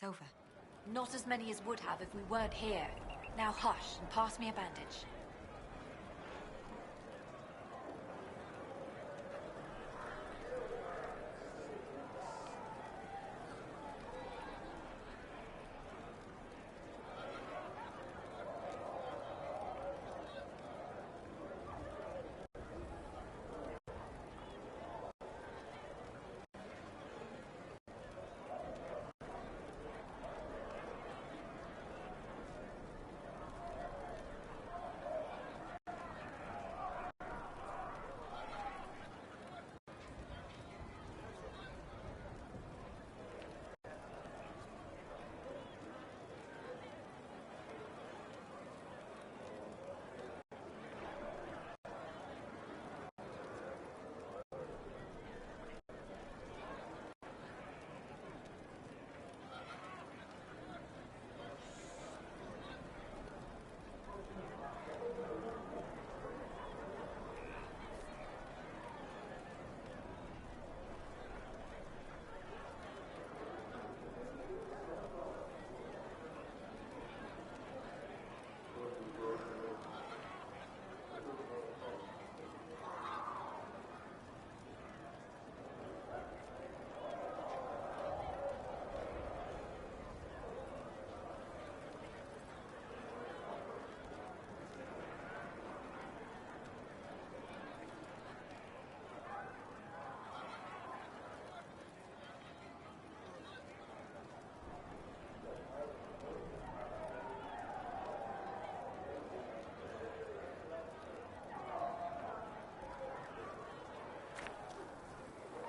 It's over. Not as many as would have if we weren't here. Now hush and pass me a bandage.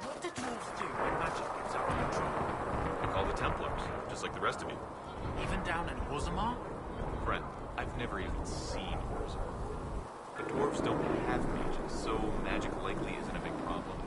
What do dwarves do when magic gets out of control? They call the Templars, just like the rest of you. Even down in Orzammar? Friend, I've never even seen Orzammar. The dwarves don't have mages, so magic likely isn't a big problem.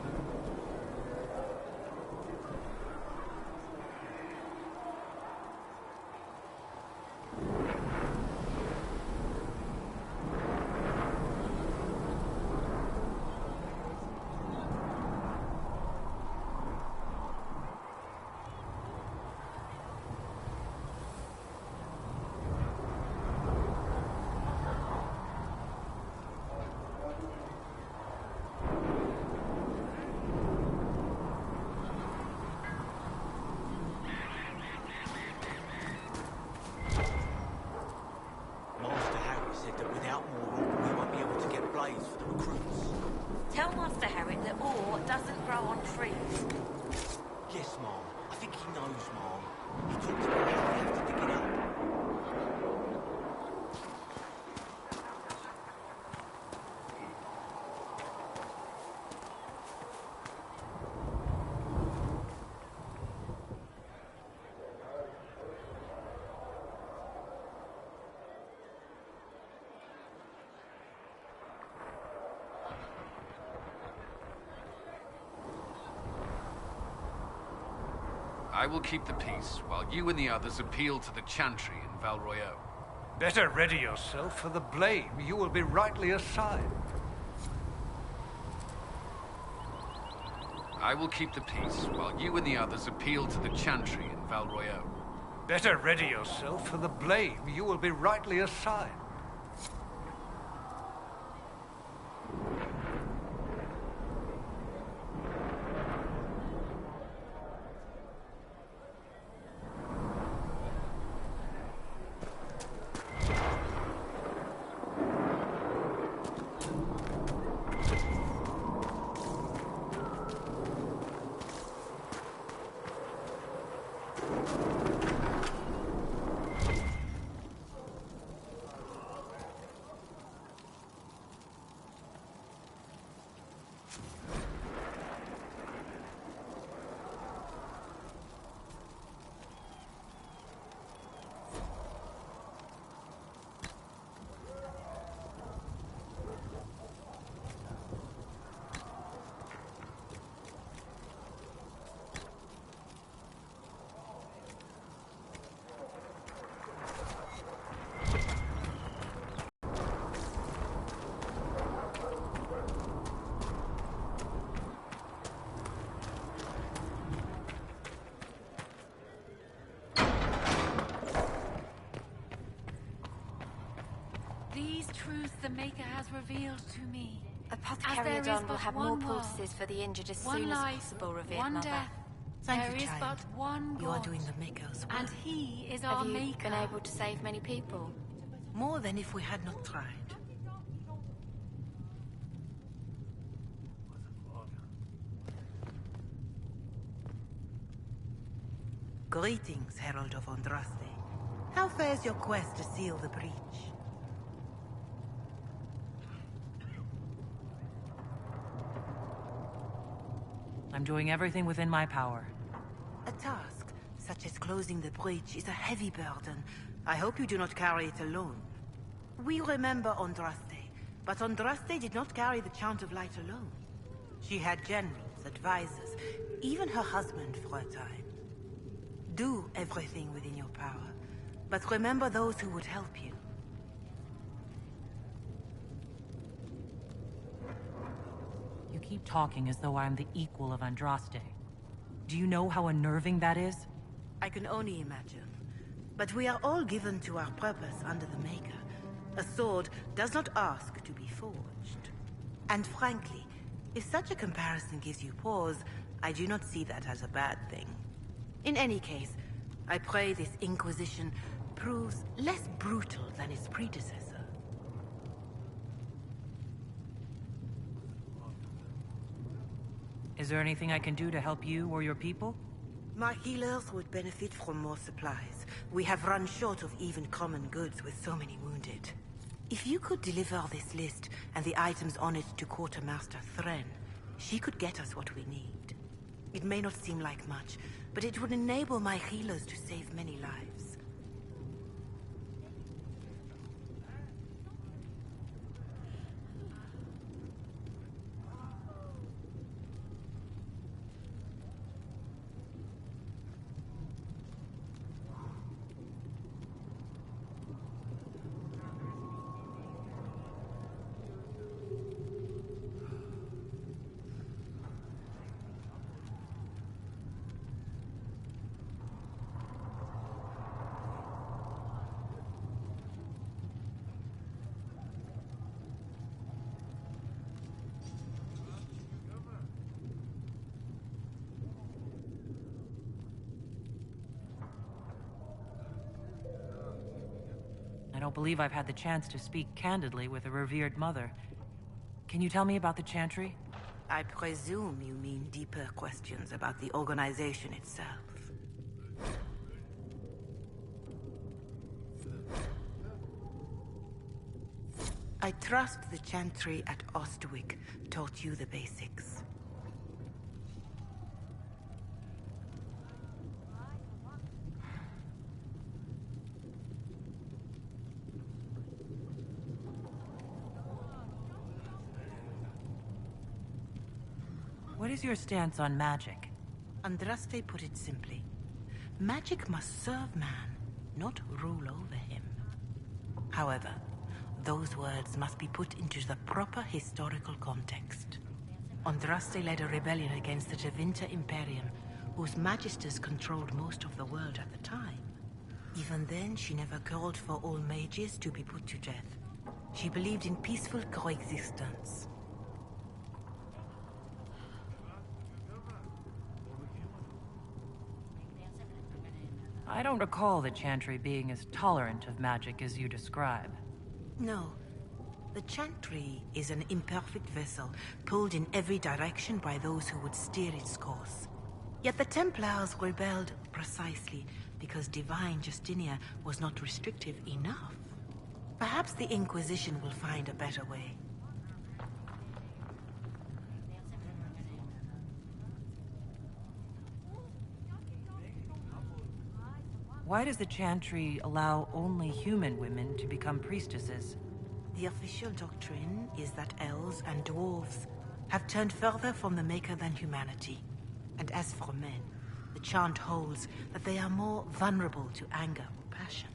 Tell Master Harry that ore doesn't grow on trees. Yes, Mom. I think he knows, Mom. He talked about how we have to dig it up. I will keep the peace, while you and the others appeal to the Chantry in Val Royeaux. Better ready yourself for the blame you will be rightly assigned. I will keep the peace, while you and the others appeal to the Chantry in Val Royeaux. Better ready yourself for the blame you will be rightly assigned. these truths the Maker has revealed to me. Apothecary Adon will have more poultices for the injured as soon as possible, revered one mother. death. Thank There you, is child. but one You are God, doing the Maker's work. and He is our Have you Maker. been able to save many people? More than if we had not tried. Greetings, Herald of Andraste. How fares your quest to seal the breach? I'm doing everything within my power. A task, such as closing the breach, is a heavy burden. I hope you do not carry it alone. We remember Andraste, but Andraste did not carry the Chant of Light alone. She had generals, advisors, even her husband for a time. Do everything within your power, but remember those who would help you. You keep talking as though I'm the equal of Andraste. Do you know how unnerving that is? I can only imagine. But we are all given to our purpose under the Maker. A sword does not ask to be forged. And frankly, if such a comparison gives you pause, I do not see that as a bad thing. In any case, I pray this Inquisition proves less brutal than its predecessor. Is there anything I can do to help you or your people? My healers would benefit from more supplies. We have run short of even common goods with so many wounded. If you could deliver this list and the items on it to Quartermaster Thren, she could get us what we need. It may not seem like much, but it would enable my healers to save many lives. I don't believe I've had the chance to speak candidly with a revered mother. Can you tell me about the Chantry? I presume you mean deeper questions about the organization itself. I trust the Chantry at Ostwick taught you the basics. What is your stance on magic? Andraste put it simply. Magic must serve man, not rule over him. However, those words must be put into the proper historical context. Andraste led a rebellion against the Tevinter Imperium, whose magisters controlled most of the world at the time. Even then, she never called for all mages to be put to death. She believed in peaceful coexistence. I don't recall the Chantry being as tolerant of magic as you describe. No. The Chantry is an imperfect vessel, pulled in every direction by those who would steer its course. Yet the Templars rebelled precisely because divine Justinia was not restrictive enough. Perhaps the Inquisition will find a better way. Why does the Chantry allow only human women to become priestesses? The official doctrine is that elves and dwarves have turned further from the Maker than humanity. And as for men, the chant holds that they are more vulnerable to anger or passion.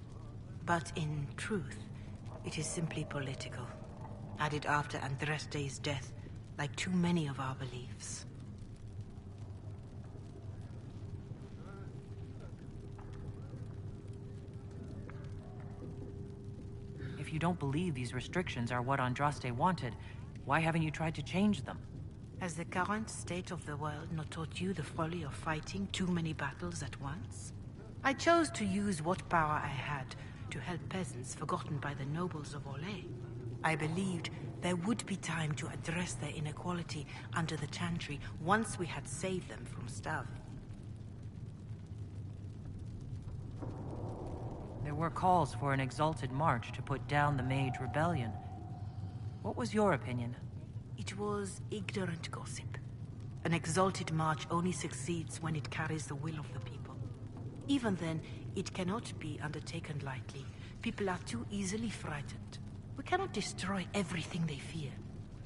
But in truth, it is simply political, added after Andraste's death, like too many of our beliefs. If if you don't believe these restrictions are what Andraste wanted, why haven't you tried to change them? Has the current state of the world not taught you the folly of fighting too many battles at once? I chose to use what power I had to help peasants forgotten by the nobles of Ooee. I believed there would be time to address their inequality under the Chantry once we had saved them from starving. There were calls for an exalted march to put down the Mage Rebellion. What was your opinion? It was ignorant gossip. An exalted march only succeeds when it carries the will of the people. Even then, it cannot be undertaken lightly. People are too easily frightened. We cannot destroy everything they fear.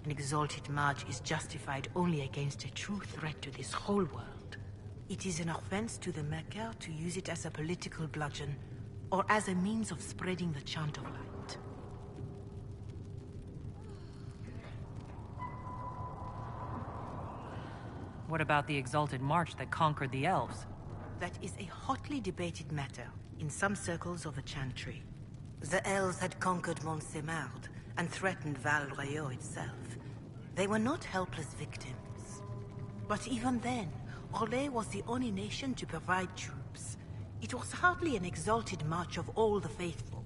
An exalted march is justified only against a true threat to this whole world. It is an offense to the Maker to use it as a political bludgeon, or as a means of spreading the chant of light. What about the exalted march that conquered the elves? That is a hotly debated matter in some circles of the Chantry. The elves had conquered Montsemard and threatened Val Royeaux itself. They were not helpless victims. But even then, Ooee was the only nation to provide troops. It was hardly an exalted march of all the faithful.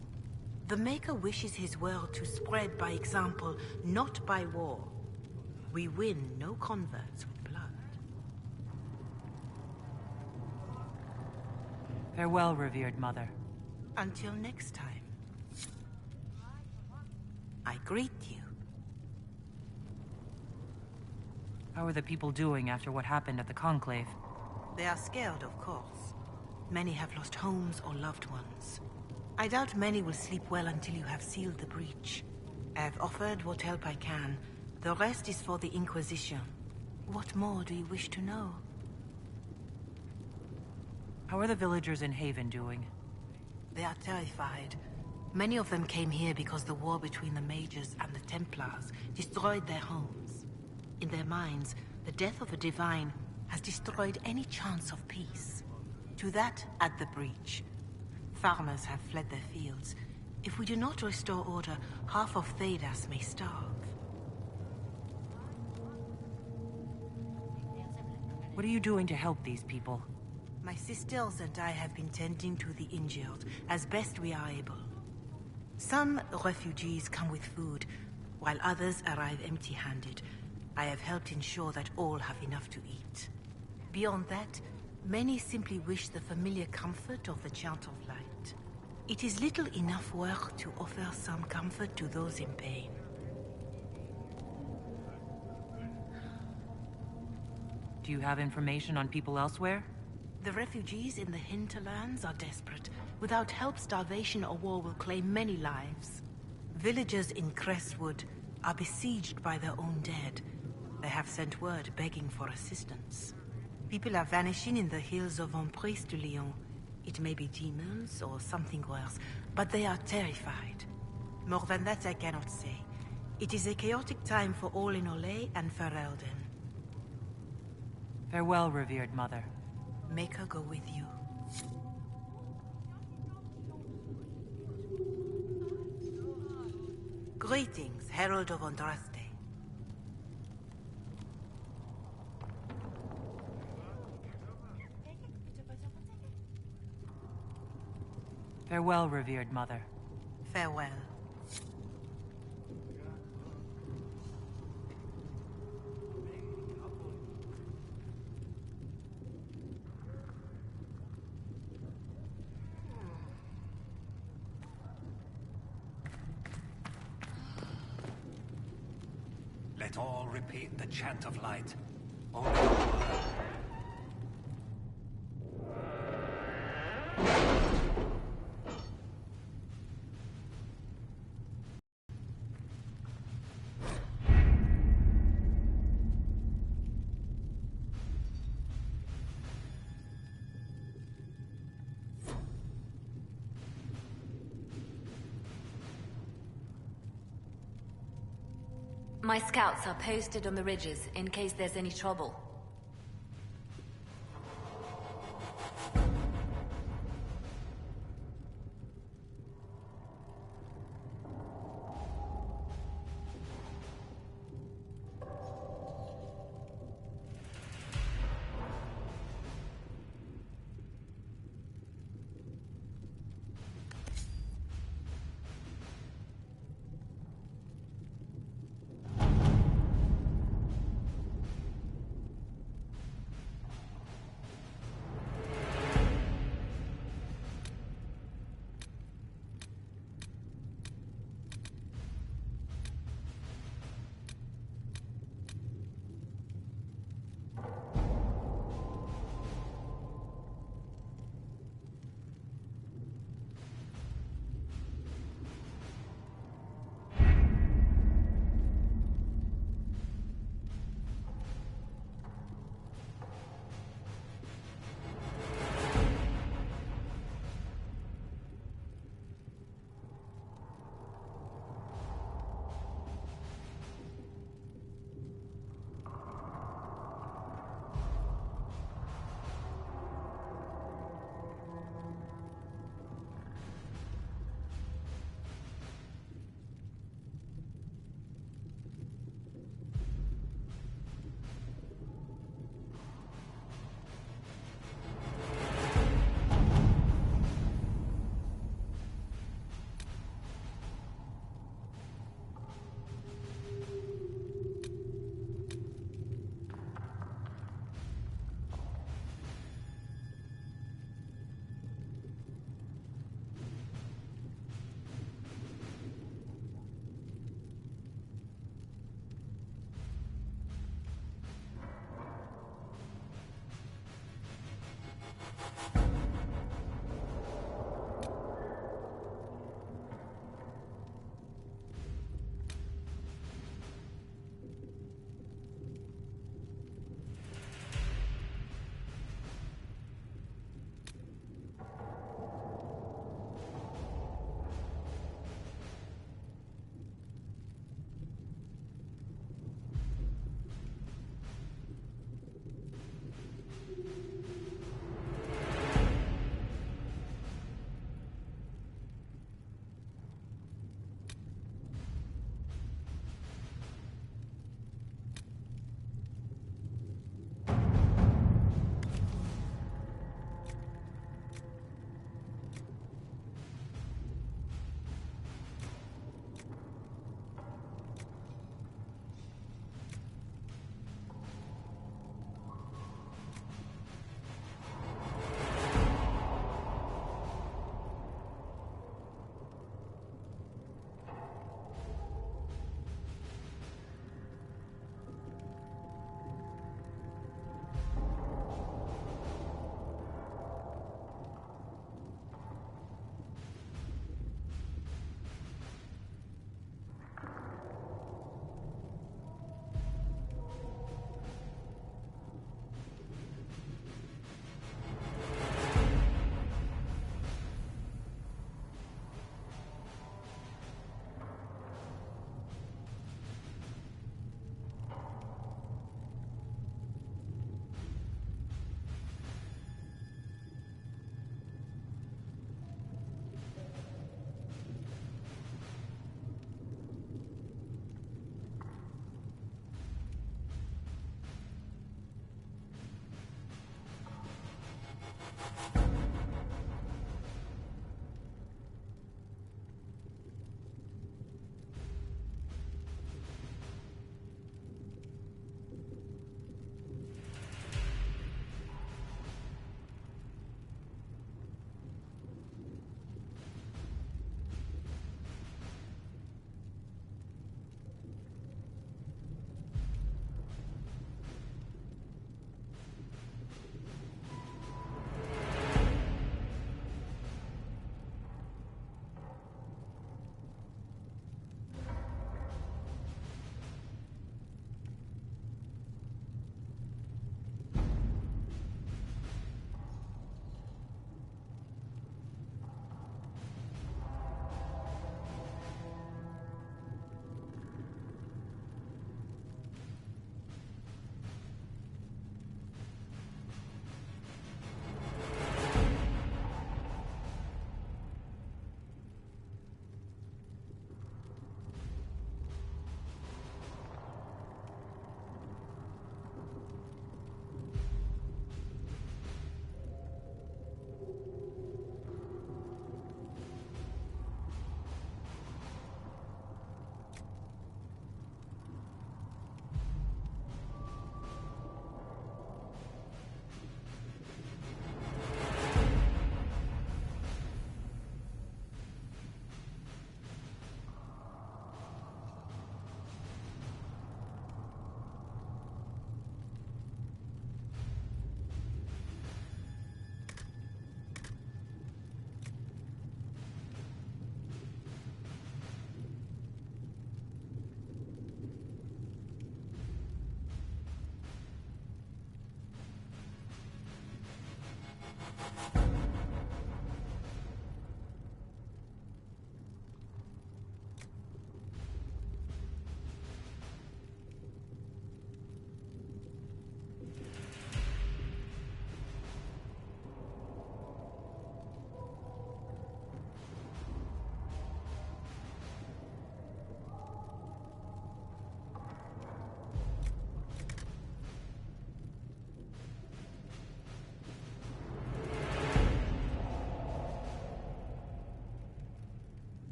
The Maker wishes his world to spread by example, not by war. We win no converts with blood. Farewell, revered mother. Until next time. I greet you. How are the people doing after what happened at the Conclave? They are scared, of course. Many have lost homes or loved ones. I doubt many will sleep well until you have sealed the breach. I have offered what help I can. The rest is for the Inquisition. What more do you wish to know? How are the villagers in Haven doing? They are terrified. Many of them came here because the war between the Mages and the Templars destroyed their homes. In their minds, the death of a divine has destroyed any chance of peace. To that, add the breach. Farmers have fled their fields. If we do not restore order, half of Thedas may starve. What are you doing to help these people? My sisters and I have been tending to the injured as best we are able. Some refugees come with food, while others arrive empty-handed. I have helped ensure that all have enough to eat. Beyond that, many simply wish the familiar comfort of the Chant of Light. It is little enough work to offer some comfort to those in pain. Do you have information on people elsewhere? The refugees in the hinterlands are desperate. Without help, starvation or war will claim many lives. Villagers in Crestwood are besieged by their own dead. They have sent word begging for assistance. People are vanishing in the hills of Emprise de Lyon. It may be demons or something worse, but they are terrified. More than that I cannot say. It is a chaotic time for all in Ooee and Ferelden. Farewell, revered mother. Make her go with you. Greetings, Herald of Andraste. Farewell, revered mother. Farewell. Let all repeat the chant of light. Only the word. My scouts are posted on the ridges in case there's any trouble.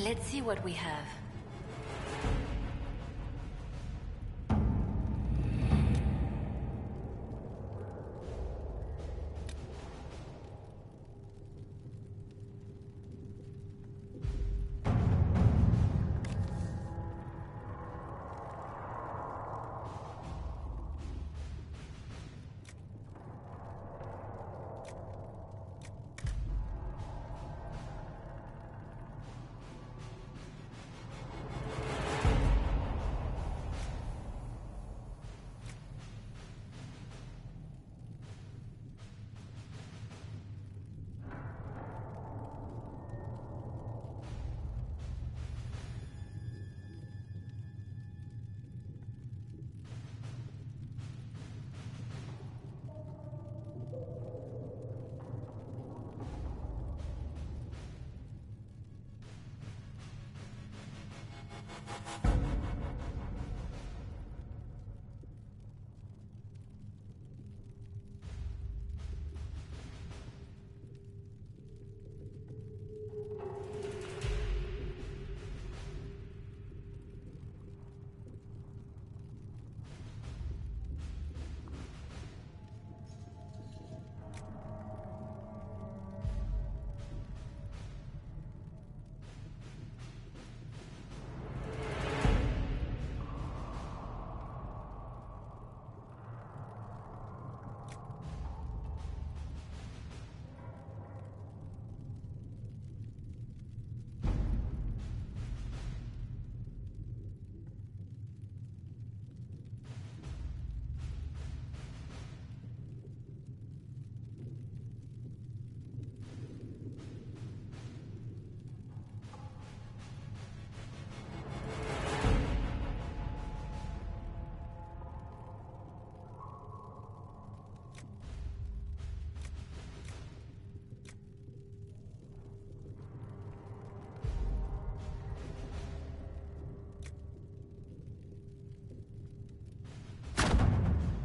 Let's see what we have.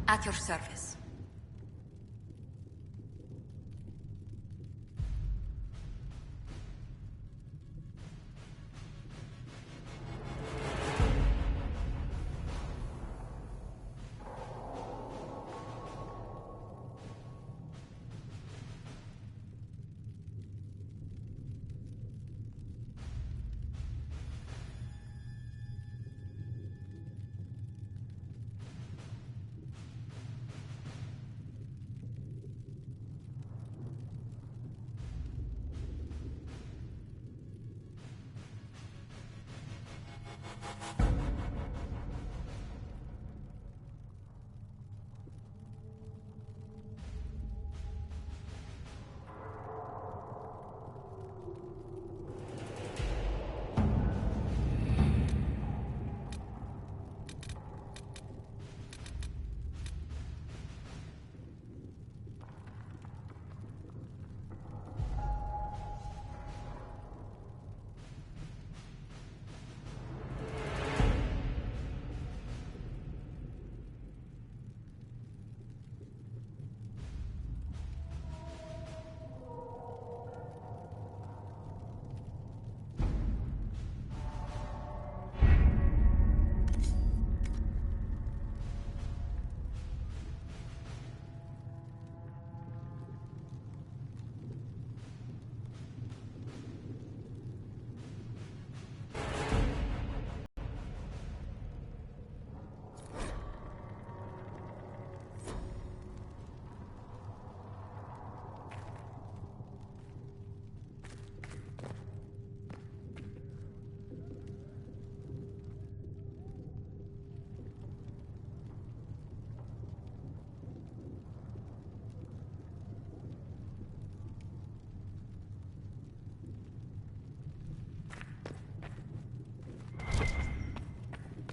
At your service.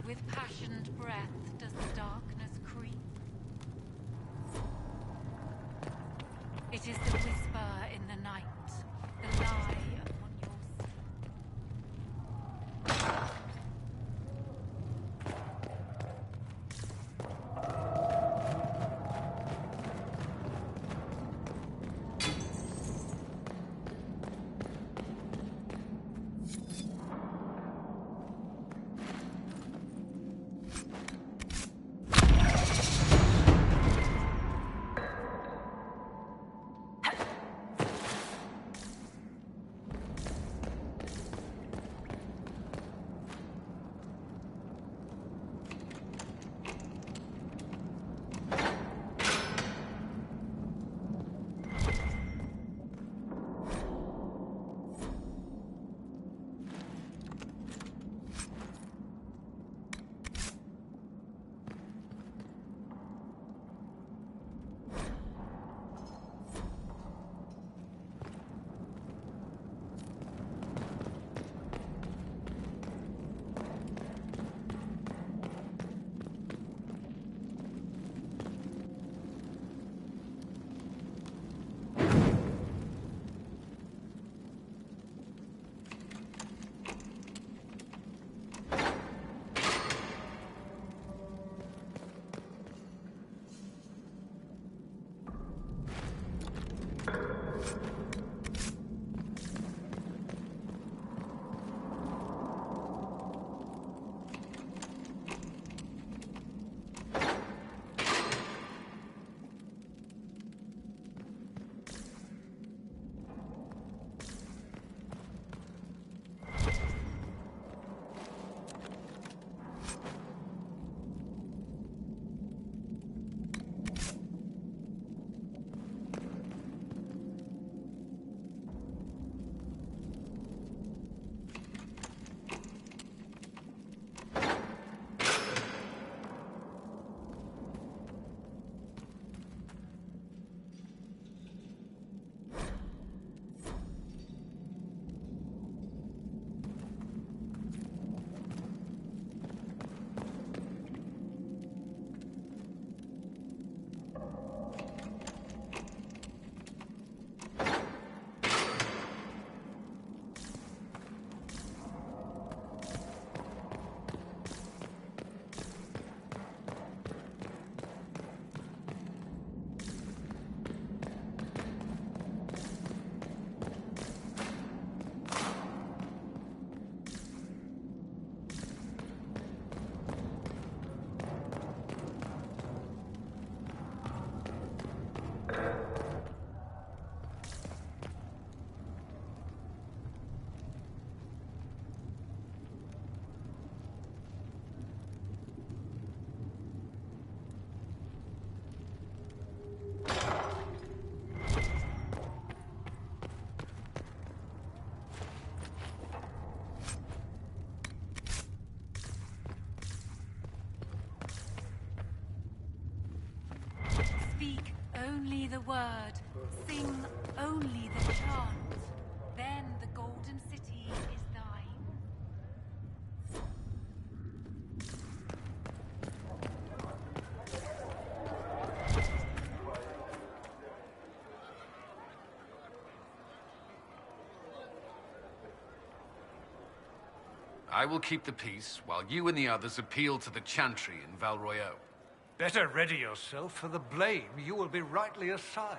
With passionate breath does the darkness creep. It is the whisper in the night, the lie upon your sleep. Speak only the word. Sing only the chant. Then the golden city is thine. I will keep the peace, while you and the others appeal to the Chantry in Val Royeaux. Better ready yourself for the blame you will be rightly assigned.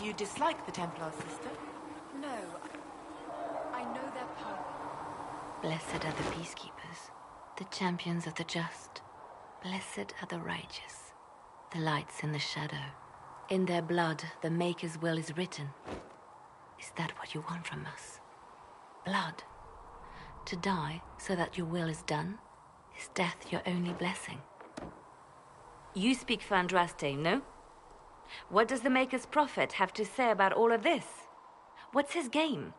You dislike the Templar, sister? No, I know their power. Blessed are the peacekeepers, the champions of the just. Blessed are the righteous, the lights in the shadow. In their blood, the Maker's will is written. Is that what you want from us? Blood? To die so that your will is done? Is death your only blessing? You speak for Andraste, no? What does the Maker's prophet have to say about all of this? What's his game?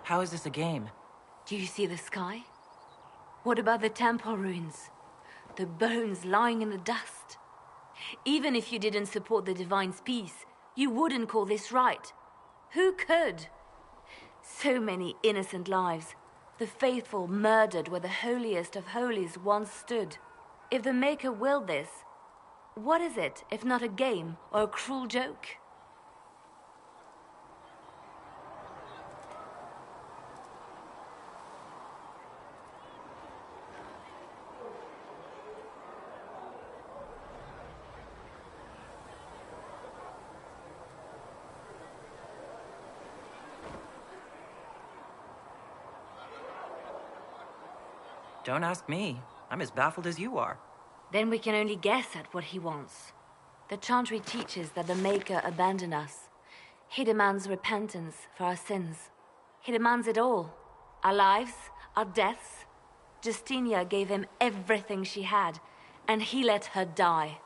How is this a game? Do you see the sky? What about the temple ruins? The bones lying in the dust? Even if you didn't support the Divine's peace, you wouldn't call this right. Who could? So many innocent lives. The faithful murdered where the holiest of holies once stood. If the Maker willed this, what is it if not a game or a cruel joke? Don't ask me. I'm as baffled as you are. Then we can only guess at what he wants. The Chantry teaches that the Maker abandoned us. He demands repentance for our sins. He demands it all. Our lives, our deaths. Justinia gave him everything she had, and he let her die.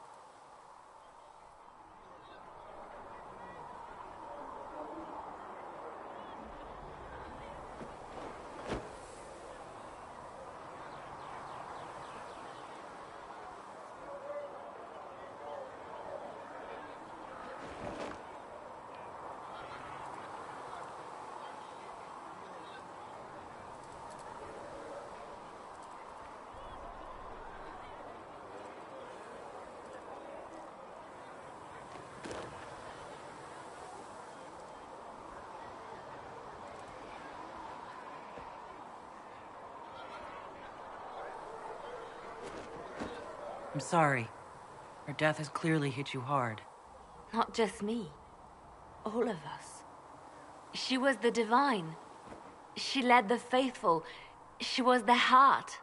I'm sorry. Her death has clearly hit you hard. Not just me. All of us. She was the Divine. She led the faithful. She was their heart.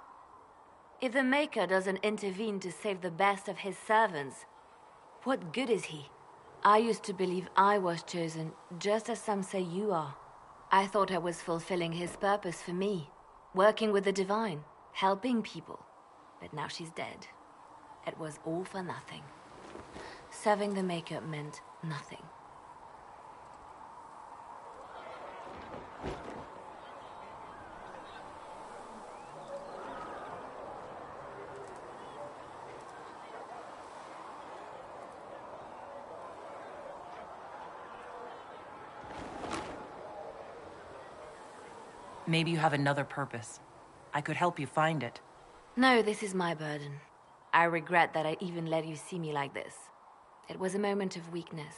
If the Maker doesn't intervene to save the best of his servants, what good is he? I used to believe I was chosen, just as some say you are. I thought I was fulfilling his purpose for me, working with the Divine, helping people. But now she's dead. It was all for nothing. Serving the Maker meant nothing. Maybe you have another purpose. I could help you find it. No, this is my burden. I regret that I even let you see me like this. It was a moment of weakness.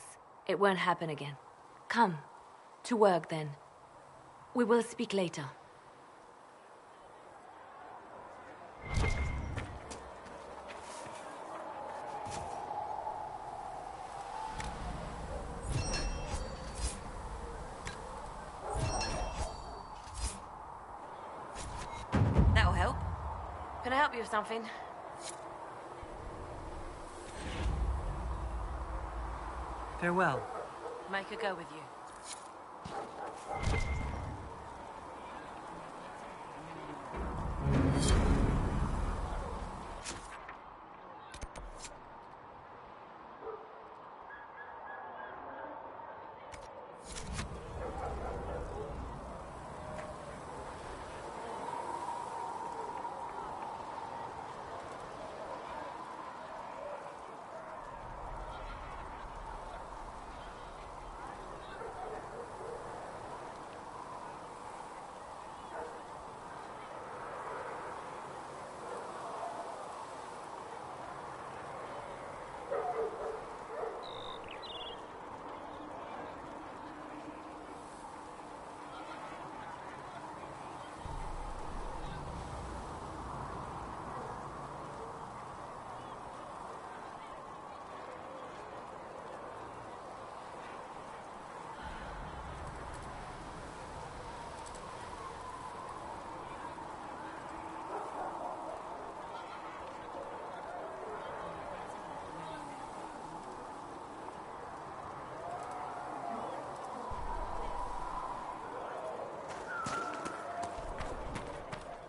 It won't happen again. Come. To work, then. We will speak later. Can I help you with something? Farewell. Make her go with you.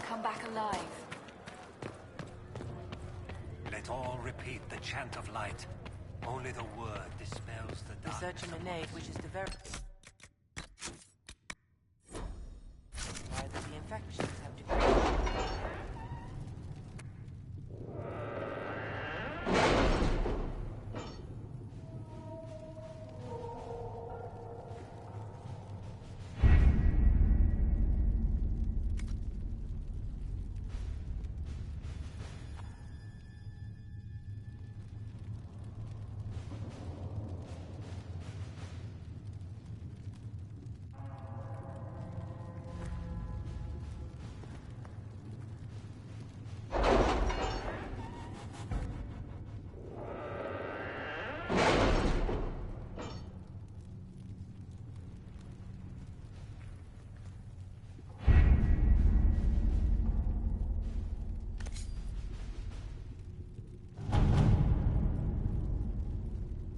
Come back alive. Let all repeat the chant of light. Only the word dispels the darkness. Researching the nave wishes to verify that the infections have decreased.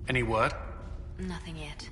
Any word? Nothing yet.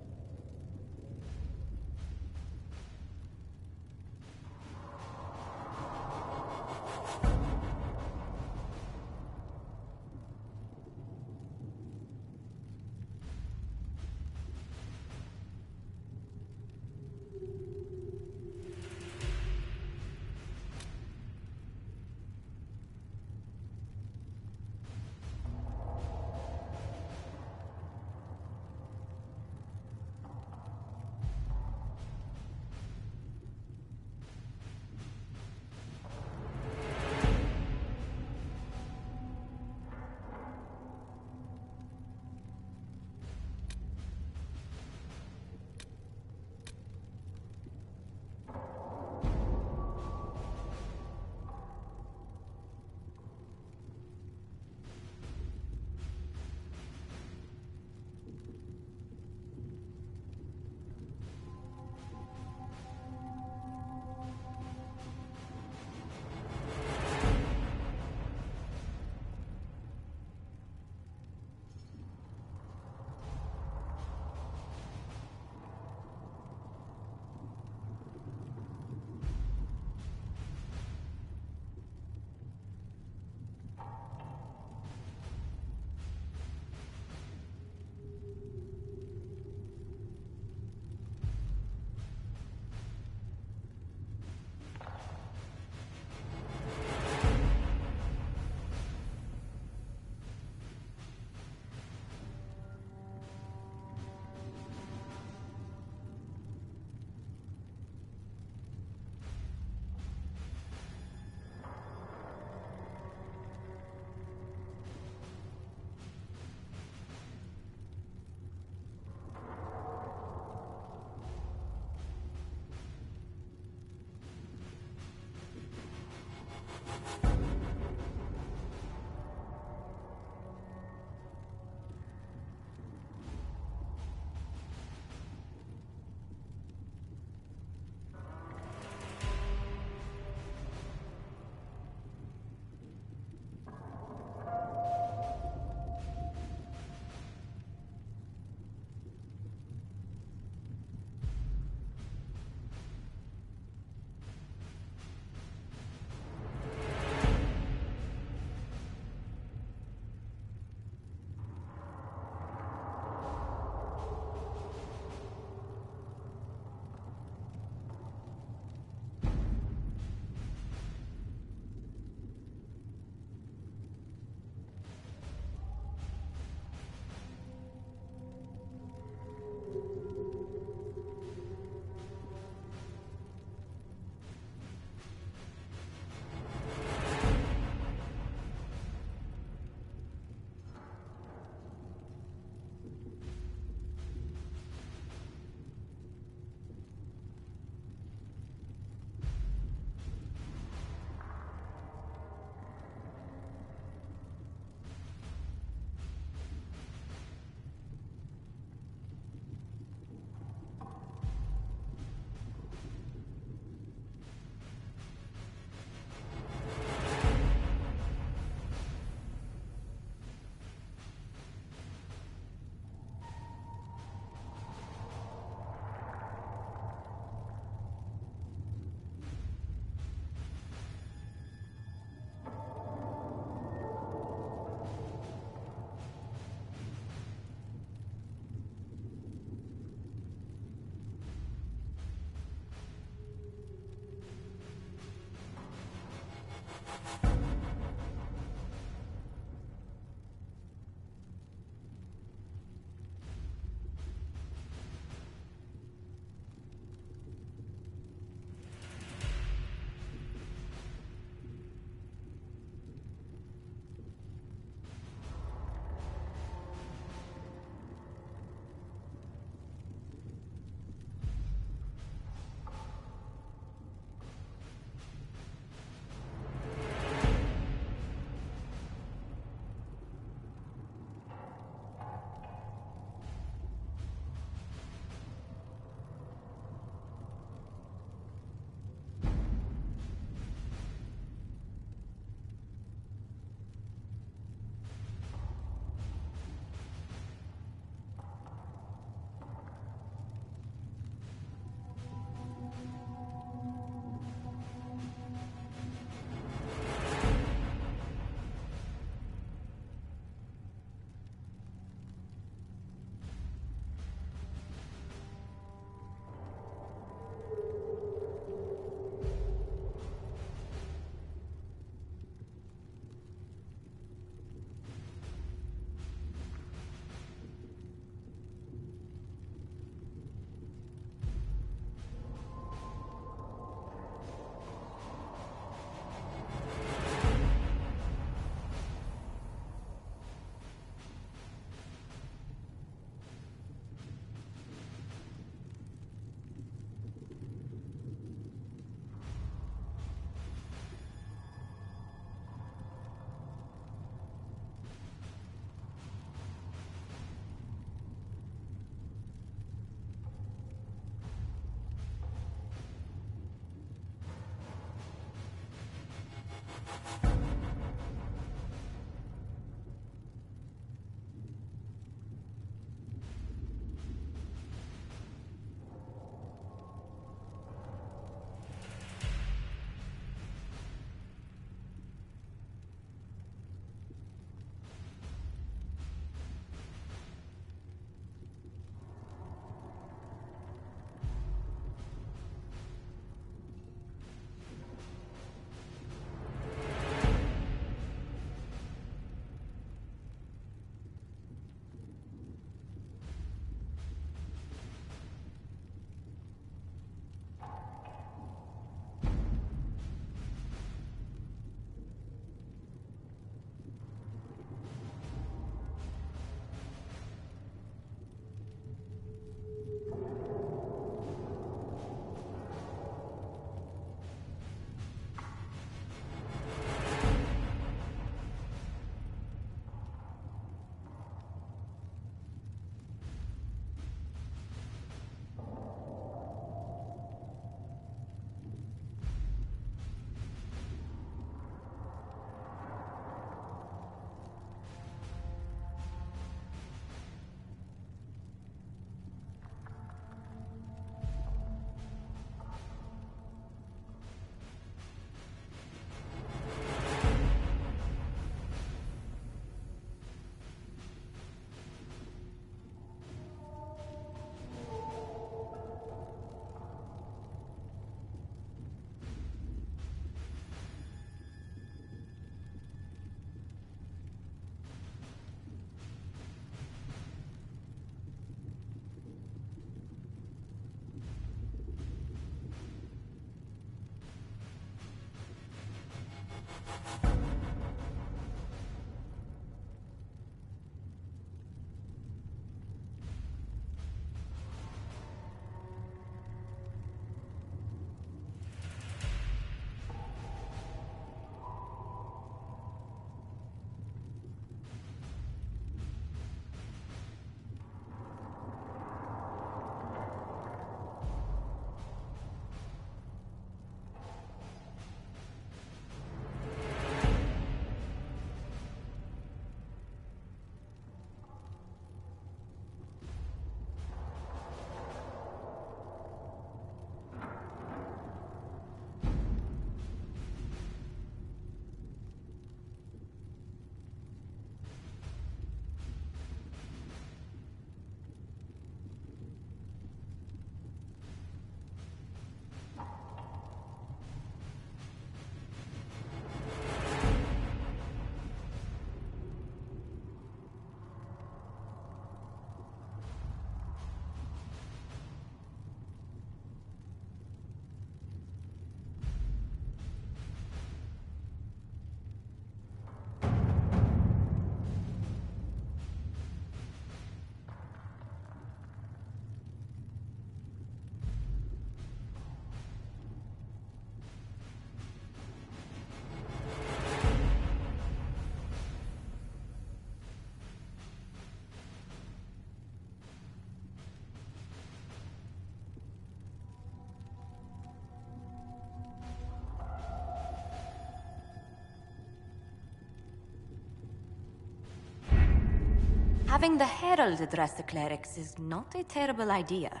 Having the Herald address the clerics is not a terrible idea.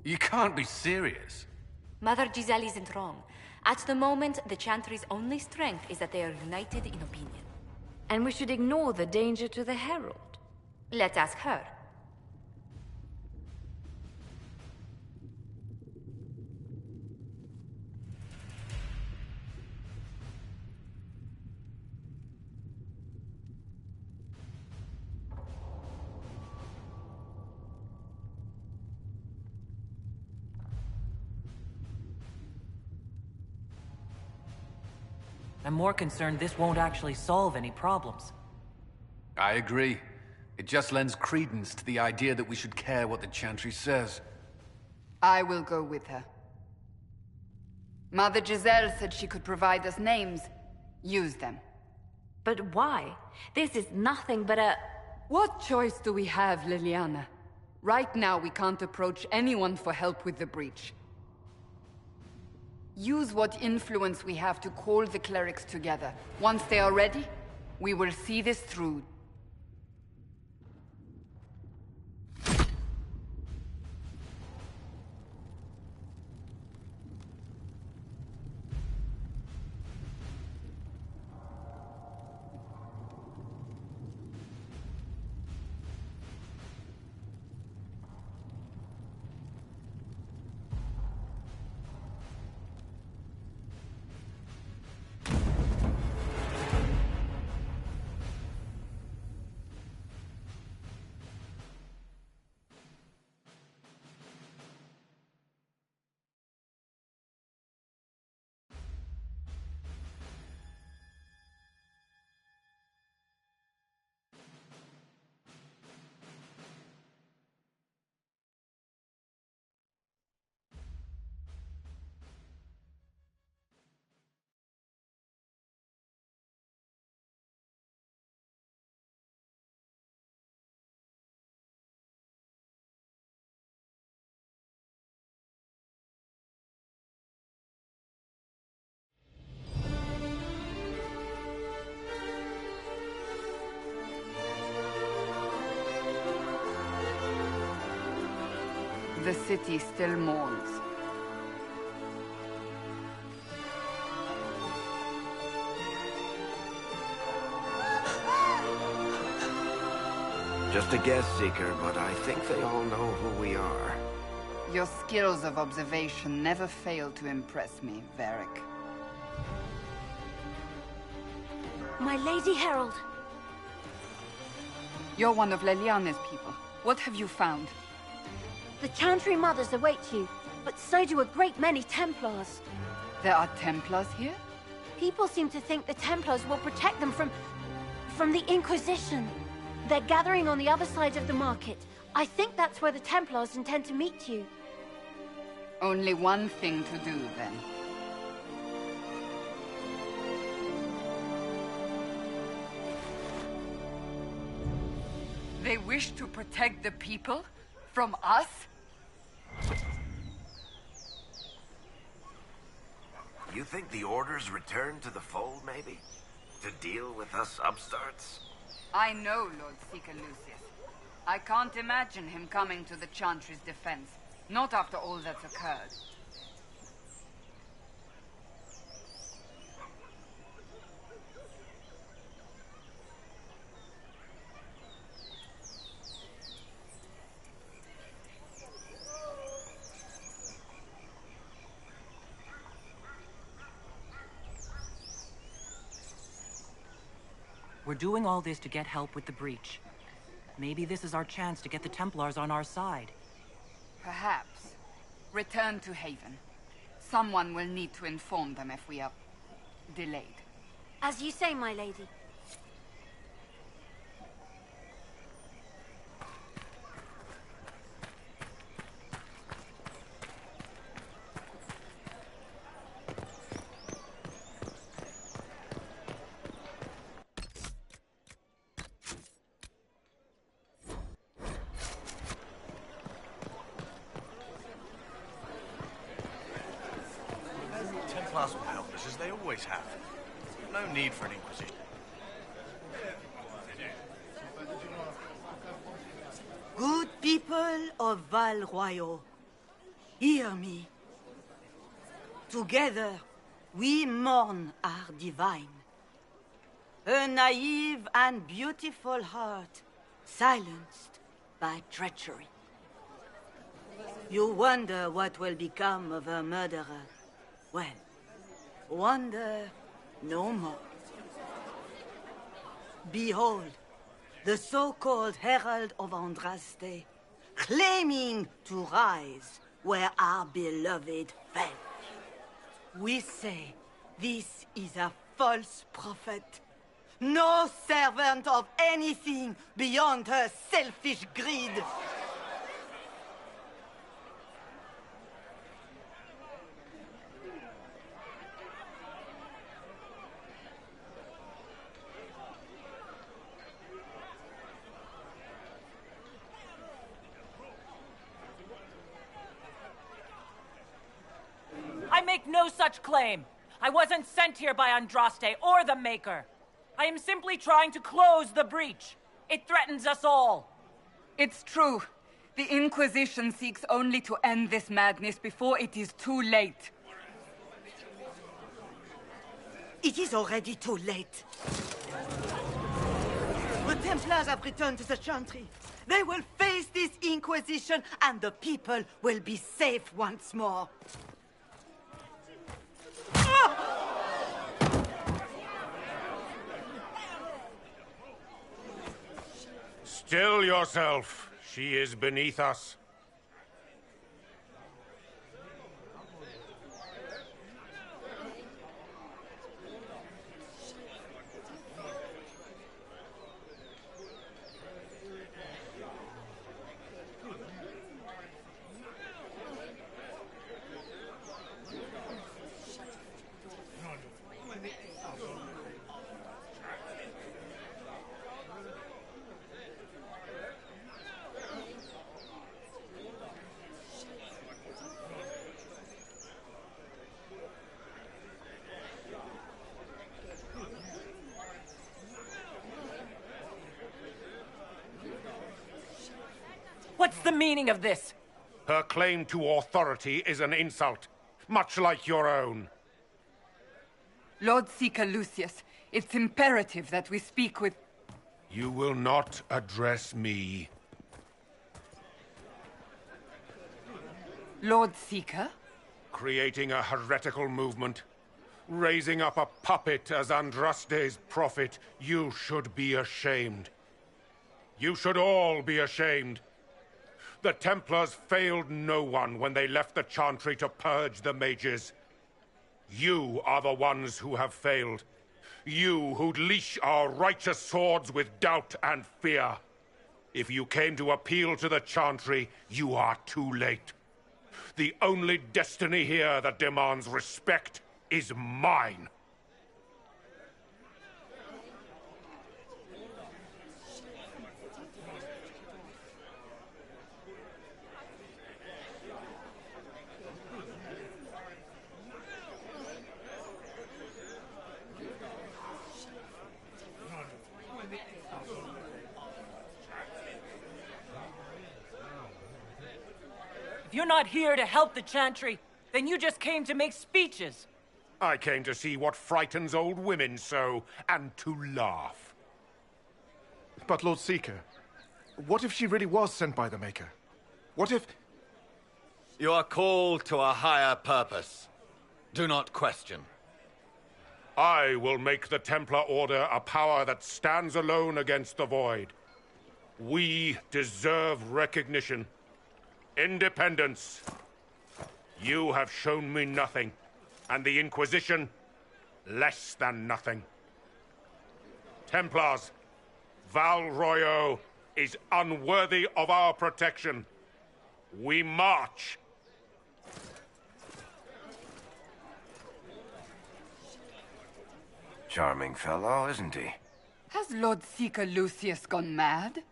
You can't be serious. Mother Giselle isn't wrong. At the moment, the Chantry's only strength is that they are united in opinion. And we should ignore the danger to the Herald. Let's ask her. I'm more concerned this won't actually solve any problems. I agree. It just lends credence to the idea that we should care what the Chantry says. I will go with her. Mother Giselle said she could provide us names. Use them. But why? This is nothing but a... What choice do we have, Liliana? Right now, we can't approach anyone for help with the breach. Use what influence we have to call the clerics together. Once they are ready, we will see this through. The city still mourns. Just a guess, Seeker, but I think they all know who we are. Your skills of observation never fail to impress me, Varric. My Lady Herald. You're one of Leliane's people. What have you found? The Chantry Mothers await you, but so do a great many Templars. There are Templars here? People seem to think the Templars will protect them from the Inquisition. They're gathering on the other side of the market. I think that's where the Templars intend to meet you. Only one thing to do, then. They wish to protect the people? From us? You think the Order's returned to the fold, maybe? To deal with us upstarts? I know Lord Seeker Lucius. I can't imagine him coming to the Chantry's defense. Not after all that's occurred. We're doing all this to get help with the breach. Maybe this is our chance to get the Templars on our side. Perhaps. Return to Haven. Someone will need to inform them if we are delayed. As you say, my lady. Templars will help us, as they always have. No need for an Inquisition. People of Val Royaux, hear me. Together, we mourn our divine. A naive and beautiful heart, silenced by treachery. You wonder what will become of a murderer. Well, wonder no more. Behold, the so-called Herald of Andraste, claiming to rise where our beloved fell. We say this is a false prophet. No servant of anything beyond her selfish greed. I make no such claim. I wasn't sent here by Andraste or the Maker. I am simply trying to close the breach. It threatens us all. It's true. The Inquisition seeks only to end this madness before it is too late. It is already too late. The Templars have returned to the Chantry. They will face this Inquisition, and the people will be safe once more. Still yourself. She is beneath us. What's the meaning of this? Her claim to authority is an insult, much like your own. Lord Seeker Lucius, it's imperative that we speak with... You will not address me. Lord Seeker? Creating a heretical movement. Raising up a puppet as Andraste's prophet. You should be ashamed. You should all be ashamed. The Templars failed no one when they left the Chantry to purge the mages. You are the ones who have failed. You who'd leash our righteous swords with doubt and fear. If you came to appeal to the Chantry, you are too late. The only destiny here that demands respect is mine. If you're not here to help the Chantry, then you just came to make speeches. I came to see what frightens old women so, and to laugh. But Lord Seeker, what if she really was sent by the Maker? What if... You are called to a higher purpose. Do not question. I will make the Templar Order a power that stands alone against the Void. We deserve recognition. Independence. You have shown me nothing, and the Inquisition, less than nothing. Templars, Val Royaux is unworthy of our protection. We march. Charming fellow, isn't he? Has Lord Seeker Lucius gone mad?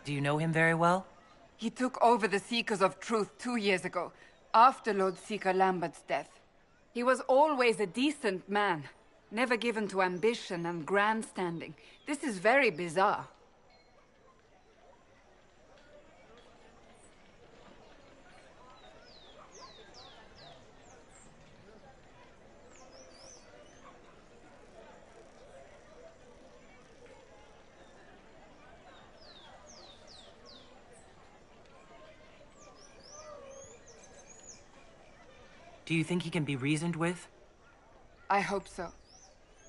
Do you know him very well? He took over the Seekers of Truth 2 years ago, after Lord Seeker Lambert's death. He was always a decent man, never given to ambition and grandstanding. This is very bizarre. Do you think he can be reasoned with? I hope so.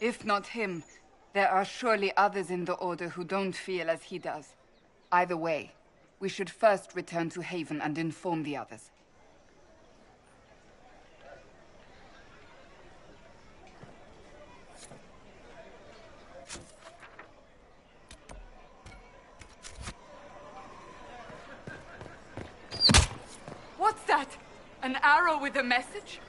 If not him, there are surely others in the Order who don't feel as he does. Either way, we should first return to Haven and inform the others. What's that? An arrow with a message?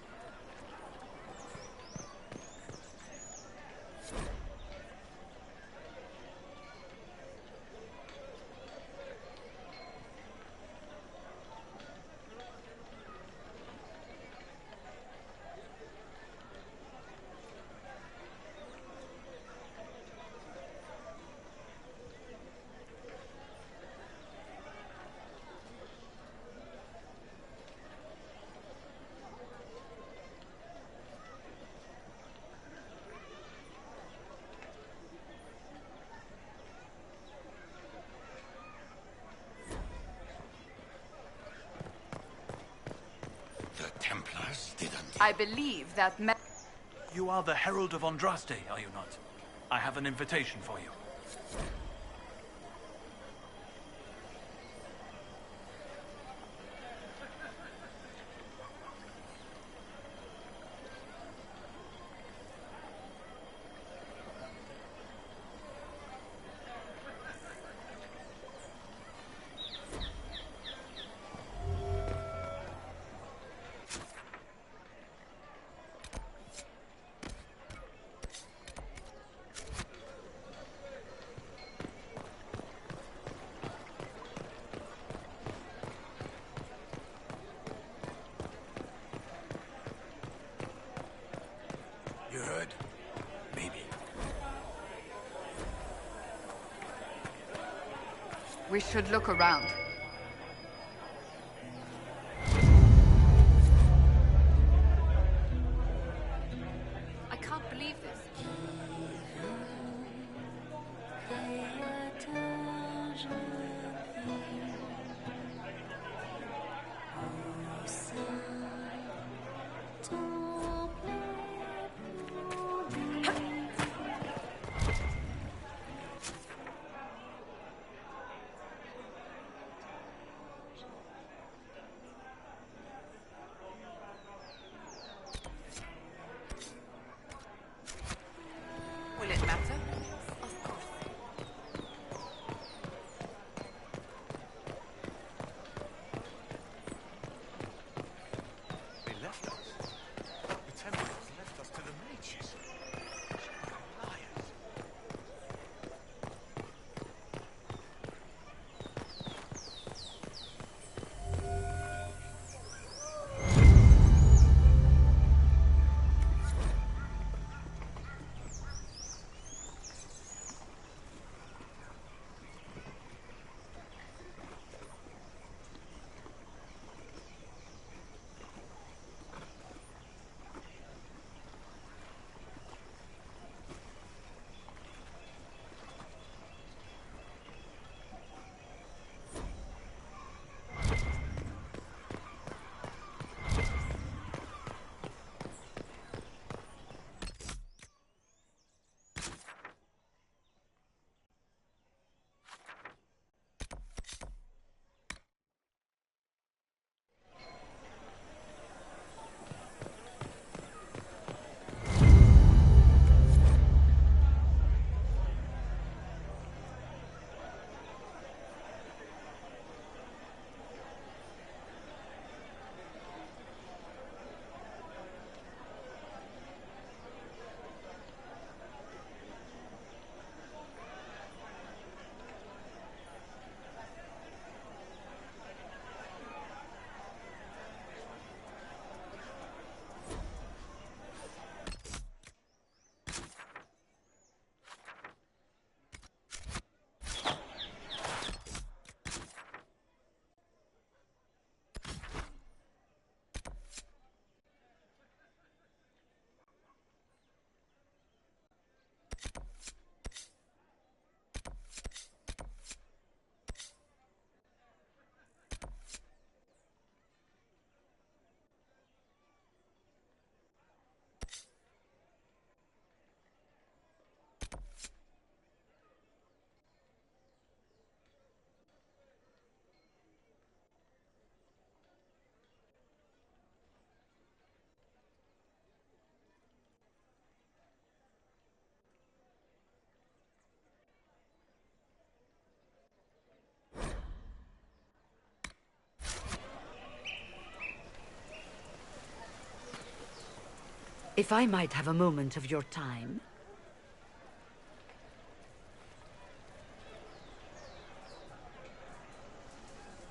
I believe that You are the Herald of Andraste, are you not? I have an invitation for you. We should look around. I can't believe this. If I might have a moment of your time.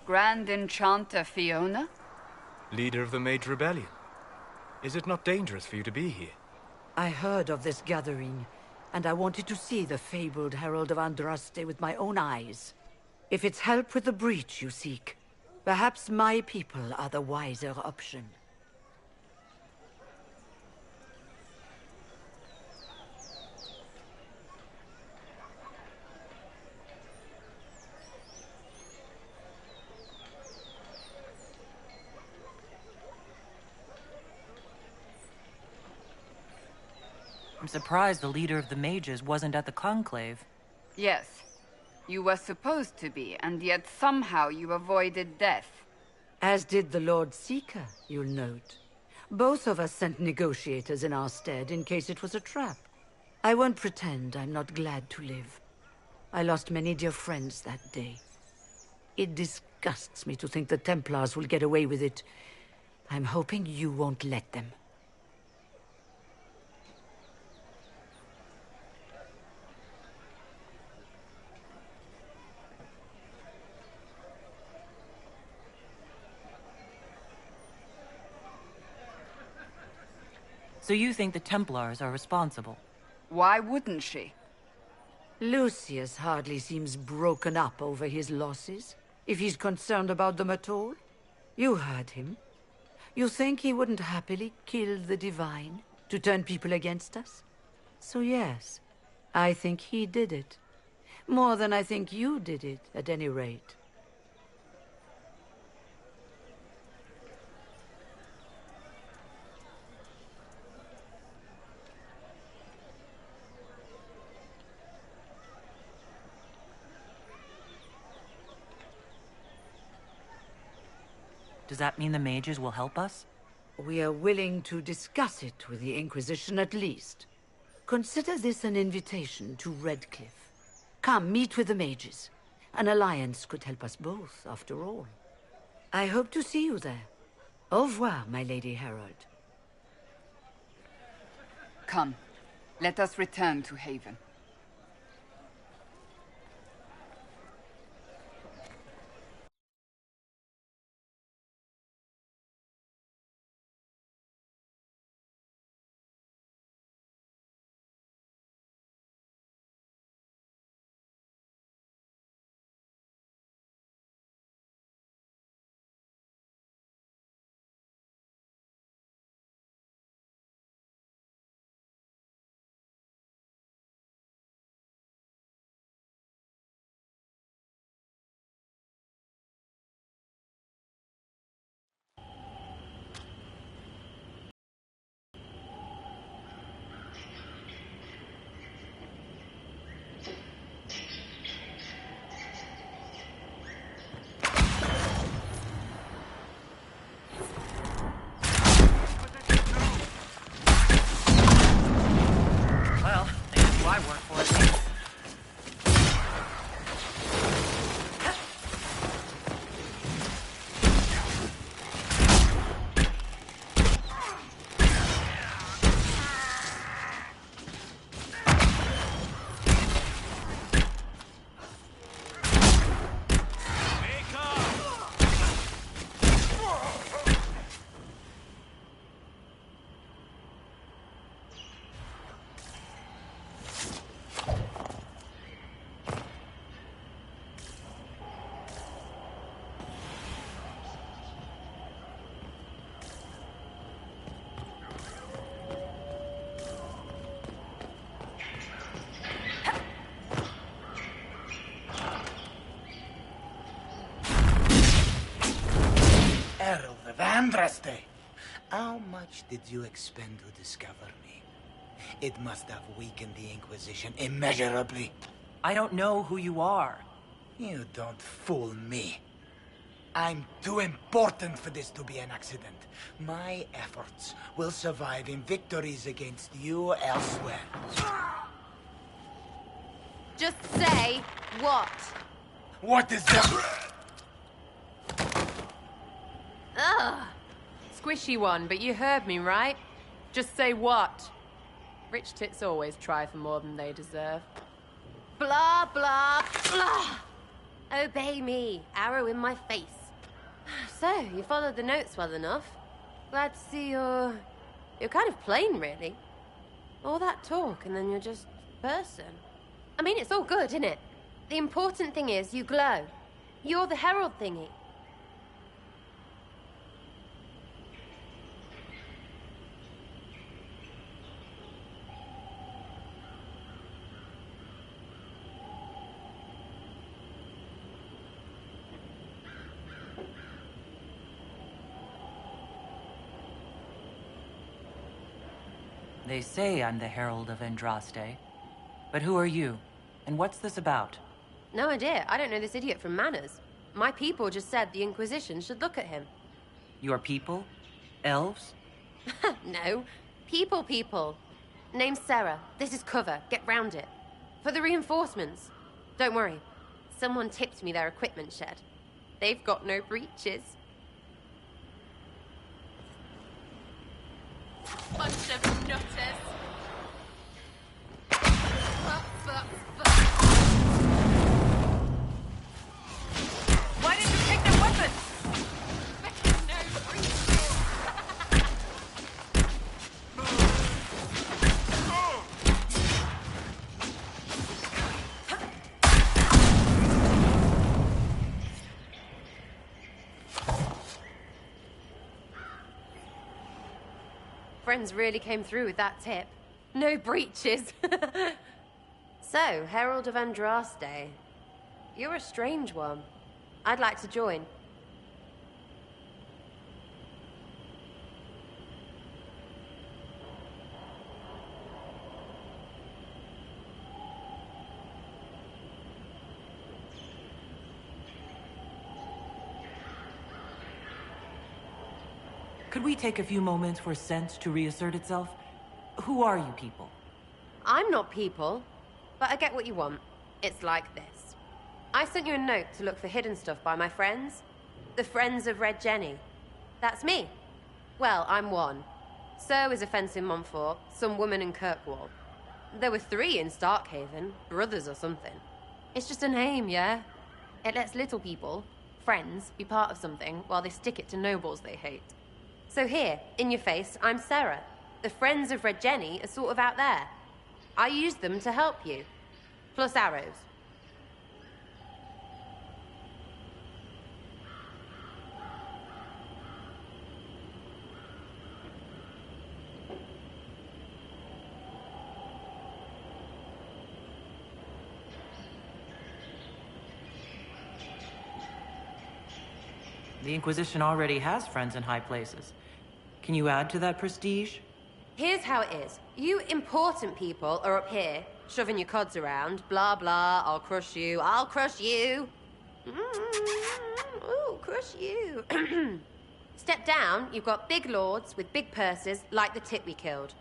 Grand Enchanter Fiona? Leader of the Mage Rebellion. Is it not dangerous for you to be here? I heard of this gathering, and I wanted to see the fabled Herald of Andraste with my own eyes. If it's help with the breach you seek, perhaps my people are the wiser option. I'm surprised the leader of the mages wasn't at the conclave. Yes. You were supposed to be, and yet somehow you avoided death. As did the Lord Seeker, you'll note. Both of us sent negotiators in our stead in case it was a trap. I won't pretend I'm not glad to live. I lost many dear friends that day. It disgusts me to think the Templars will get away with it. I'm hoping you won't let them. So you think the Templars are responsible? Why wouldn't she? Lucius hardly seems broken up over his losses, if he's concerned about them at all. You heard him. You think he wouldn't happily kill the Divine to turn people against us? So yes, I think he did it. More than I think you did it, at any rate. Does that mean the mages will help us? We are willing to discuss it with the Inquisition at least. Consider this an invitation to Redcliffe. Come, meet with the mages. An alliance could help us both, after all. I hope to see you there. Au revoir, my Lady Herald. Come, let us return to Haven. Well, they didn't do I work for it. Herald of Andraste! How much did you expend to discover me? It must have weakened the Inquisition immeasurably. I don't know who you are. You don't fool me. I'm too important for this to be an accident. My efforts will survive in victories against you elsewhere. Just say what? What is that? Ugh. Squishy one, but you heard me, right? Just say what? Rich tits always try for more than they deserve. Blah, blah, blah! Obey me. Arrow in my face. So, you followed the notes well enough. Glad to see you're kind of plain, really. All that talk, and then you're just a person. I mean, it's all good, isn't it? The important thing is you glow. You're the herald thingy. They say I'm the Herald of Andraste. But who are you? And what's this about? No idea. I don't know this idiot from Manners. My people just said the Inquisition should look at him. Your people? Elves? No. People. Name's Sarah. This is cover. Get round it. For the reinforcements. Don't worry. Someone tipped me their equipment shed. They've got no breaches. Bunch of nutters. Why did you take their weapons? Friends really came through with that tip. No breaches. So, Herald of Andraste. You're a strange one. I'd like to join. Could we take a few moments for sense to reassert itself? Who are you people? I'm not people, but I get what you want. It's like this. I sent you a note to look for hidden stuff by my friends. The Friends of Red Jenny. That's me. Well, I'm one. So is a fence in Montfort, some woman in Kirkwall. There were 3 in Starkhaven, brothers or something. It's just a name, yeah? It lets little people, friends, be part of something while they stick it to nobles they hate. So here, in your face, I'm Sarah. The Friends of Red Jenny are sort of out there. I used them to help you. Plus arrows. The Inquisition already has friends in high places. Can you add to that prestige? Here's how it is. You important people are up here, shoving your cods around. Blah, blah, I'll crush you, I'll crush you. Ooh, crush you. Step down, you've got big lords with big purses, like the tit we killed.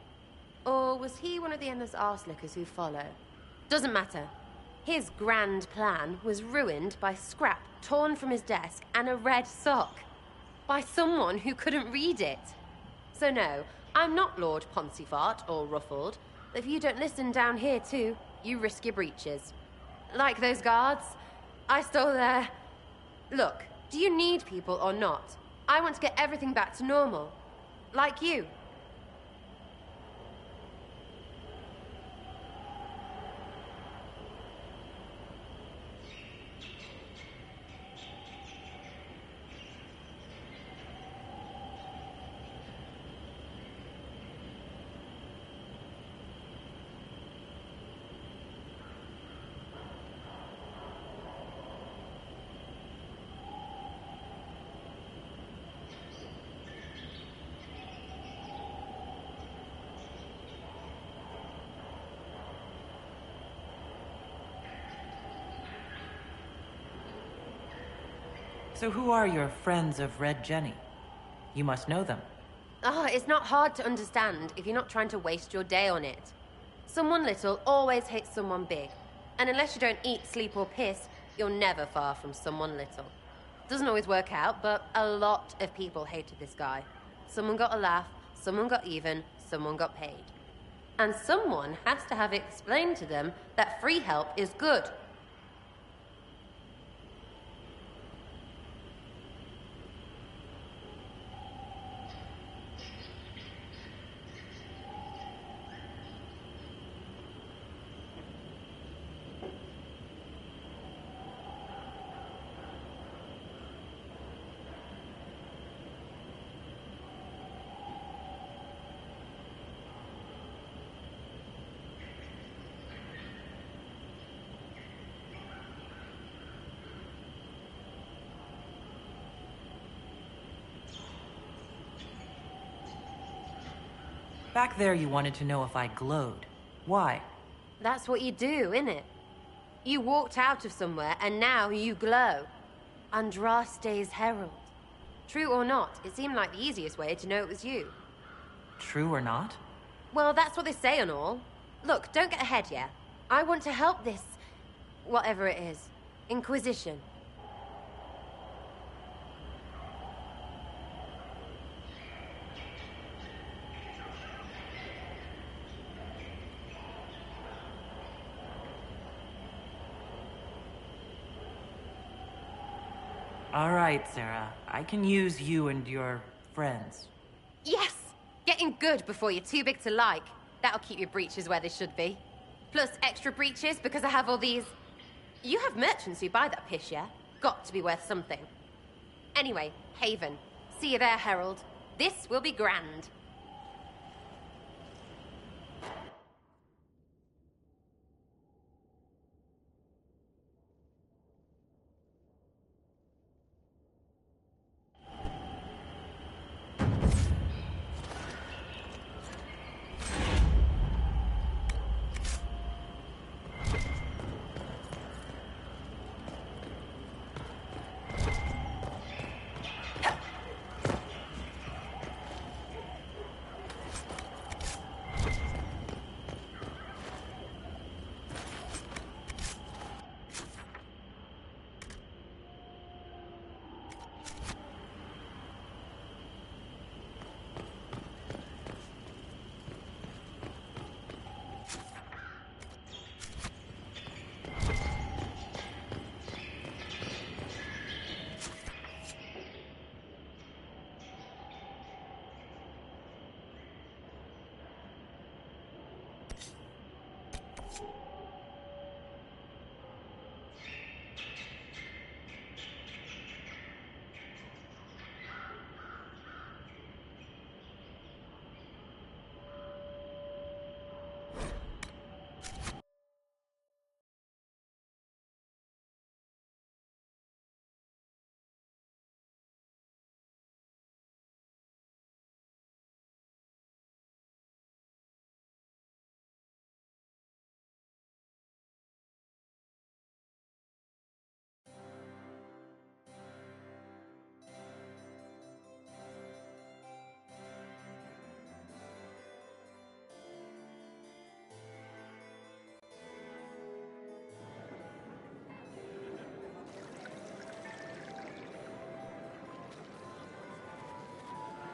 Or was he one of the endless arse-lickers who follow? Doesn't matter. His grand plan was ruined by scrap torn from his desk and a red sock. By someone who couldn't read it. So no, I'm not Lord Poncyfart or Ruffled. If you don't listen down here too, you risk your breeches. Like those guards, I stole their... Look, do you need people or not? I want to get everything back to normal. Like you. So who are your Friends of Red Jenny? You must know them. It's not hard to understand if you're not trying to waste your day on it. Someone little always hates someone big. And unless you don't eat, sleep, or piss, you're never far from someone little. Doesn't always work out, but a lot of people hated this guy. Someone got a laugh, someone got even, someone got paid. And someone has to have explained to them that free help is good. Back there you wanted to know if I glowed. Why? That's what you do, innit? You walked out of somewhere and now you glow. Andraste's herald. True or not, it seemed like the easiest way to know it was you. True or not? Well, that's what they say and all. Look, don't get ahead, yeah? I want to help this... whatever it is. Inquisition. All right, Sarah. I can use you and your friends. Yes! Getting good before you're too big to like. That'll keep your breeches where they should be. Plus extra breeches because I have all these... You have merchants who buy that piss, yeah? Got to be worth something. Anyway, Haven. See you there, Herald. This will be grand.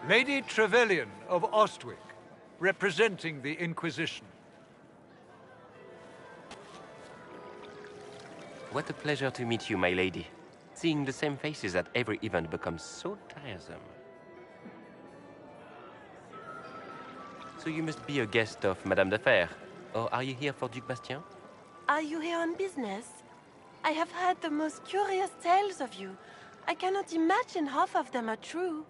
Lady Trevelyan of Ostwick, representing the Inquisition. What a pleasure to meet you, my lady. Seeing the same faces at every event becomes so tiresome. So you must be a guest of Madame de Fer, or are you here for Duc Bastien? Are you here on business? I have heard the most curious tales of you. I cannot imagine half of them are true.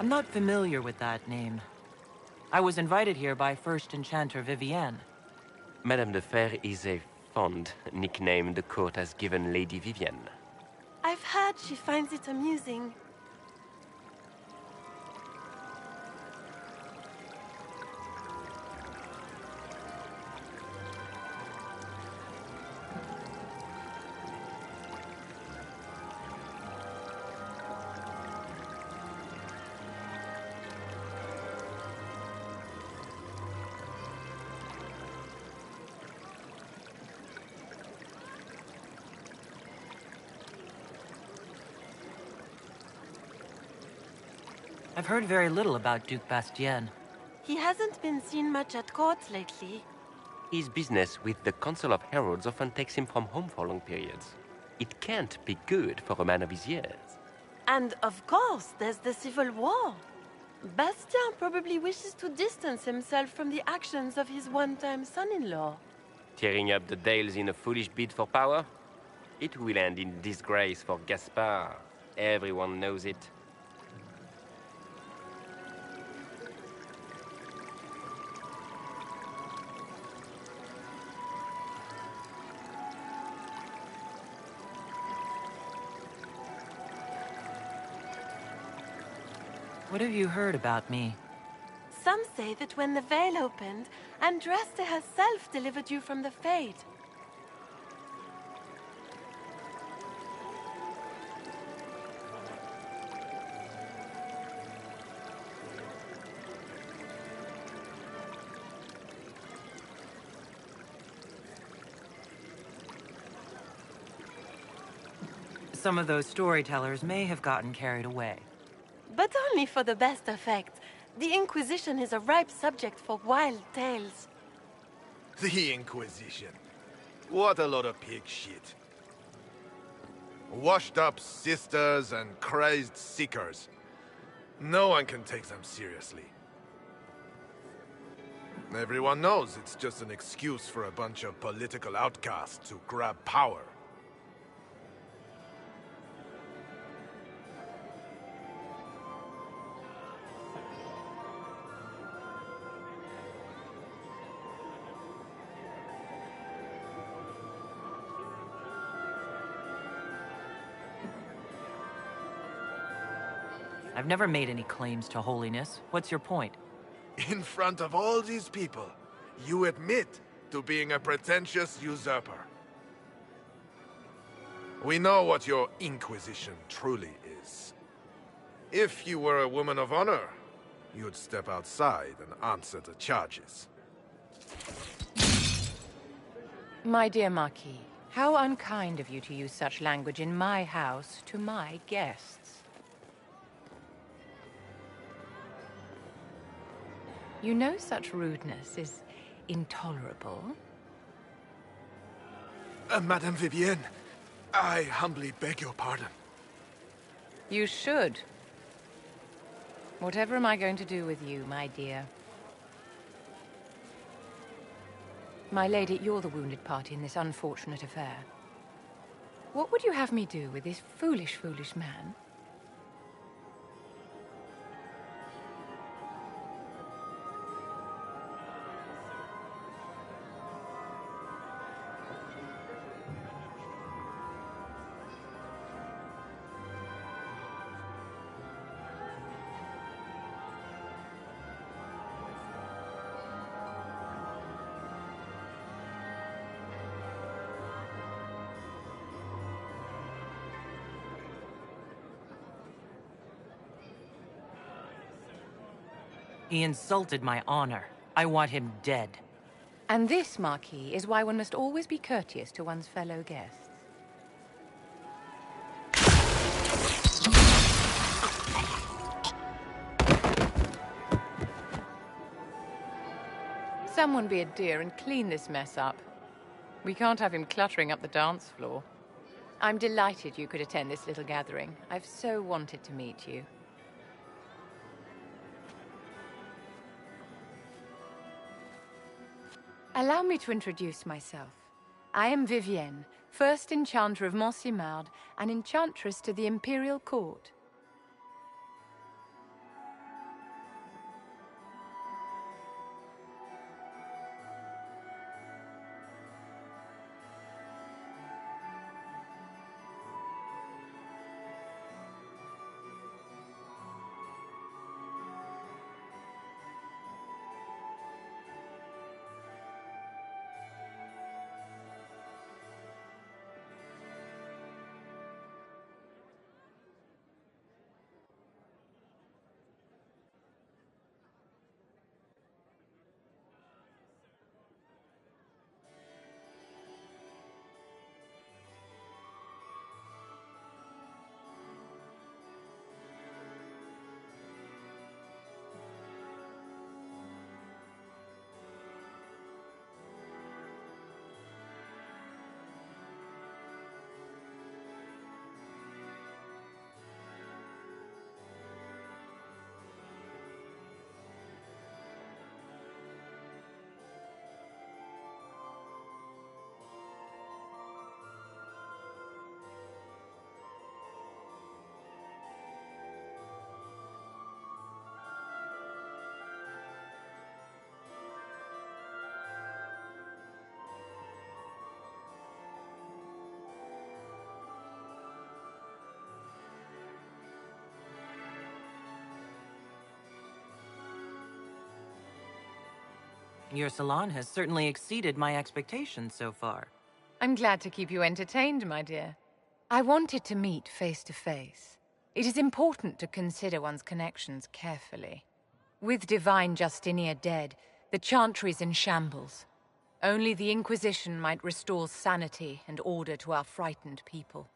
I'm not familiar with that name. I was invited here by First Enchanter Vivienne. Madame de Fer is a fond nickname the court has given Lady Vivienne. I've heard she finds it amusing. I've heard very little about Duke Bastien. He hasn't been seen much at court lately. His business with the Council of Heralds often takes him from home for long periods. It can't be good for a man of his years. And of course, there's the civil war. Bastien probably wishes to distance himself from the actions of his one-time son-in-law. Tearing up the Dales in a foolish bid for power? It will end in disgrace for Gaspard. Everyone knows it. What have you heard about me? Some say that when the veil opened, Andraste herself delivered you from the Fade. Some of those storytellers may have gotten carried away. But only for the best effect. The Inquisition is a ripe subject for wild tales. The Inquisition. What a lot of pig shit. Washed up sisters and crazed seekers. No one can take them seriously. Everyone knows it's just an excuse for a bunch of political outcasts to grab power. I've never made any claims to holiness. What's your point? In front of all these people, you admit to being a pretentious usurper. We know what your Inquisition truly is. If you were a woman of honor, you'd step outside and answer the charges. My dear Marquis, how unkind of you to use such language in my house to my guests. You know such rudeness is intolerable. Madame Vivienne, I humbly beg your pardon. You should. Whatever am I going to do with you, my dear? My lady, you're the wounded party in this unfortunate affair. What would you have me do with this foolish, foolish man? He insulted my honor. I want him dead. And this, Marquis, is why one must always be courteous to one's fellow guests. Someone be a dear and clean this mess up. We can't have him cluttering up the dance floor. I'm delighted you could attend this little gathering. I've so wanted to meet you. Allow me to introduce myself. I am Vivienne, first Enchanter of Montsimard and Enchantress to the Imperial Court. Your salon has certainly exceeded my expectations so far. I'm glad to keep you entertained, my dear. I wanted to meet face to face. It is important to consider one's connections carefully. With Divine Justinia dead, the Chantry's in shambles. Only the Inquisition might restore sanity and order to our frightened people.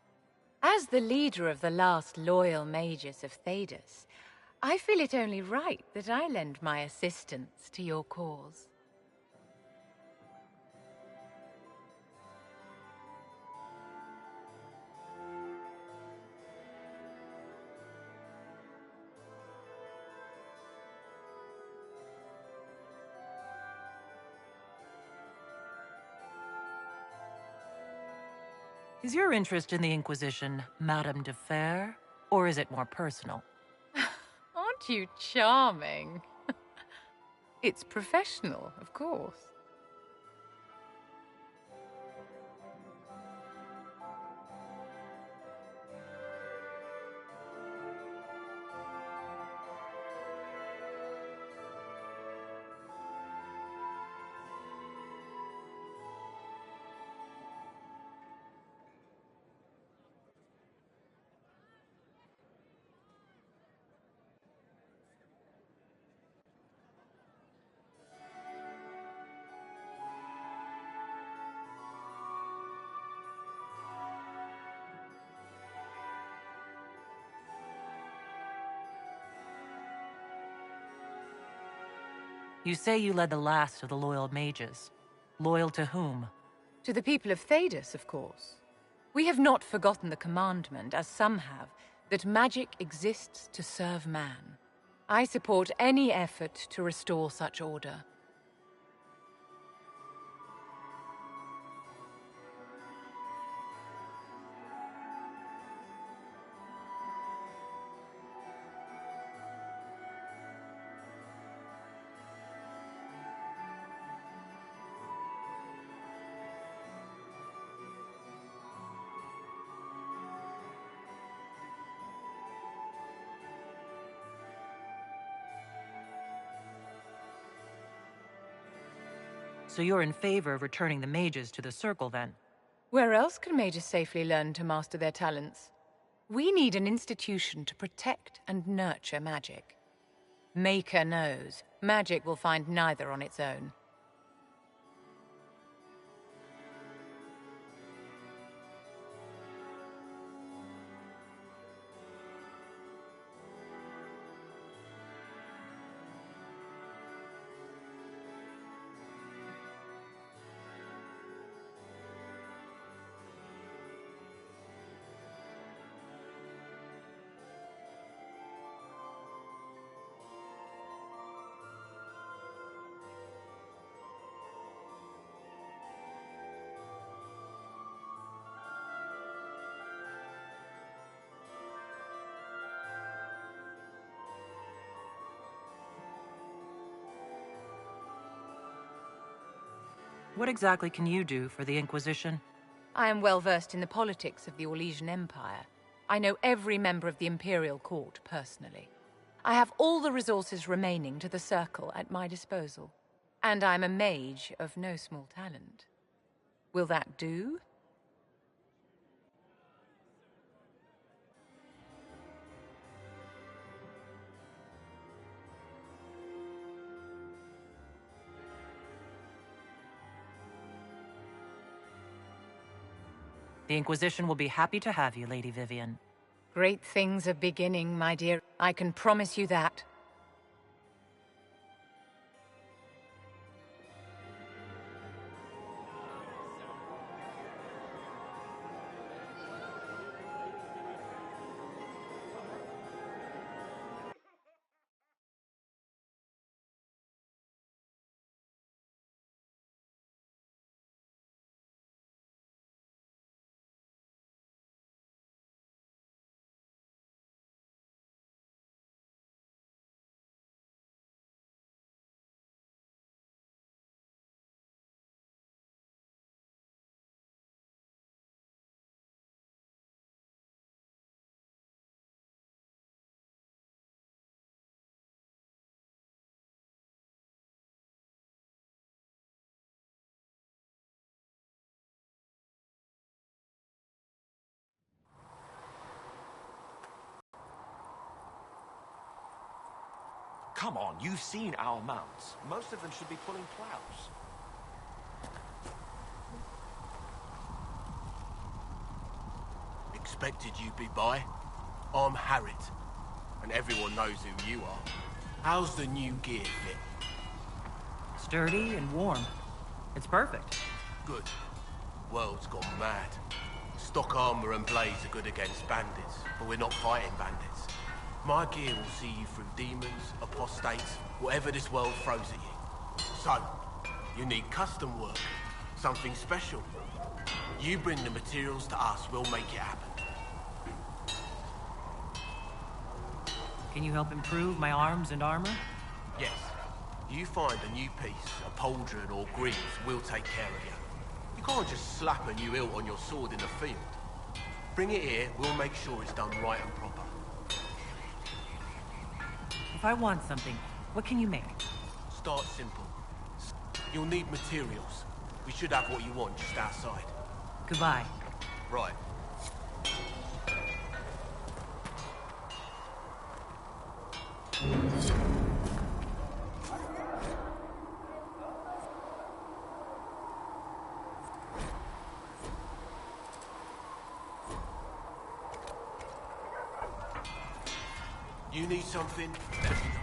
As the leader of the last loyal mages of Thedas, I feel it only right that I lend my assistance to your cause. Is your interest in the Inquisition Madame de Fer, or is it more personal? Aren't you charming? It's professional, of course. You say you led the last of the loyal mages. Loyal to whom? To the people of Thedas, of course. We have not forgotten the commandment, as some have, that magic exists to serve man. I support any effort to restore such order. So you're in favor of returning the mages to the Circle, then? Where else can mages safely learn to master their talents? We need an institution to protect and nurture magic. Maker knows, magic will find neither on its own. What exactly can you do for the Inquisition? I am well versed in the politics of the Orlesian Empire. I know every member of the Imperial Court personally. I have all the resources remaining to the Circle at my disposal. And I'm a mage of no small talent. Will that do? The Inquisition will be happy to have you, Lady Vivian. Great things are beginning, my dear. I can promise you that. Come on, you've seen our mounts. Most of them should be pulling plows. Expected you'd be by. I'm Harriet, and everyone knows who you are. How's the new gear fit? Sturdy and warm. It's perfect. Good. World's gone mad. Stock armor and blades are good against bandits, but we're not fighting bandits. My gear will see you through demons, apostates, whatever this world throws at you. So, you need custom work, something special. You bring the materials to us, we'll make it happen. Can you help improve my arms and armor? Yes. You find a new piece, a pauldron or greaves, we'll take care of you. You can't just slap a new hilt on your sword in the field. Bring it here, we'll make sure it's done right and proper. If I want something, what can you make? Start simple. You'll need materials. We should have what you want just outside. Goodbye. Right. You need something? Let me know.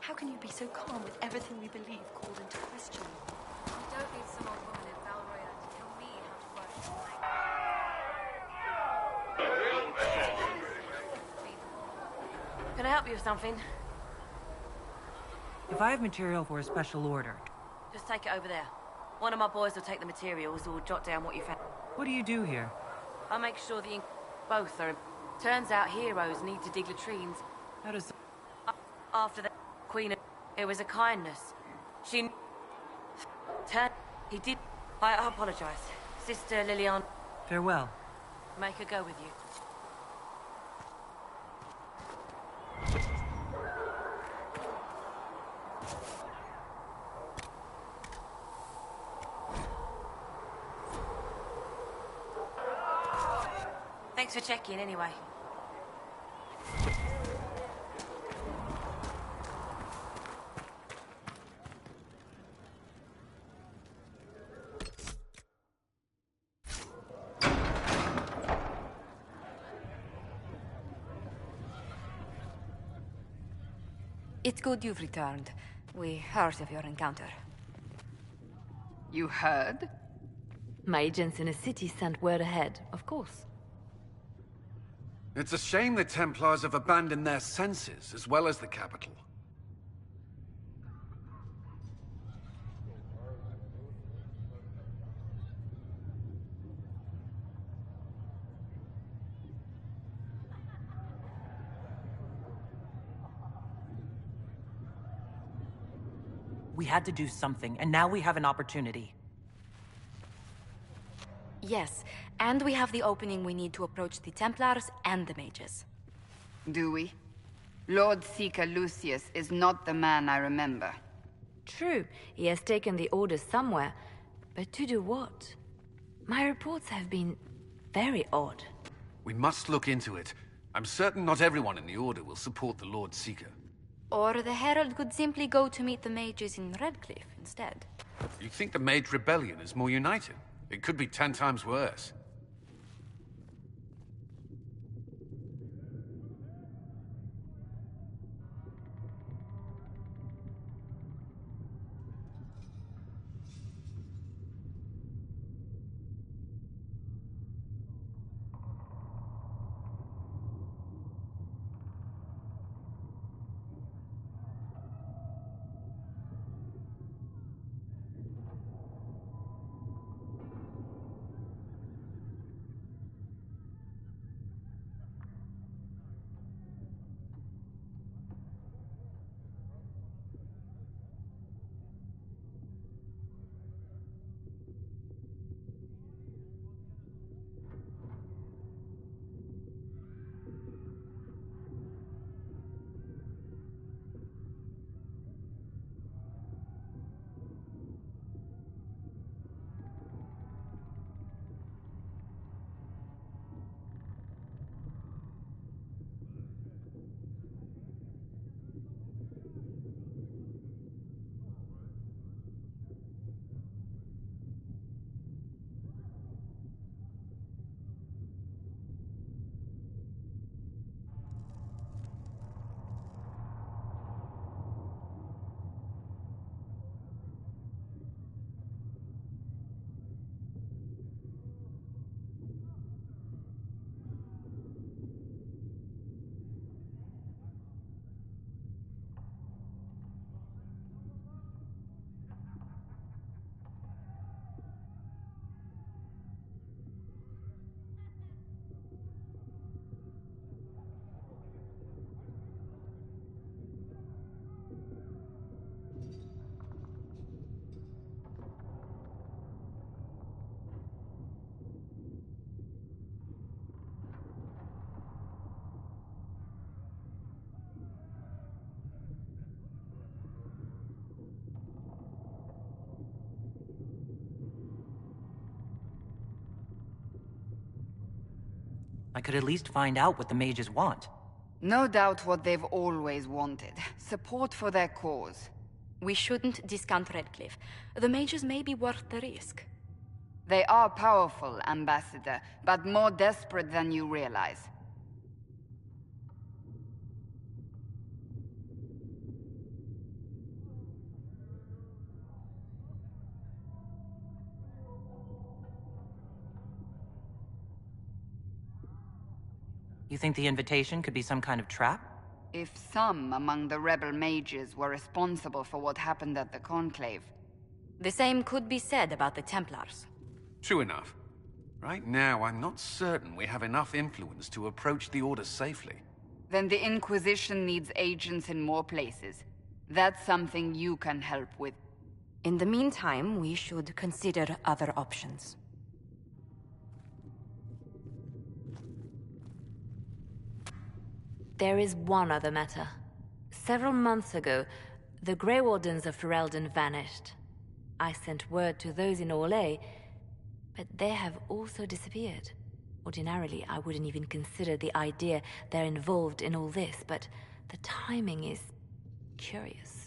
How can you be so calm with everything we believe called into question? You don't need some old woman in Valroya to tell me how to work this language. Can I help you with something? If I have material for a special order, Just take it over there. One of my boys will take the materials or jot down what you found. what do you do here? I'll make sure both are. Turns out heroes need to dig latrines. How does... After the Queen, it was a kindness. She... He did... I apologize. Sister Lilian... Farewell. Make her go with you. Thanks for checking, anyway. It's good you've returned. We heard of your encounter. You heard? My agents in the city sent word ahead, of course. It's a shame the Templars have abandoned their senses, as well as the capital. We had to do something, and now we have an opportunity. Yes, and we have the opening we need to approach the Templars and the mages. Do we? Lord Seeker Lucius is not the man I remember. True, he has taken the orders somewhere, but to do what? My reports have been very odd. We must look into it. I'm certain not everyone in the Order will support the Lord Seeker. Or the Herald could simply go to meet the mages in Redcliffe instead. You think the Mage Rebellion is more united? It could be 10 times worse. I could at least find out what the mages want. No doubt what they've always wanted. Support for their cause. We shouldn't discount Redcliffe. The mages may be worth the risk. They are powerful, Ambassador, but more desperate than you realize. You think the invitation could be some kind of trap? If some among the rebel mages were responsible for what happened at the Conclave. The same could be said about the Templars. True enough. Right now, I'm not certain we have enough influence to approach the Order safely. Then the Inquisition needs agents in more places. That's something you can help with. In the meantime, we should consider other options. There is one other matter. Several months ago, the Grey Wardens of Ferelden vanished. I sent word to those in Orlais, but they have also disappeared. Ordinarily, I wouldn't even consider the idea they're involved in all this, but the timing is curious.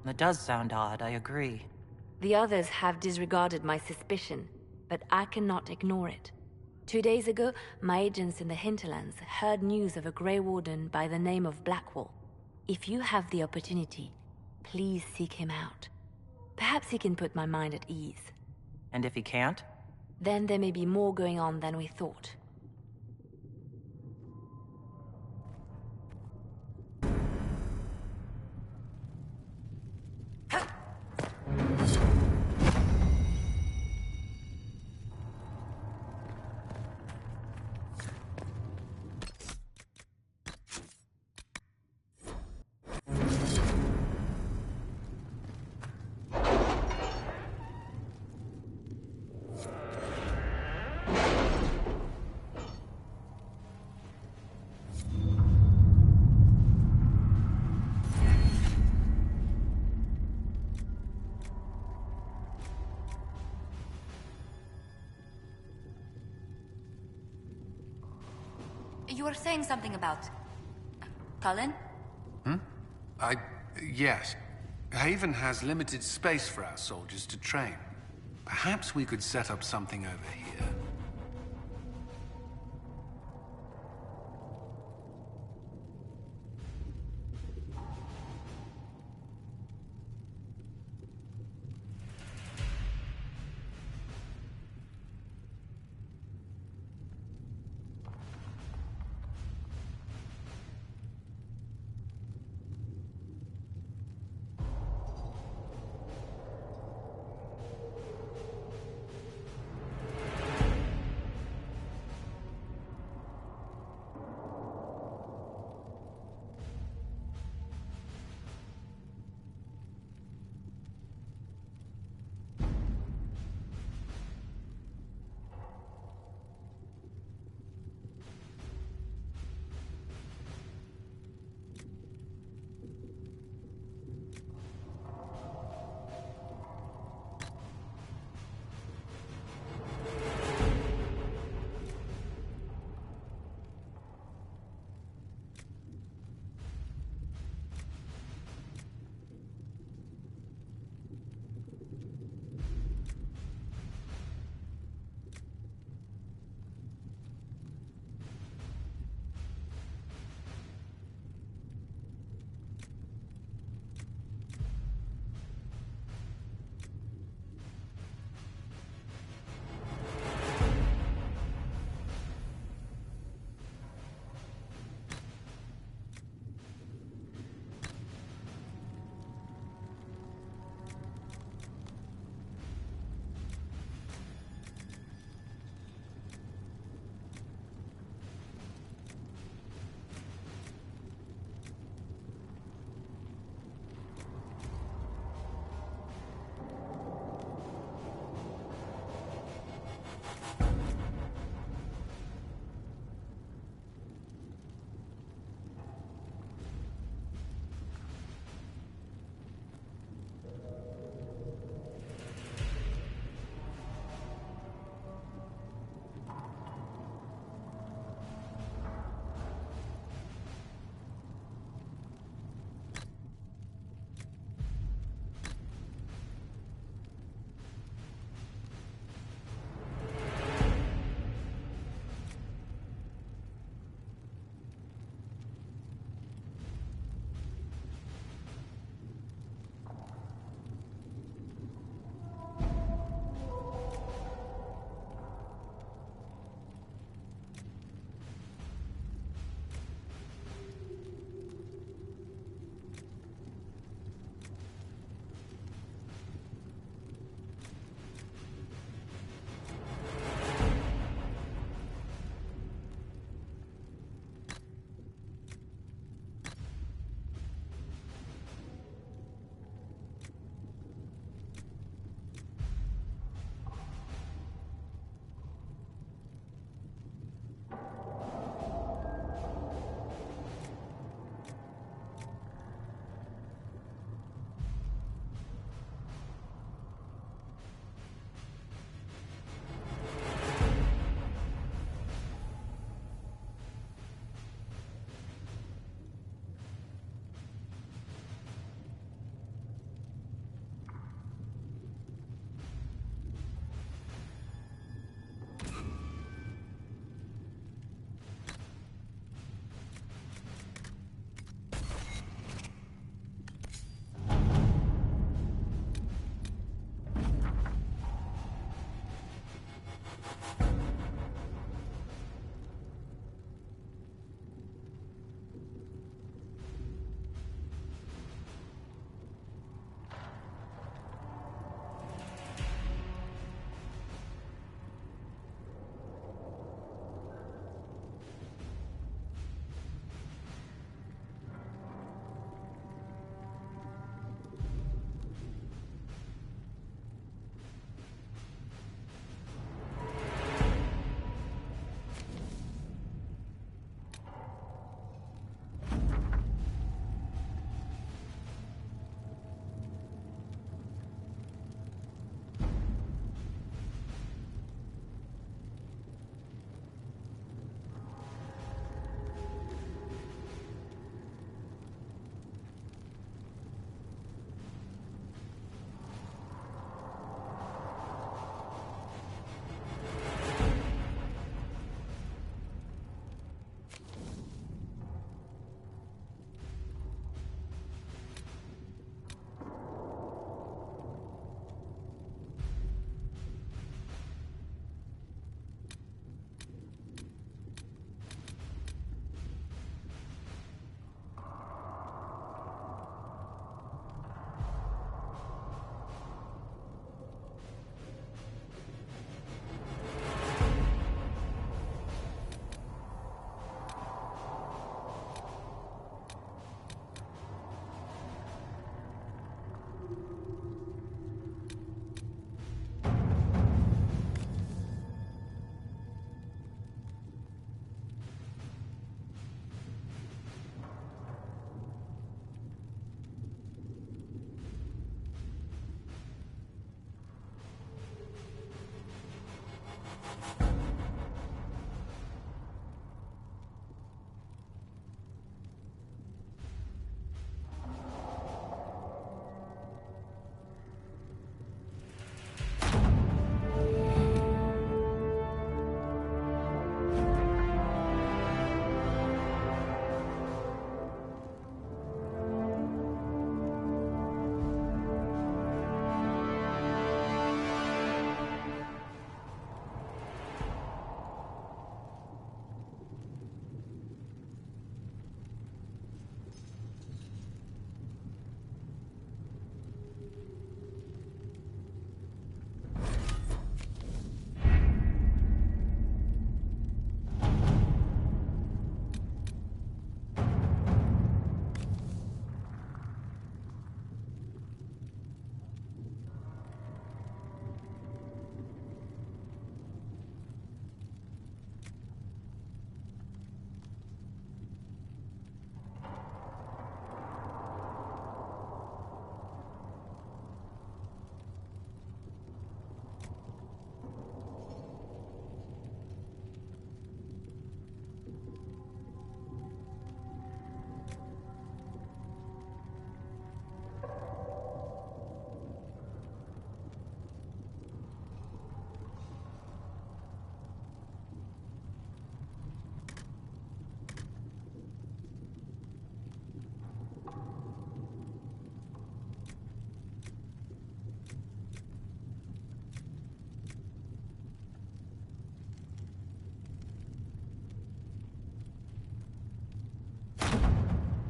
That does sound odd, I agree. The others have disregarded my suspicion, but I cannot ignore it. 2 days ago, my agents in the hinterlands heard news of a Grey Warden by the name of Blackwall. If you have the opportunity, please seek him out. Perhaps he can put my mind at ease. And if he can't? Then there may be more going on than we thought. You were saying something about... Cullen? Yes. Haven has limited space for our soldiers to train. Perhaps we could set up something over here.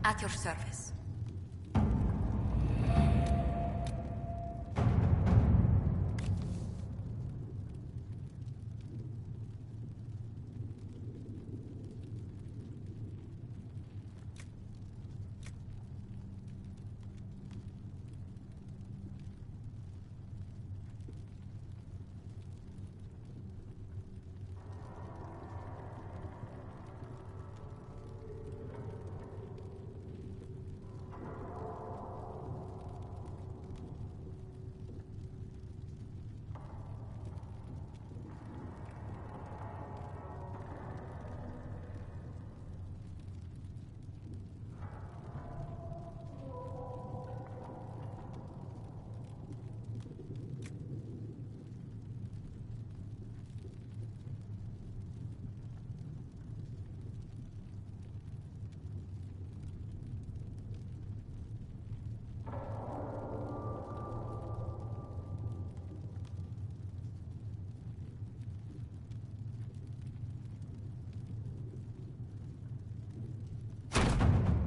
At your service.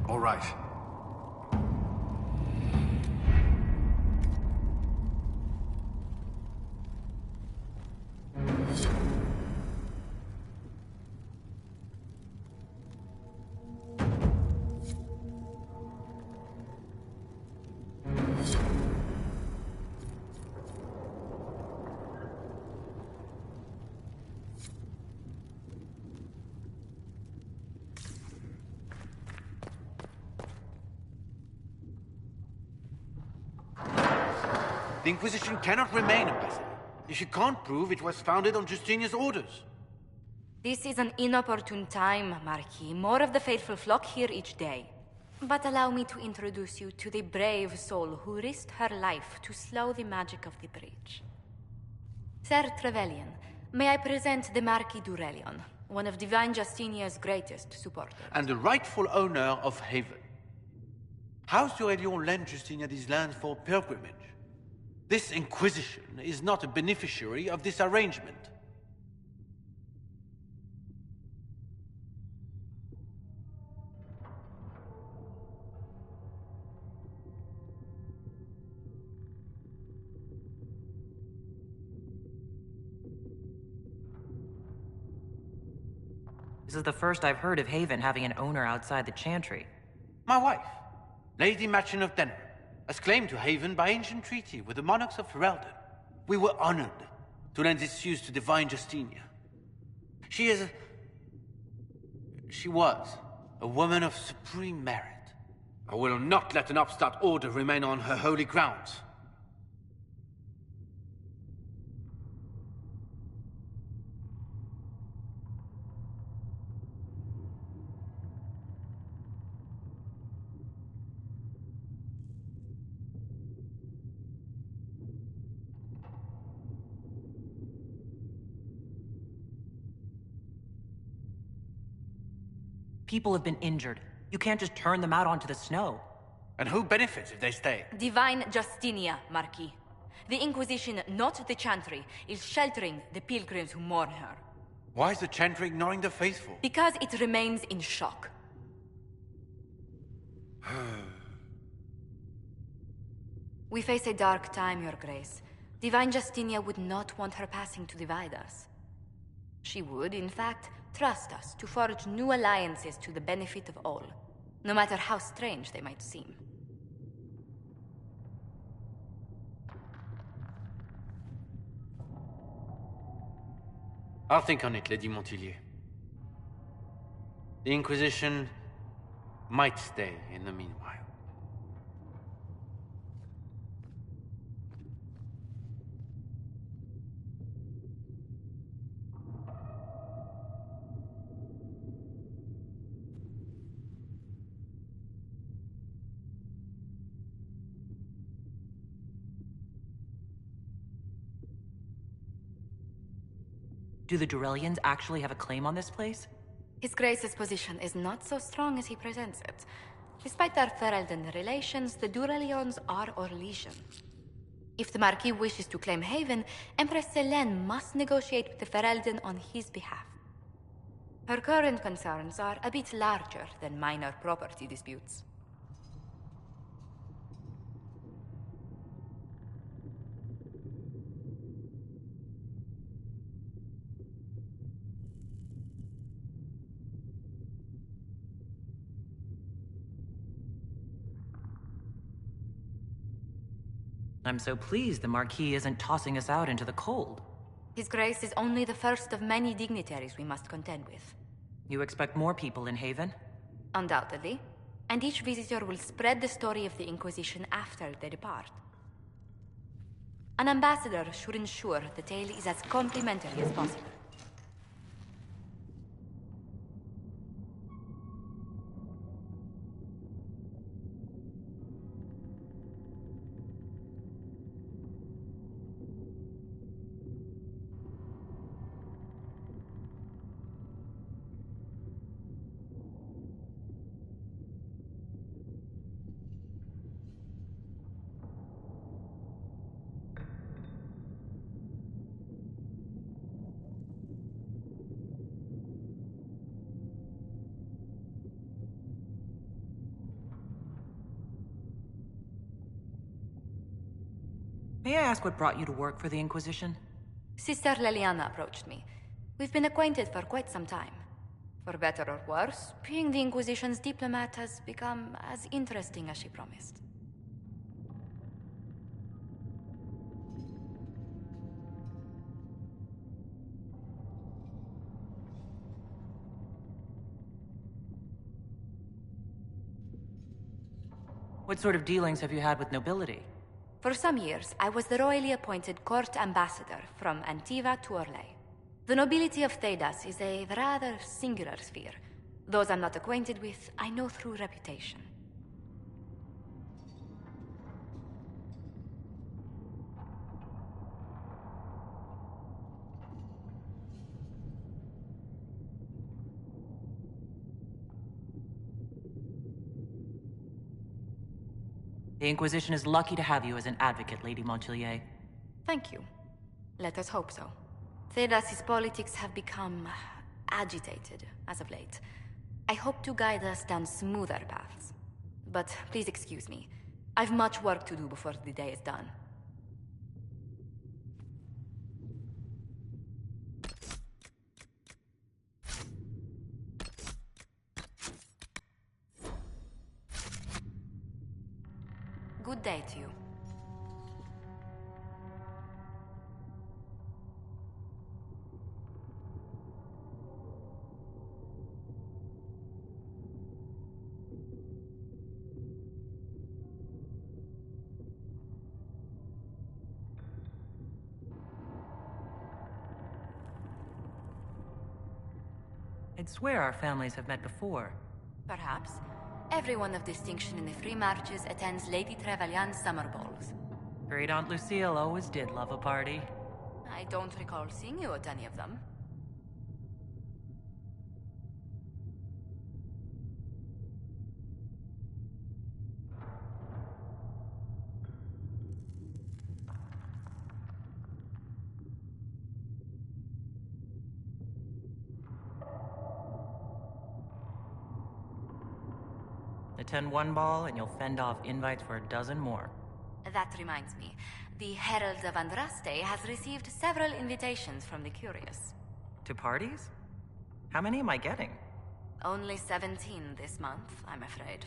All right. The Inquisition cannot remain, Ambassador, if you can't prove it was founded on Justinia's orders. This is an inopportune time, Marquis. More of the faithful flock here each day. But allow me to introduce you to the brave soul who risked her life to slow the magic of the breach. Sir Trevelyan, may I present the Marquis d'Aurelion, one of Divine Justinia's greatest supporters. And the rightful owner of Haven. House d'Aurelion lent Justinia these lands for pilgrimage. This Inquisition is not a beneficiary of this arrangement. This is the first I've heard of Haven having an owner outside the Chantry. My wife, Lady Machin of Denner, has claimed to Haven by ancient treaty with the monarchs of Ferelden. We were honored to lend this use to Divine Justinia. She was a woman of supreme merit. I will not let an upstart order remain on her holy grounds. People have been injured. You can't just turn them out onto the snow. And who benefits if they stay? Divine Justinia, Marquis. The Inquisition, not the Chantry, is sheltering the pilgrims who mourn her. Why is the Chantry ignoring the faithful? Because it remains in shock. We face a dark time, Your Grace. Divine Justinia would not want her passing to divide us. She would, in fact, trust us to forge new alliances to the benefit of all, no matter how strange they might seem. I'll think on it, Lady Montillier. The Inquisition might stay in the meanwhile. Do the Durelians actually have a claim on this place? His Grace's position is not so strong as he presents it. Despite their Ferelden relations, the Durelions are Orlesian. If the Marquis wishes to claim Haven, Empress Selene must negotiate with the Ferelden on his behalf. Her current concerns are a bit larger than minor property disputes. I'm so pleased the Marquis isn't tossing us out into the cold. His Grace is only the first of many dignitaries we must contend with. You expect more people in Haven? Undoubtedly. And each visitor will spread the story of the Inquisition after they depart. An ambassador should ensure the tale is as complimentary as possible. May I ask what brought you to work for the Inquisition? Sister Leliana approached me. We've been acquainted for quite some time. For better or worse, being the Inquisition's diplomat has become as interesting as she promised. What sort of dealings have you had with nobility? For some years, I was the royally appointed court ambassador from Antiva to Orlais. The nobility of Thedas is a rather singular sphere. Those I'm not acquainted with, I know through reputation. The Inquisition is lucky to have you as an advocate, Lady Montpellier. Thank you. Let us hope so. Thedas' politics have become agitated as of late. I hope to guide us down smoother paths. But please excuse me. I've much work to do before the day is done. Good day to you. I'd swear our families have met before. Perhaps. Everyone of distinction in the Free Marches attends Lady Trevelyan's summer balls. Great Aunt Lucille always did love a party. I don't recall seeing you at any of them. Attend one ball and you'll fend off invites for a dozen more. That reminds me. The Herald of Andraste has received several invitations from the curious. To parties? How many am I getting? Only 17 this month, I'm afraid.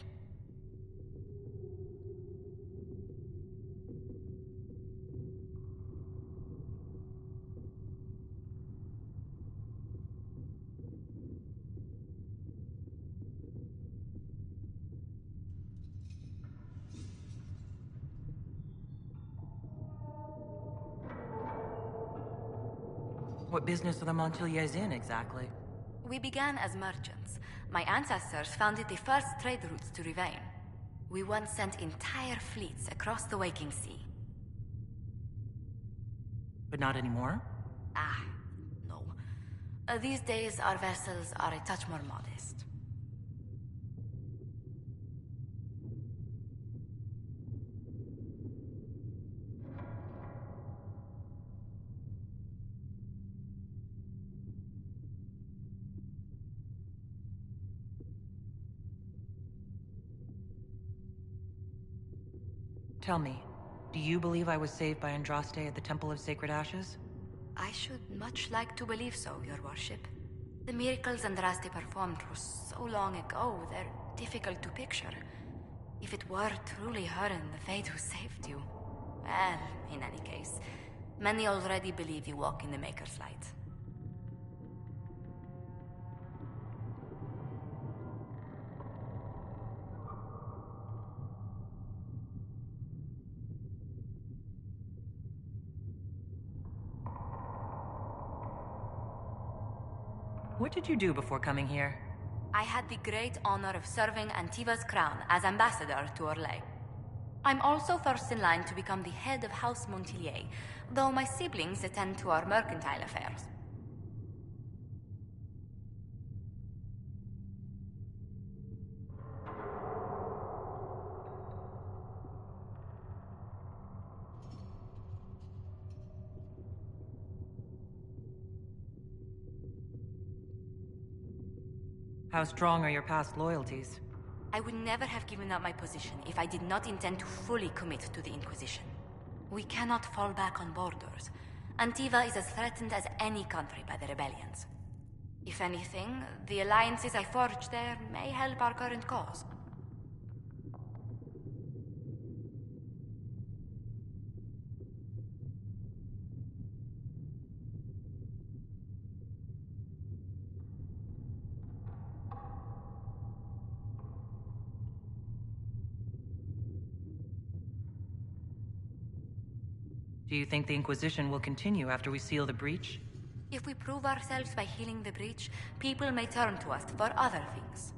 What business are the Montpelliers in, exactly? We began as merchants. My ancestors founded the first trade routes to Rivain. We once sent entire fleets across the waking sea. But not anymore? No. These days, our vessels are a touch more modest. Tell me, do you believe I was saved by Andraste at the Temple of Sacred Ashes? I should much like to believe so, Your Worship. The miracles Andraste performed were so long ago, they're difficult to picture. If it were truly her and the Fate who saved you... Well, in any case, many already believe you walk in the Maker's light. What did you do before coming here? I had the great honor of serving Antiva's crown as ambassador to Orlais. I'm also first in line to become the head of House Montilier, though my siblings attend to our mercantile affairs. How strong are your past loyalties? I would never have given up my position if I did not intend to fully commit to the Inquisition. We cannot fall back on borders. Antiva is as threatened as any country by the rebellions. If anything, the alliances I forged there may help our current cause. Do you think the Inquisition will continue after we seal the breach? If we prove ourselves by healing the breach, people may turn to us for other things.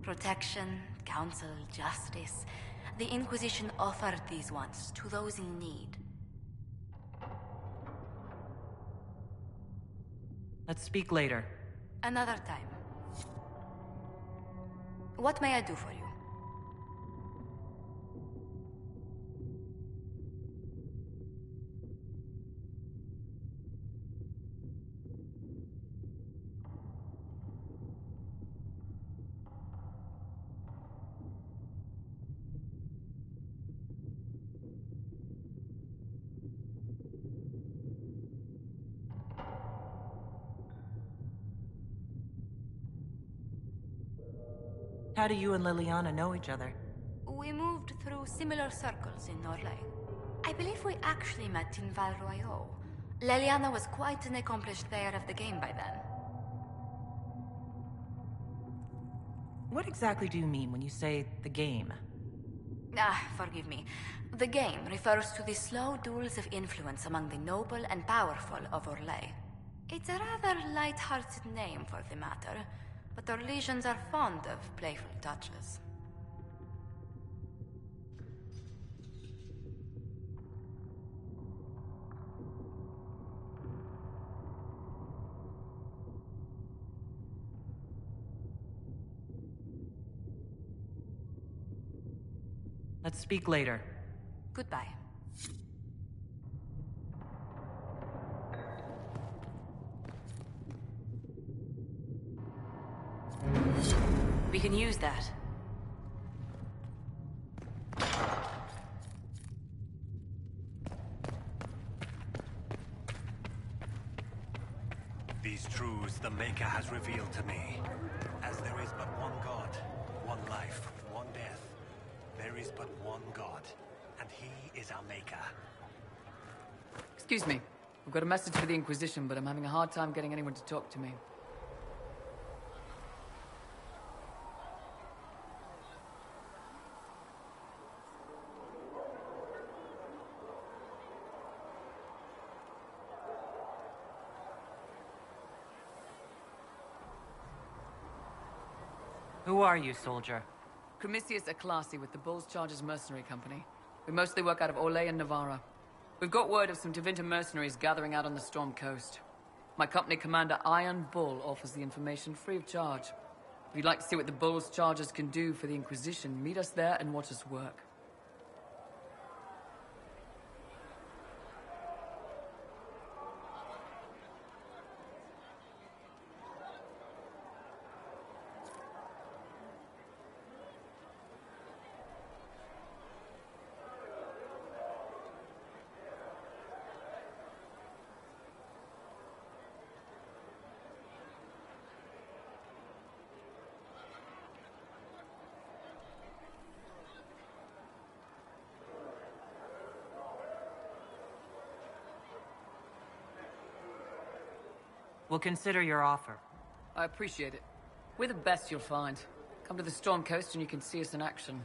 Protection, counsel, justice. The Inquisition offered these once to those in need. Let's speak later. Another time. What may I do for you? How do you and Liliana know each other? We moved through similar circles in Orlais. I believe we actually met in Val Royaux. Liliana was quite an accomplished player of the game by then. What exactly do you mean when you say the game? Forgive me. The game refers to the slow duels of influence among the noble and powerful of Orlais. It's a rather light-hearted name for the matter, but Orlesians are fond of playful touches. Let's speak later. Goodbye. We can use that. These truths the Maker has revealed to me. As there is but one God, one life, one death, there is but one God, and he is our Maker. Excuse me. I've got a message for the Inquisition, but I'm having a hard time getting anyone to talk to me. Who are you, soldier? Cremisius Aclasi with the Bulls Chargers Mercenary Company. We mostly work out of Orlais and Navarra. We've got word of some Tevinter mercenaries gathering out on the Storm Coast. My company commander, Iron Bull, offers the information free of charge. If you'd like to see what the Bulls Chargers can do for the Inquisition, meet us there and watch us work. We'll consider your offer. I appreciate it. We're the best you'll find. Come to the Storm Coast and you can see us in action.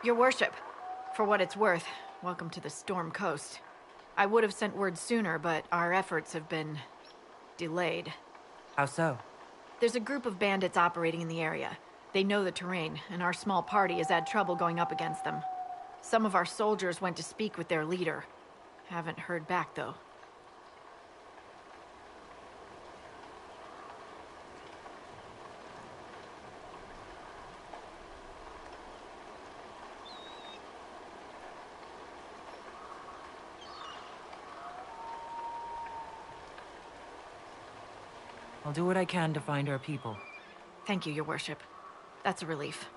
Your worship, for what it's worth, welcome to the Storm Coast. I would have sent word sooner, but our efforts have been delayed. How so? There's a group of bandits operating in the area. They know the terrain, and our small party has had trouble going up against them. Some of our soldiers went to speak with their leader. Haven't heard back, though. I'll do what I can to find our people. Thank you, Your Worship. That's a relief.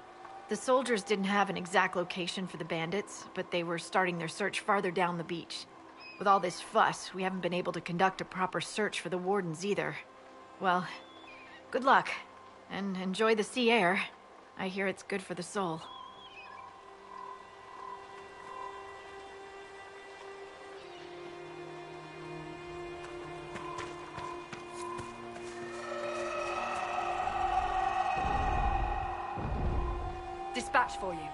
The soldiers didn't have an exact location for the bandits, but they were starting their search farther down the beach. With all this fuss, we haven't been able to conduct a proper search for the wardens either. Well, good luck, and enjoy the sea air. I hear it's good for the soul. Dispatch for you.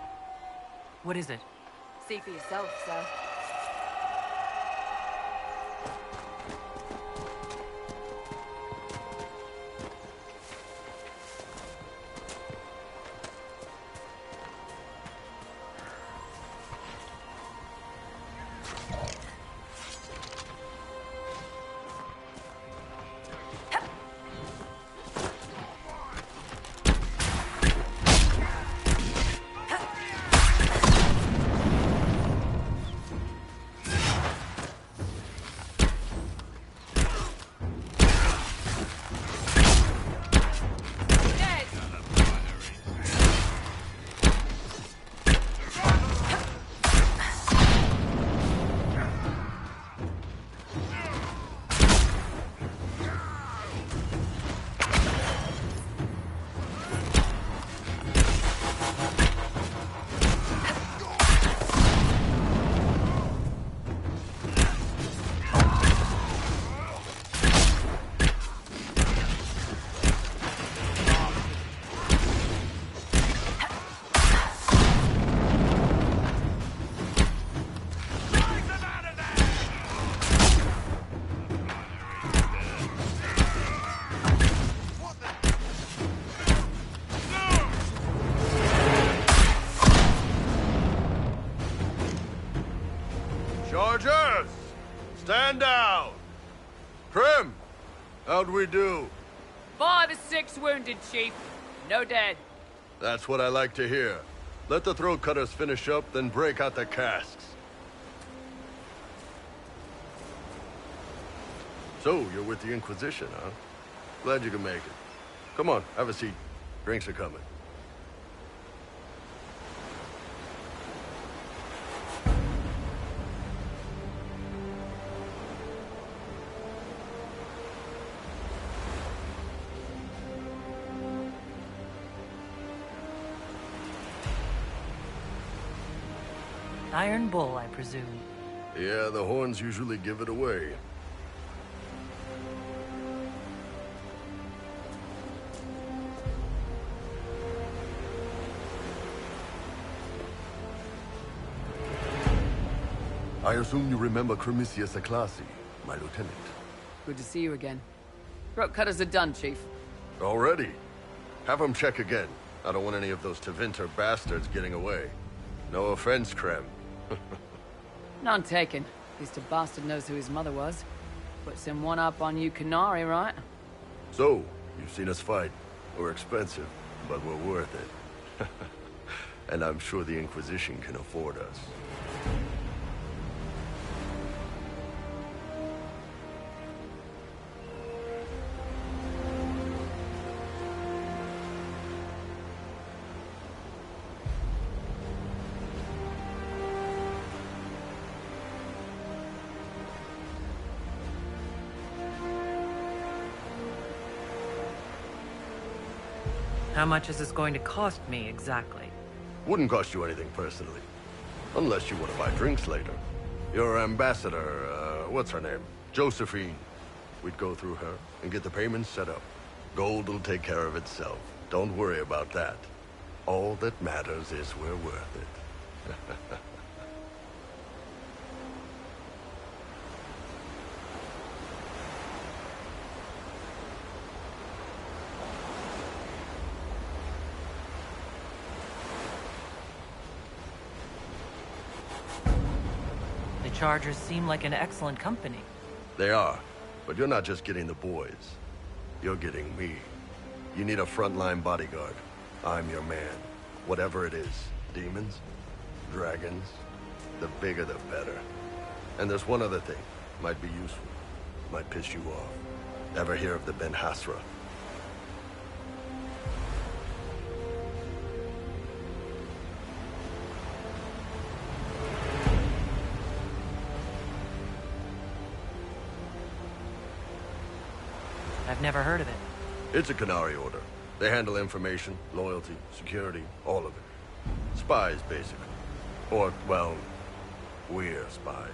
What is it? See for yourself, sir. Chargers! Stand down! Prim! How'd we do? 5 or 6 wounded, Chief. No dead. That's what I like to hear. Let the throat cutters finish up, then break out the casks. So, you're with the Inquisition, huh? Glad you can make it. Come on, have a seat. Drinks are coming. Iron Bull, I presume. Yeah, the horns usually give it away. I assume you remember Cremisius Aclassi, my lieutenant. Good to see you again. Throat cutters are done, Chief. Already? Have him check again. I don't want any of those Tevinter bastards getting away. No offense, Krem. None taken. At least a bastard knows who his mother was. Puts him one up on you Canary, right? So, you've seen us fight. We're expensive, but we're worth it. And I'm sure the Inquisition can afford us. How much is this going to cost me, exactly? Wouldn't cost you anything personally. Unless you want to buy drinks later. Your ambassador, what's her name? Josephine. We'd go through her and get the payments set up. Gold will take care of itself. Don't worry about that. All that matters is we're worth it. The Chargers seem like an excellent company. They are, but you're not just getting the boys. You're getting me. You need a frontline bodyguard. I'm your man. Whatever it is. Demons? Dragons? The bigger the better. And there's one other thing. Might be useful. Might piss you off. Ever hear of the Ben Hasra? I've never heard of it. It's a Canary order. They handle information, loyalty, security, all of it. Spies, basically. Or, well, we're spies.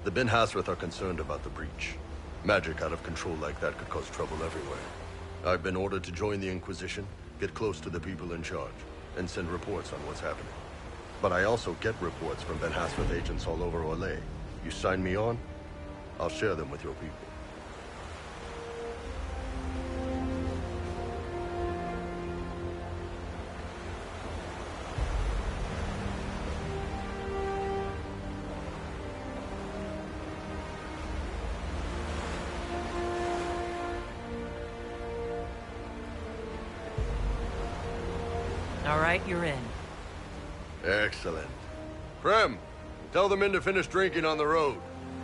The Ben Hasrath are concerned about the breach. Magic out of control like that could cause trouble everywhere. I've been ordered to join the Inquisition, get close to the people in charge, and send reports on what's happening. But I also get reports from Ben Hasrath agents all over Orlais. You sign me on, I'll share them with your people. All right, you're in. Excellent. Krem, tell the men to finish drinking on the road.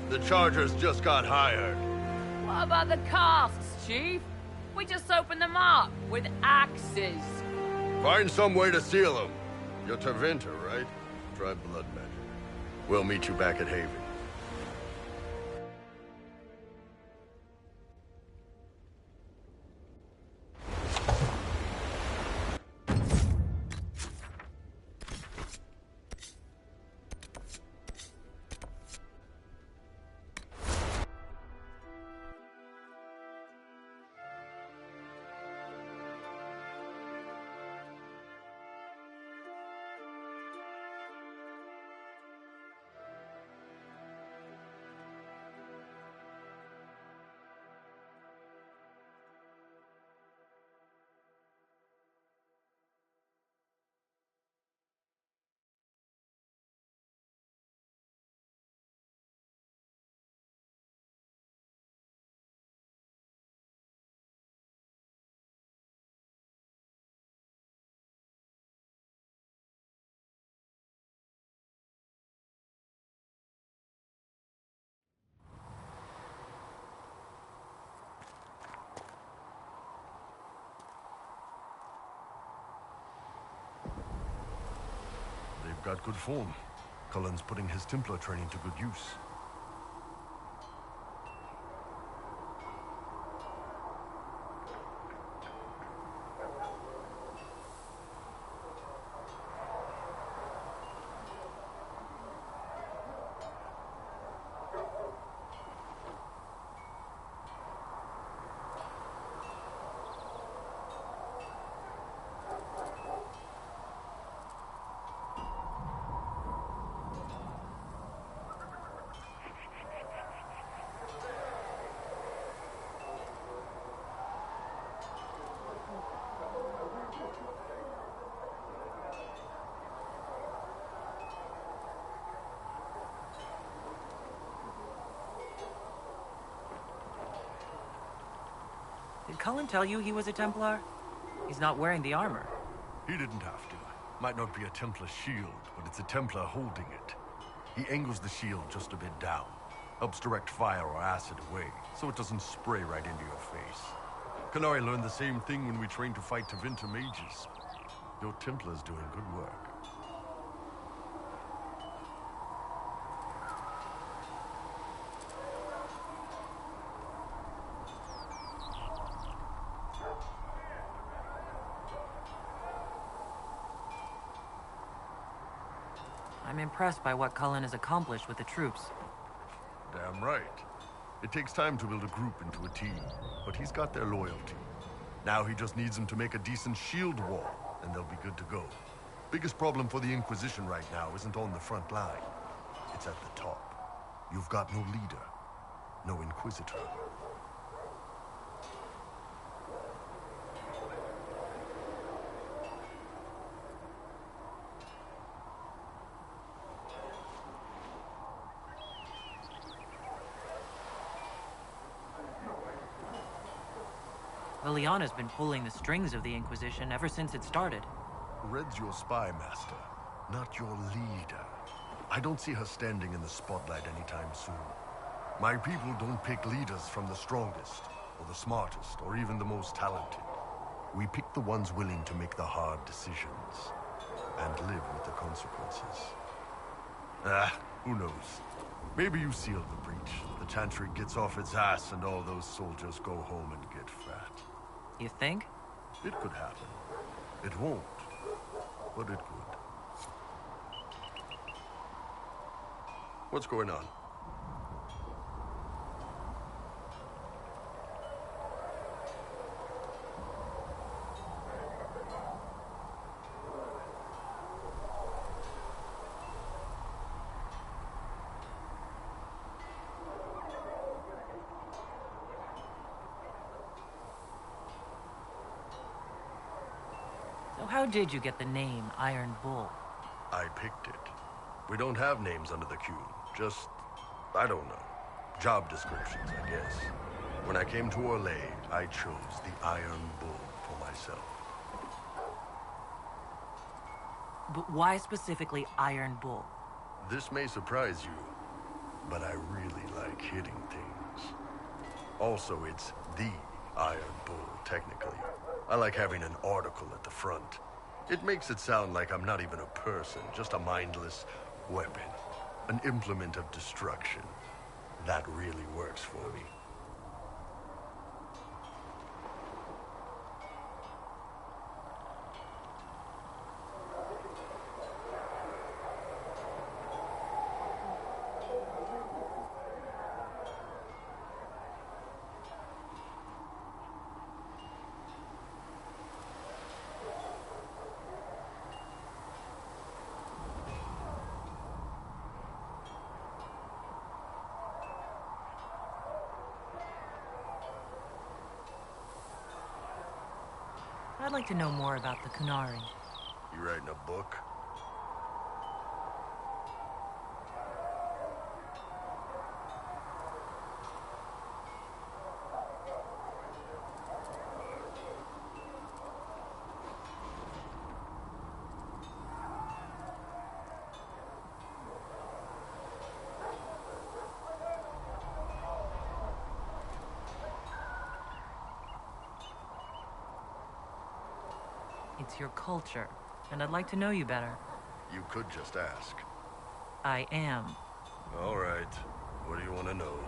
The Chargers just got hired. What about the casks, Chief? We just opened them up with axes. Find some way to seal them. You're Tevinter, right? Try blood magic. We'll meet you back at Haven. Got good form. Cullen's putting his Templar training to good use. Cullen tell you he was a Templar? He's not wearing the armor. He didn't have to. Might not be a Templar shield, but it's a Templar holding it. He angles the shield just a bit down. Helps direct fire or acid away, so it doesn't spray right into your face. Canary learned the same thing when we trained to fight Tevinter mages. Your Templar's doing good work. I'm impressed by what Cullen has accomplished with the troops. Damn right. It takes time to build a group into a team, but he's got their loyalty. Now he just needs them to make a decent shield wall, and they'll be good to go. Biggest problem for the Inquisition right now isn't on the front line. It's at the top. You've got no leader, no Inquisitor. Liliana's been pulling the strings of the Inquisition ever since it started. Red's your spy master, not your leader. I don't see her standing in the spotlight anytime soon. My people don't pick leaders from the strongest, or the smartest, or even the most talented. We pick the ones willing to make the hard decisions, and live with the consequences. Who knows? Maybe you sealed the breach. The Chantry gets off its ass and all those soldiers go home and get fat. You think? It could happen. It won't, but it could. What's going on? So how did you get the name Iron Bull? I picked it. We don't have names under the queue. Just, I don't know. Job descriptions, I guess. When I came to Orlais, I chose the Iron Bull for myself. But why specifically Iron Bull? This may surprise you, but I really like hitting things. Also, it's the Iron Bull, technically. I like having an article at the front. It makes it sound like I'm not even a person, just a mindless weapon. An implement of destruction. That really works for me. I'd like to know more about the Kunari. You writing a book? It's your culture, and I'd like to know you better. You could just ask. I am. All right. What do you want to know?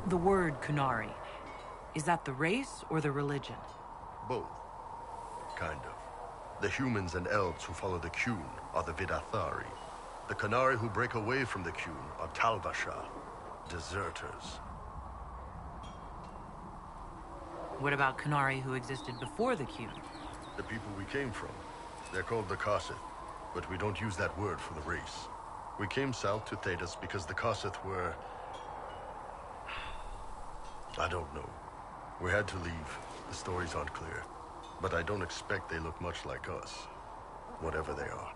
The word Kunari. Is that the race or the religion? Both. Kind of. The humans and elves who follow the Qun are the Vidathari. The Kunari who break away from the Qun are Talvasha, deserters. What about Kunari who existed before the Qun? The people we came from. They're called the Kossith, but we don't use that word for the race. We came south to Thedas because the Kossith were... I don't know. We had to leave. The stories aren't clear. But I don't expect they look much like us. Whatever they are.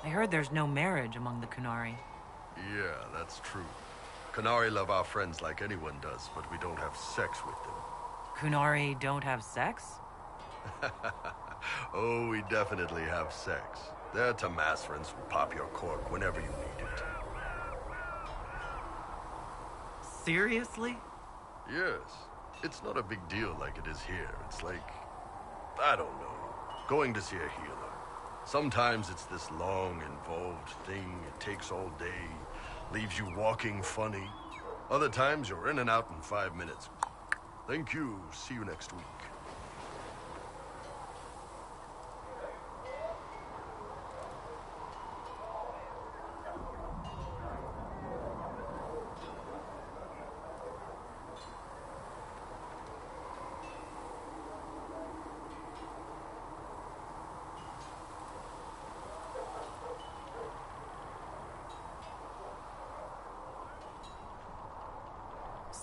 I heard there's no marriage among the Kunari. Yeah, that's true. Kunari love our friends like anyone does, but we don't have sex with them. Kunari don't have sex? Oh, we definitely have sex. They're Tamasrans who pop your cork whenever you need it. Seriously? Yes. It's not a big deal like it is here. It's like, I don't know, going to see a healer. Sometimes it's this long, involved thing. It takes all day, leaves you walking funny. Other times you're in and out in 5 minutes. Thank you. See you next week.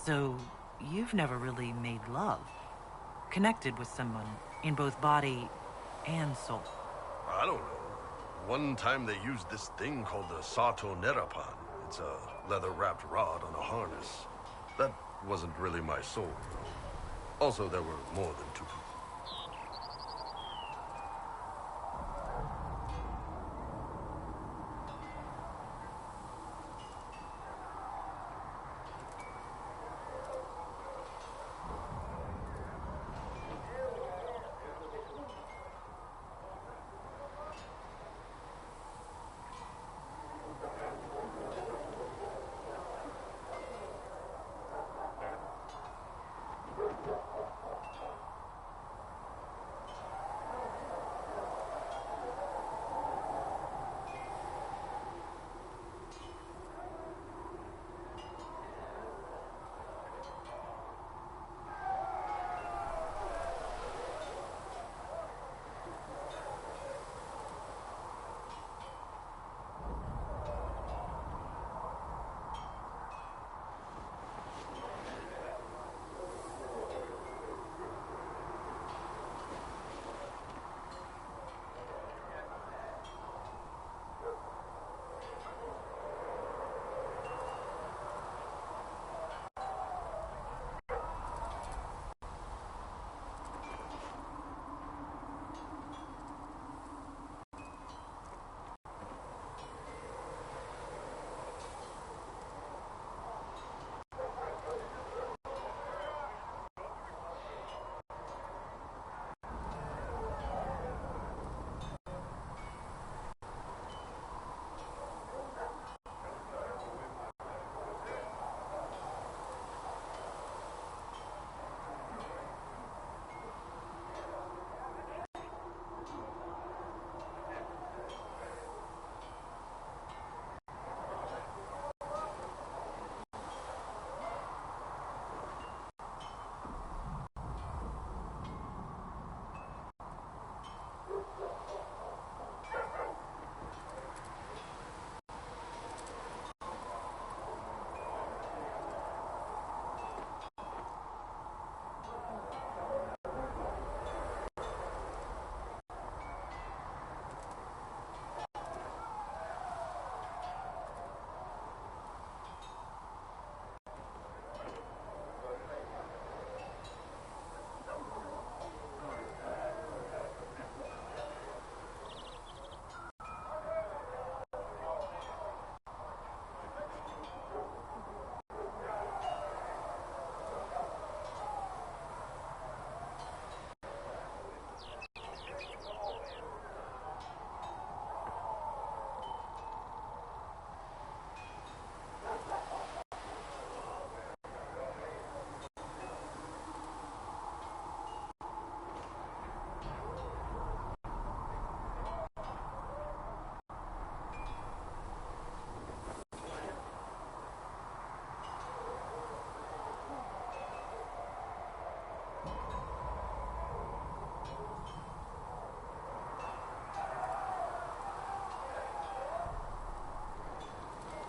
So, you've never really made love? Connected with someone in both body and soul? I don't know. One time they used this thing called the Sato Nerapan. It's a leather-wrapped rod on a harness. That wasn't really my soul, though. Also, there were more than 2 people.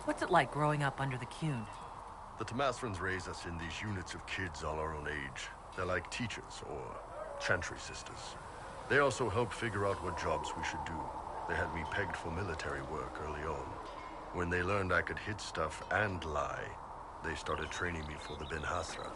What's it like growing up under the Qun? The Tamasrans raise us in these units of kids all our own age. They're like teachers, or chantry sisters. They also help figure out what jobs we should do. They had me pegged for military work early on. When they learned I could hit stuff and lie, they started training me for the Bin Hasra.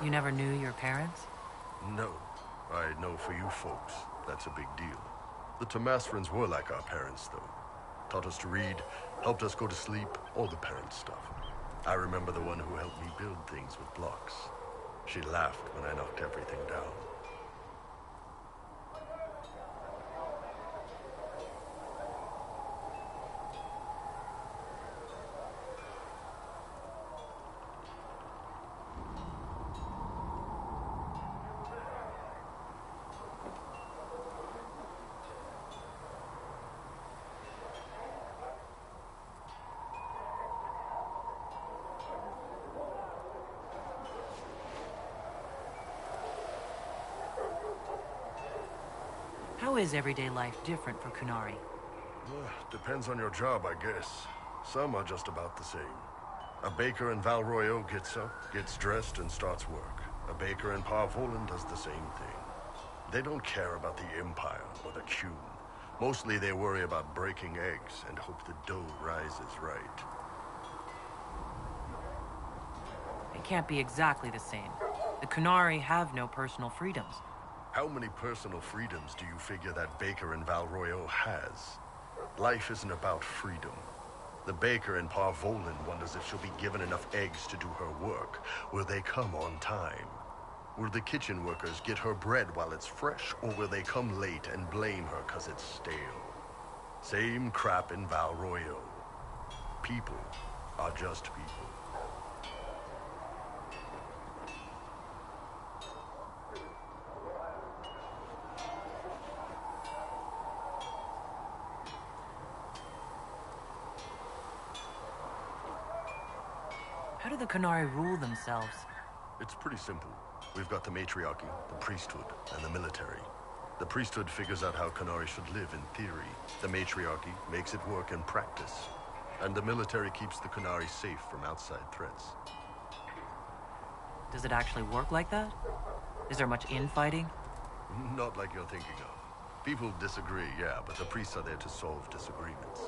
You never knew your parents? No. I know for you folks. That's a big deal. The Tomasrans were like our parents, though. Taught us to read, helped us go to sleep, all the parent stuff. I remember the one who helped me build things with blocks. She laughed when I knocked everything down. How is everyday life different for Kunari? Depends on your job, I guess. Some are just about the same. A baker in Valroyo gets up, gets dressed, and starts work. A baker in Parvolan does the same thing. They don't care about the Empire or the Qun. Mostly they worry about breaking eggs and hope the dough rises right. It can't be exactly the same. The Kunari have no personal freedoms. How many personal freedoms do you figure that baker in Valroyo has? Life isn't about freedom. The baker in Parvolan wonders if she'll be given enough eggs to do her work. Will they come on time? Will the kitchen workers get her bread while it's fresh, or will they come late and blame her 'cause it's stale? Same crap in Valroyo. People are just people. How do the Kunari rule themselves? It's pretty simple. We've got the matriarchy, the priesthood, and the military. The priesthood figures out how Kunari should live in theory. The matriarchy makes it work in practice. And the military keeps the Kunari safe from outside threats. Does it actually work like that? Is there much infighting? Not like you're thinking of. People disagree, yeah, but the priests are there to solve disagreements.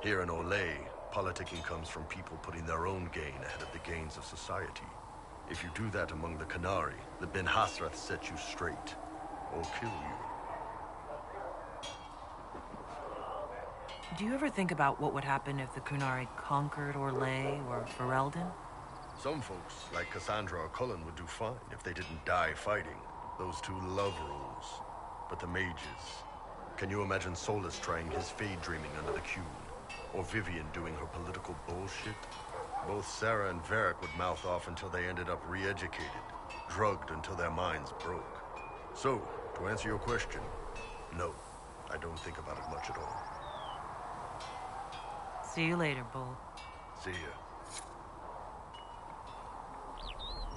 Here in Ooee, politicking comes from people putting their own gain ahead of the gains of society. If you do that among the Kunari, the Ben Hasrath set you straight, or kill you. Do you ever think about what would happen if the Kunari conquered Ooee or Ferelden? Some folks, like Cassandra or Cullen, would do fine if they didn't die fighting. Those two love rules. But the mages... Can you imagine Solus trying his fade dreaming under the Qun? Or Vivian doing her political bullshit? Both Sarah and Varric would mouth off until they ended up re-educated, drugged until their minds broke. So, to answer your question, no, I don't think about it much at all. See you later, Bull. See ya.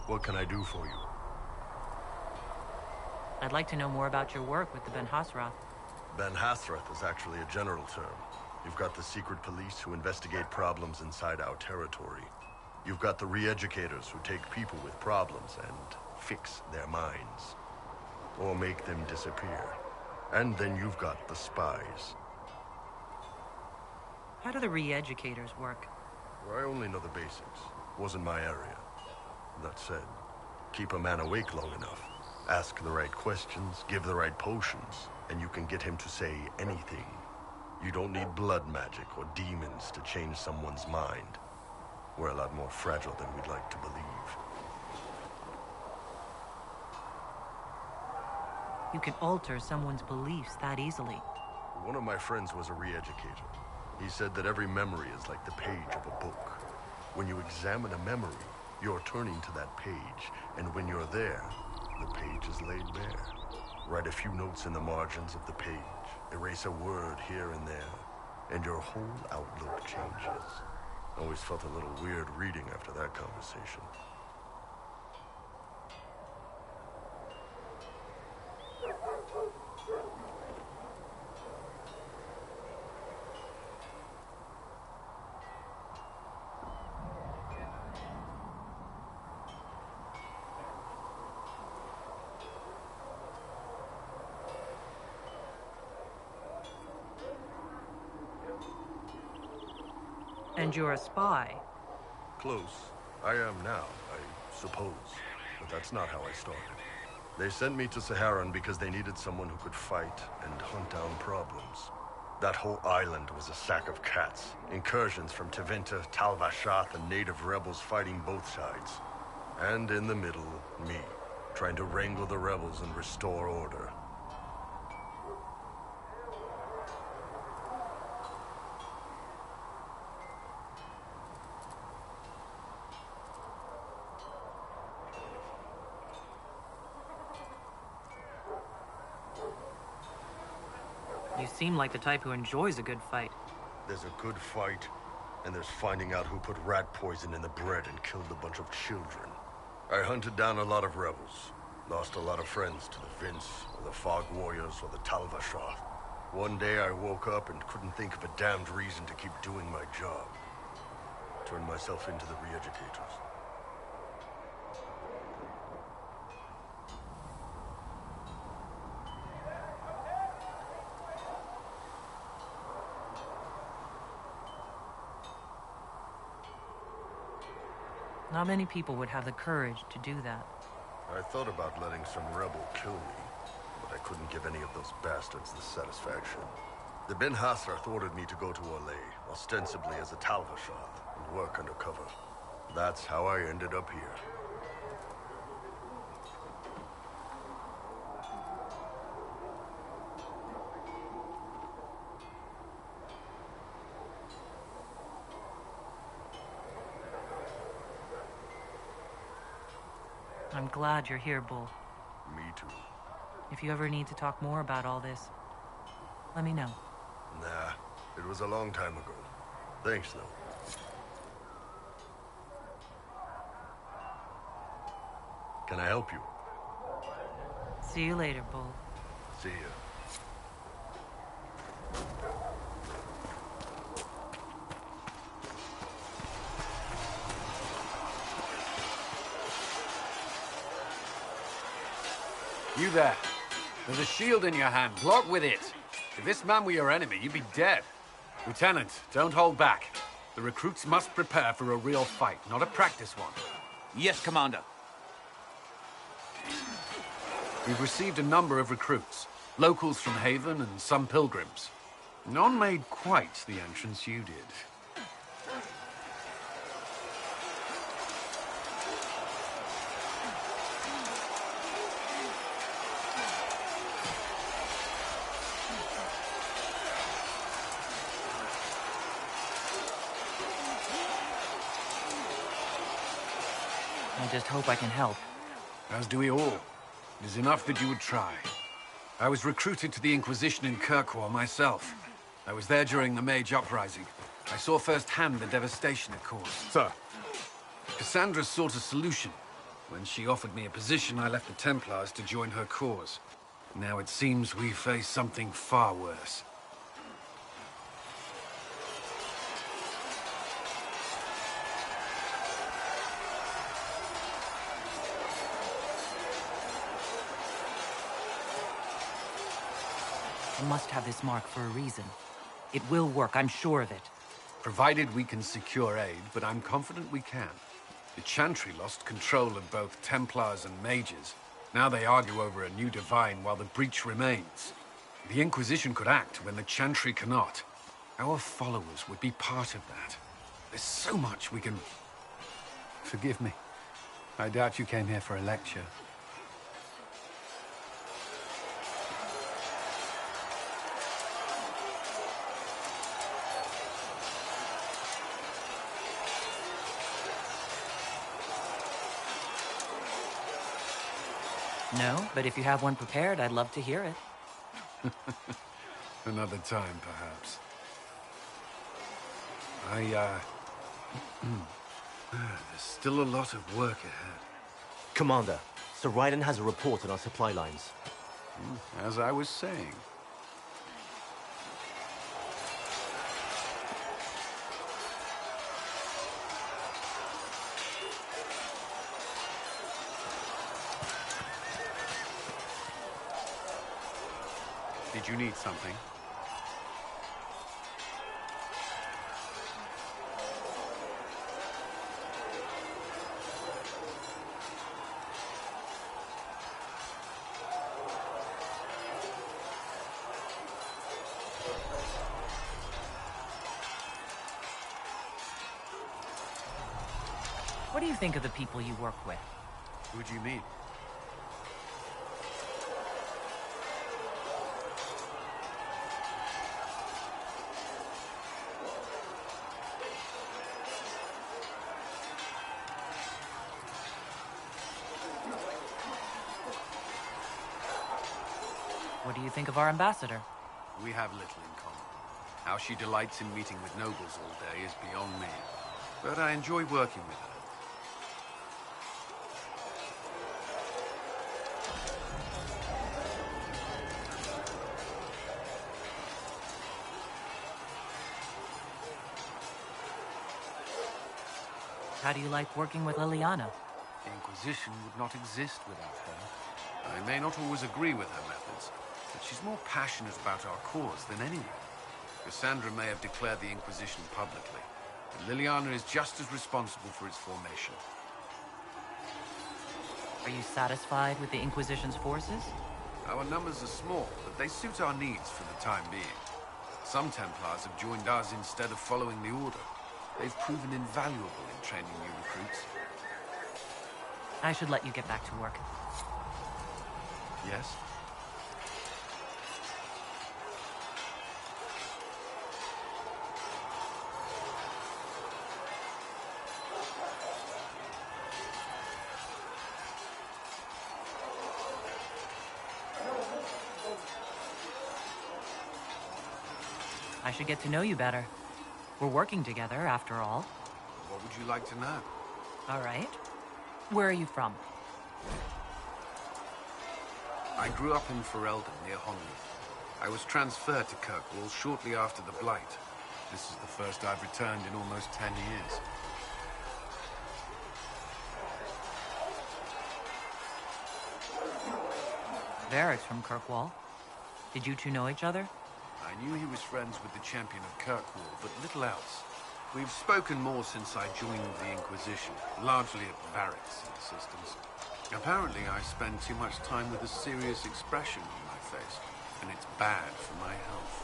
What can I do for you? I'd like to know more about your work with the Ben Hasrath. Ben Hasrath is actually a general term. You've got the secret police who investigate problems inside our territory. You've got the re-educators who take people with problems and fix their minds. Or make them disappear. And then you've got the spies. How do the re-educators work? I only know the basics. Wasn't my area. That said, keep a man awake long enough. Ask the right questions, give the right potions, and you can get him to say anything. You don't need blood magic or demons to change someone's mind. We're a lot more fragile than we'd like to believe. You can alter someone's beliefs that easily. One of my friends was a re-educator. He said that every memory is like the page of a book. When you examine a memory, you're turning to that page, and when you're there, the page is laid bare. Write a few notes in the margins of the page. Erase a word here and there, and your whole outlook changes. Always felt a little weird reading after that conversation. And you're a spy. Close. I am now, I suppose. But that's not how I started. They sent me to Saharan because they needed someone who could fight and hunt down problems. That whole island was a sack of cats. Incursions from Tevinter, Tal Vashath, and native rebels fighting both sides. And in the middle, me, trying to wrangle the rebels and restore order. You seem like the type who enjoys a good fight. There's a good fight, and there's finding out who put rat poison in the bread and killed a bunch of children. I hunted down a lot of rebels. Lost a lot of friends to the Vince, or the Fog Warriors, or the Tal Vashath. One day I woke up and couldn't think of a damned reason to keep doing my job. Turned myself into the re-educators. Not many people would have the courage to do that. I thought about letting some rebel kill me, but I couldn't give any of those bastards the satisfaction. The Ben Hasrath ordered me to go to Ooee, ostensibly as a Tal Vashath, and work undercover. That's how I ended up here. I'm glad you're here, Bull. Me too. If you ever need to talk more about all this, let me know. Nah, it was a long time ago. Thanks, though. Can I help you? See you later, Bull. See ya. You there. There's a shield in your hand. Block with it. If this man were your enemy, you'd be dead. Lieutenant, don't hold back. The recruits must prepare for a real fight, not a practice one. Yes, Commander. We've received a number of recruits. Locals from Haven and some pilgrims. None made quite the entrance you did. I just hope I can help. As do we all. It is enough that you would try. I was recruited to the Inquisition in Kirkwall myself. I was there during the Mage Uprising. I saw firsthand the devastation it caused. Sir. Cassandra sought a solution. When she offered me a position, I left the Templars to join her cause. Now it seems we face something far worse. I must have this mark for a reason. It will work, I'm sure of it. Provided we can secure aid, but I'm confident we can. The Chantry lost control of both Templars and Mages. Now they argue over a new divine while the breach remains. The Inquisition could act when the Chantry cannot. Our followers would be part of that. There's so much we can... Forgive me. I doubt you came here for a lecture. No, but if you have one prepared, I'd love to hear it. Another time, perhaps. There's still a lot of work ahead. Commander, Sir Ryden has a report on our supply lines. As I was saying. Did you need something? What do you think of the people you work with? Who do you mean? What do you think of our ambassador? We have little in common. How she delights in meeting with nobles all day is beyond me. But I enjoy working with her. How do you like working with Liliana? The Inquisition would not exist without her. I may not always agree with her methods, but she's more passionate about our cause than anyone. Cassandra may have declared the Inquisition publicly, but Liliana is just as responsible for its formation. Are you satisfied with the Inquisition's forces? Our numbers are small, but they suit our needs for the time being. Some Templars have joined us instead of following the Order. They've proven invaluable in training new recruits. I should let you get back to work. Yes? I should get to know you better. We're working together, after all. What would you like to know? All right. Where are you from? I grew up in Ferelden, near Honwood. I was transferred to Kirkwall shortly after the Blight. This is the first I've returned in almost 10 years. Varric's from Kirkwall. Did you two know each other? I knew he was friends with the champion of Kirkwall, but little else. We've spoken more since I joined the Inquisition, largely at Varric's insistence. Apparently, I spend too much time with a serious expression on my face, and it's bad for my health.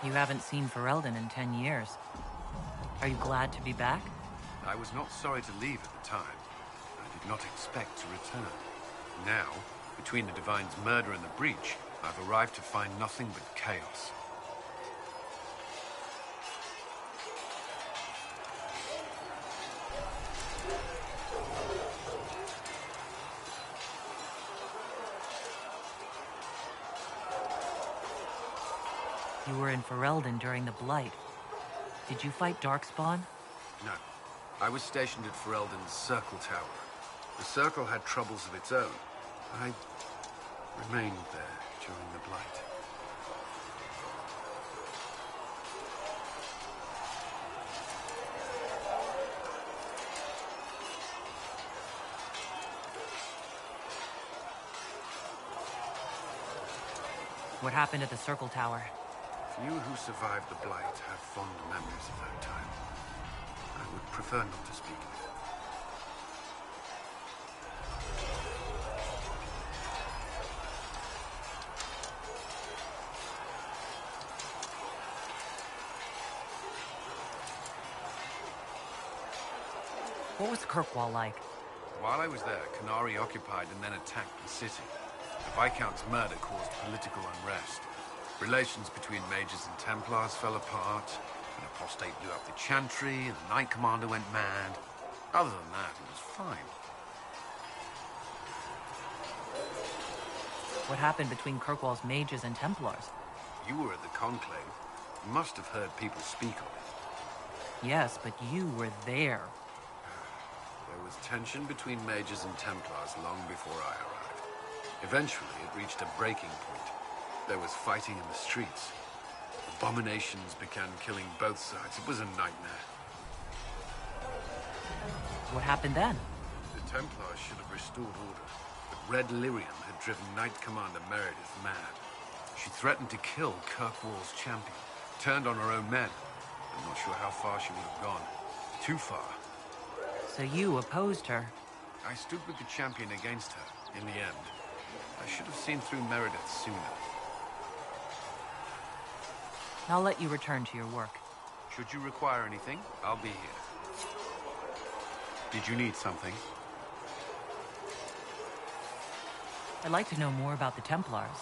You haven't seen Ferelden in 10 years. Are you glad to be back? I was not sorry to leave at the time. I did not expect to return. Now, between the Divine's murder and the breach, I've arrived to find nothing but chaos. You were in Ferelden during the Blight. Did you fight Darkspawn? No. I was stationed at Ferelden's Circle Tower. The Circle had troubles of its own. I remained there during the Blight. What happened at the Circle Tower? Few who survived the Blight have fond memories of that time. I would prefer not to speak of it. What was Kirkwall like? While I was there, Canary occupied and then attacked the city. The Viscount's murder caused political unrest. Relations between mages and Templars fell apart. An apostate blew up the Chantry, and the Knight Commander went mad. Other than that, it was fine. What happened between Kirkwall's mages and Templars? You were at the Conclave. You must have heard people speak of it. Yes, but you were there. There was tension between mages and Templars long before I arrived. Eventually, it reached a breaking point. There was fighting in the streets. Abominations began killing both sides. It was a nightmare. What happened then? The Templars should have restored order, but Red Lyrium had driven Knight Commander Meredith mad. She threatened to kill Kirkwall's champion, turned on her own men. I'm not sure how far she would have gone. Too far. So you opposed her? I stood with the champion against her, in the end. I should have seen through Meredith sooner. I'll let you return to your work. Should you require anything, I'll be here. Did you need something? I'd like to know more about the Templars.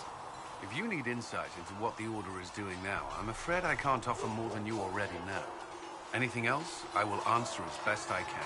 If you need insight into what the Order is doing now, I'm afraid I can't offer more than you already know. Anything else, I will answer as best I can.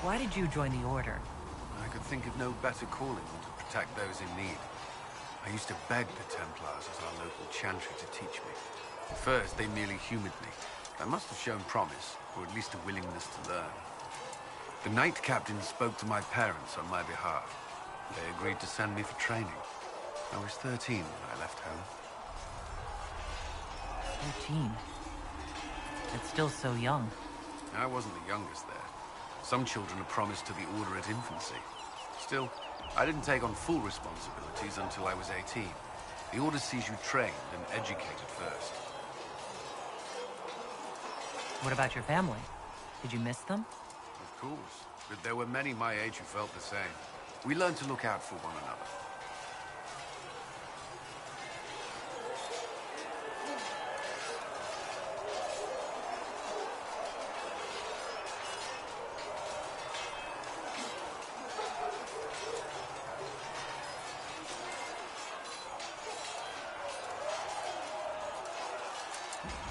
Why did you join the Order? I could think of no better calling than to protect those in need. I used to beg the Templars at our local chantry to teach me. At first, they merely humored me. I must have shown promise, or at least a willingness to learn. The Knight Captain spoke to my parents on my behalf. They agreed to send me for training. I was 13 when I left home. 13? That's still so young. I wasn't the youngest there. Some children are promised to the Order at infancy. Still, I didn't take on full responsibilities until I was 18. The Order sees you trained and educated first. What about your family? Did you miss them? Of course, but there were many my age who felt the same. We learned to look out for one another.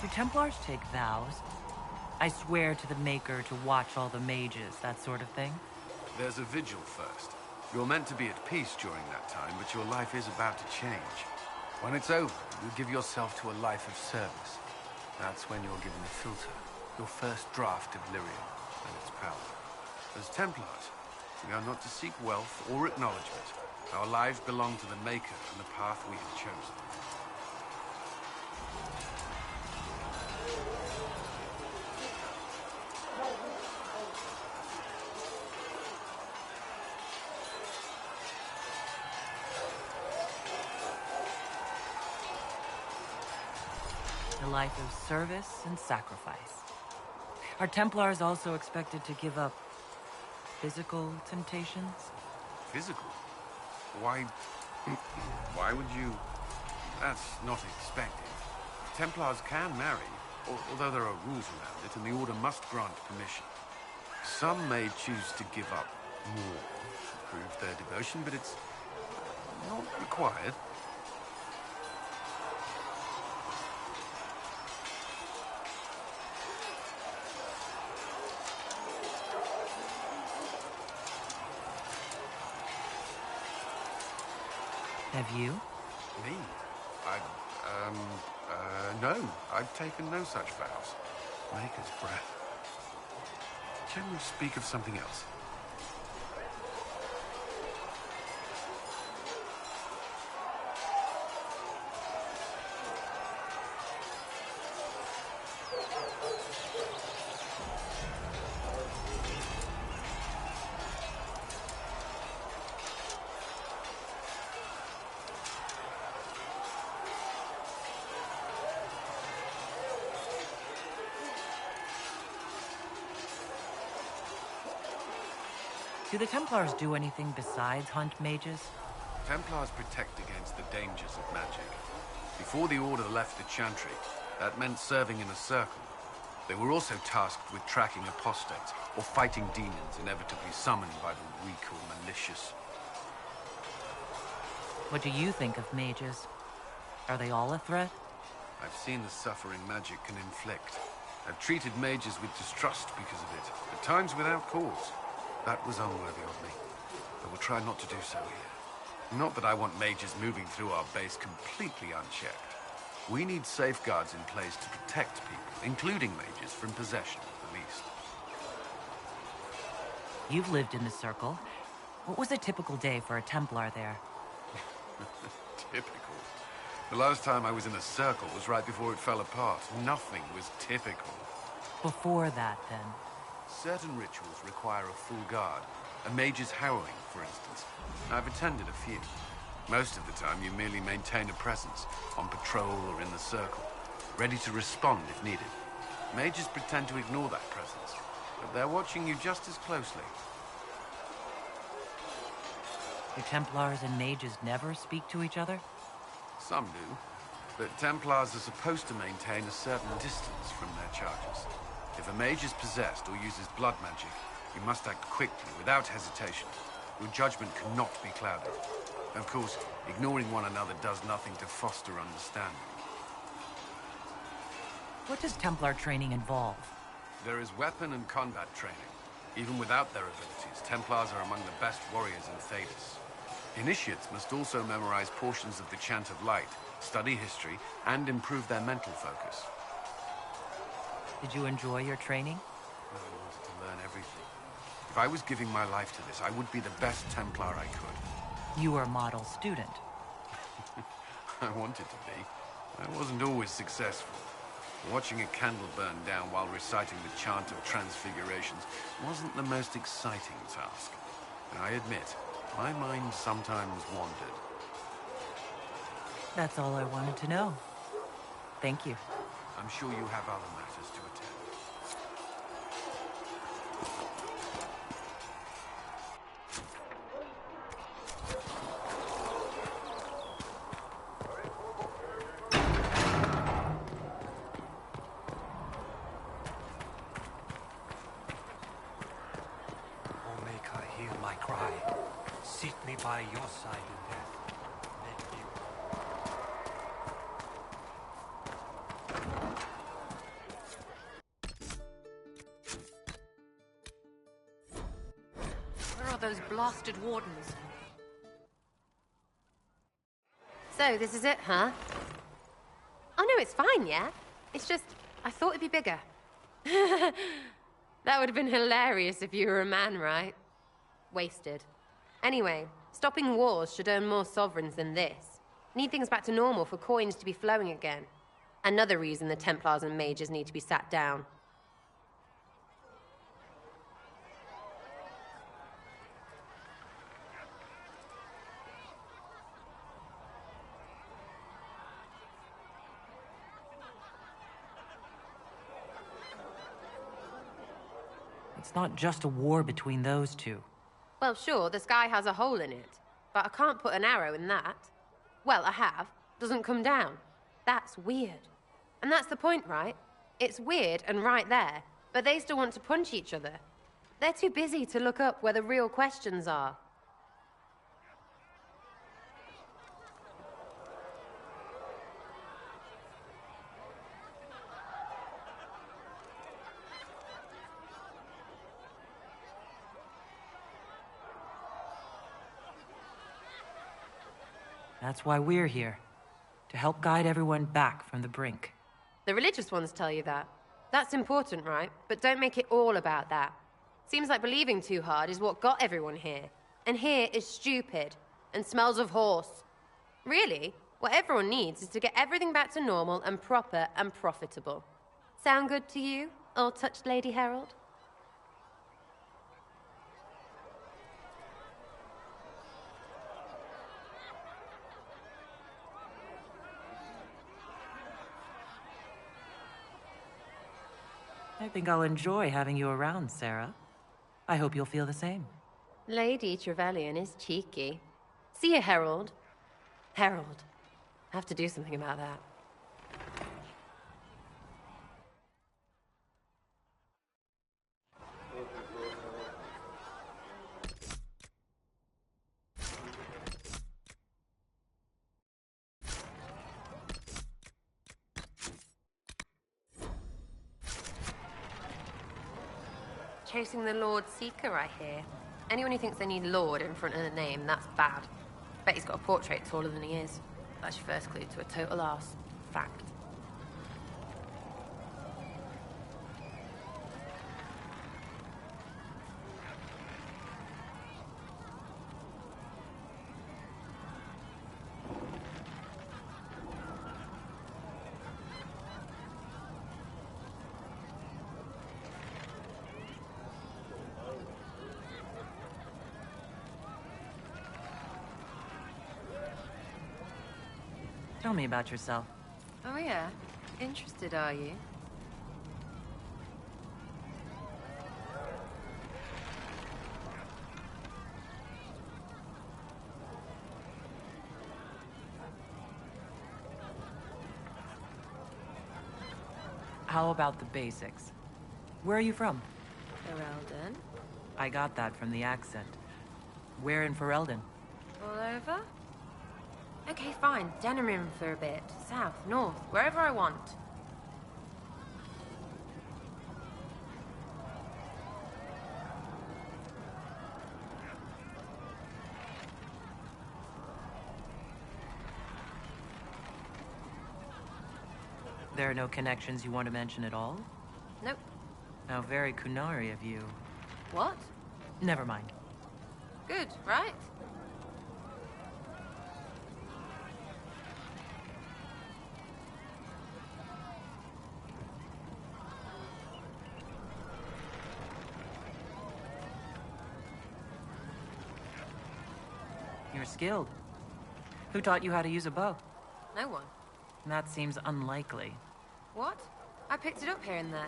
Do Templars take vows? I swear to the Maker to watch all the mages, that sort of thing? There's a vigil first. You're meant to be at peace during that time, but your life is about to change. When it's over, you give yourself to a life of service. That's when you're given a filter, your first draft of lyrium and its power. As Templars, we are not to seek wealth or acknowledgement. Our lives belong to the Maker and the path we have chosen. A life of service and sacrifice. Are Templars also expected to give up physical temptations? Physical? Why... why would you... That's not expected. Templars can marry, although there are rules around it, and the Order must grant permission. Some may choose to give up more to prove their devotion, but it's not required. Have you? Me? No. I've taken no such vows. Maker's breath. Can we speak of something else? Do the Templars do anything besides hunt mages? Templars protect against the dangers of magic. Before the Order left the Chantry, that meant serving in a circle. They were also tasked with tracking apostates, or fighting demons inevitably summoned by the weak or malicious. What do you think of mages? Are they all a threat? I've seen the suffering magic can inflict. I've treated mages with distrust because of it, at times without cause. That was unworthy of me. I will try not to do so here. Not that I want mages moving through our base completely unchecked. We need safeguards in place to protect people, including mages, from possession, at least. You've lived in the Circle. What was a typical day for a Templar there? Typical. The last time I was in a circle was right before it fell apart. Nothing was typical. Before that, then? Certain rituals require a full guard. A mage's harrowing, for instance. I've attended a few. Most of the time, you merely maintain a presence, on patrol or in the circle, ready to respond if needed. Mages pretend to ignore that presence, but they're watching you just as closely. Do Templars and mages never speak to each other? Some do, but Templars are supposed to maintain a certain distance from their charges. If a mage is possessed or uses blood magic, you must act quickly, without hesitation. Your judgment cannot be clouded. Of course, ignoring one another does nothing to foster understanding. What does Templar training involve? There is weapon and combat training. Even without their abilities, Templars are among the best warriors in Thedas. Initiates must also memorize portions of the Chant of Light, study history, and improve their mental focus. Did you enjoy your training? I wanted to learn everything. If I was giving my life to this, I would be the best Templar I could. You were a model student. I wanted to be. I wasn't always successful. Watching a candle burn down while reciting the Chant of Transfigurations wasn't the most exciting task. And I admit, my mind sometimes wandered. That's all I wanted to know. Thank you. I'm sure you have other matters to attend. O Maker, hear my cry. Seat me by your side in death. Let me... Where are those blasted wardens? So, this is it, huh? Oh no, it's fine, yeah? It's just, I thought it'd be bigger. That would have been hilarious if you were a man, right? Wasted. Anyway, stopping wars should earn more sovereigns than this. Need things back to normal for coins to be flowing again. Another reason the Templars and mages need to be sat down. It's not just a war between those two. Well, sure, the sky has a hole in it, but I can't put an arrow in that. Well, I have. Doesn't come down. That's weird. And that's the point, right? It's weird and right there, but they still want to punch each other. They're too busy to look up where the real questions are. That's why we're here. To help guide everyone back from the brink. The religious ones tell you that. That's important, right? But don't make it all about that. Seems like believing too hard is what got everyone here. And here is stupid and smells of horse. Really, what everyone needs is to get everything back to normal and proper and profitable. Sound good to you, all-touched Lady Herald? I think I'll enjoy having you around, Sarah. I hope you'll feel the same. Lady Trevelyan is cheeky. See you, Herald. Herald. I have to do something about that. Chasing the Lord Seeker, I hear. Anyone who thinks they need Lord in front of the name, that's bad. Bet he's got a portrait taller than he is. That's your first clue to a total arse. Fact. Tell me about yourself. Oh yeah? Interested, are you? How about the basics? Where are you from? Ferelden? I got that from the accent. Where in Ferelden? All over? Okay, fine. Denerim for a bit. South, north, wherever I want. There are no connections you want to mention at all? Nope. How very Kunari of you. What? Never mind. Good, right? You're skilled. Who taught you how to use a bow? No one. That seems unlikely. What? I picked it up here and there.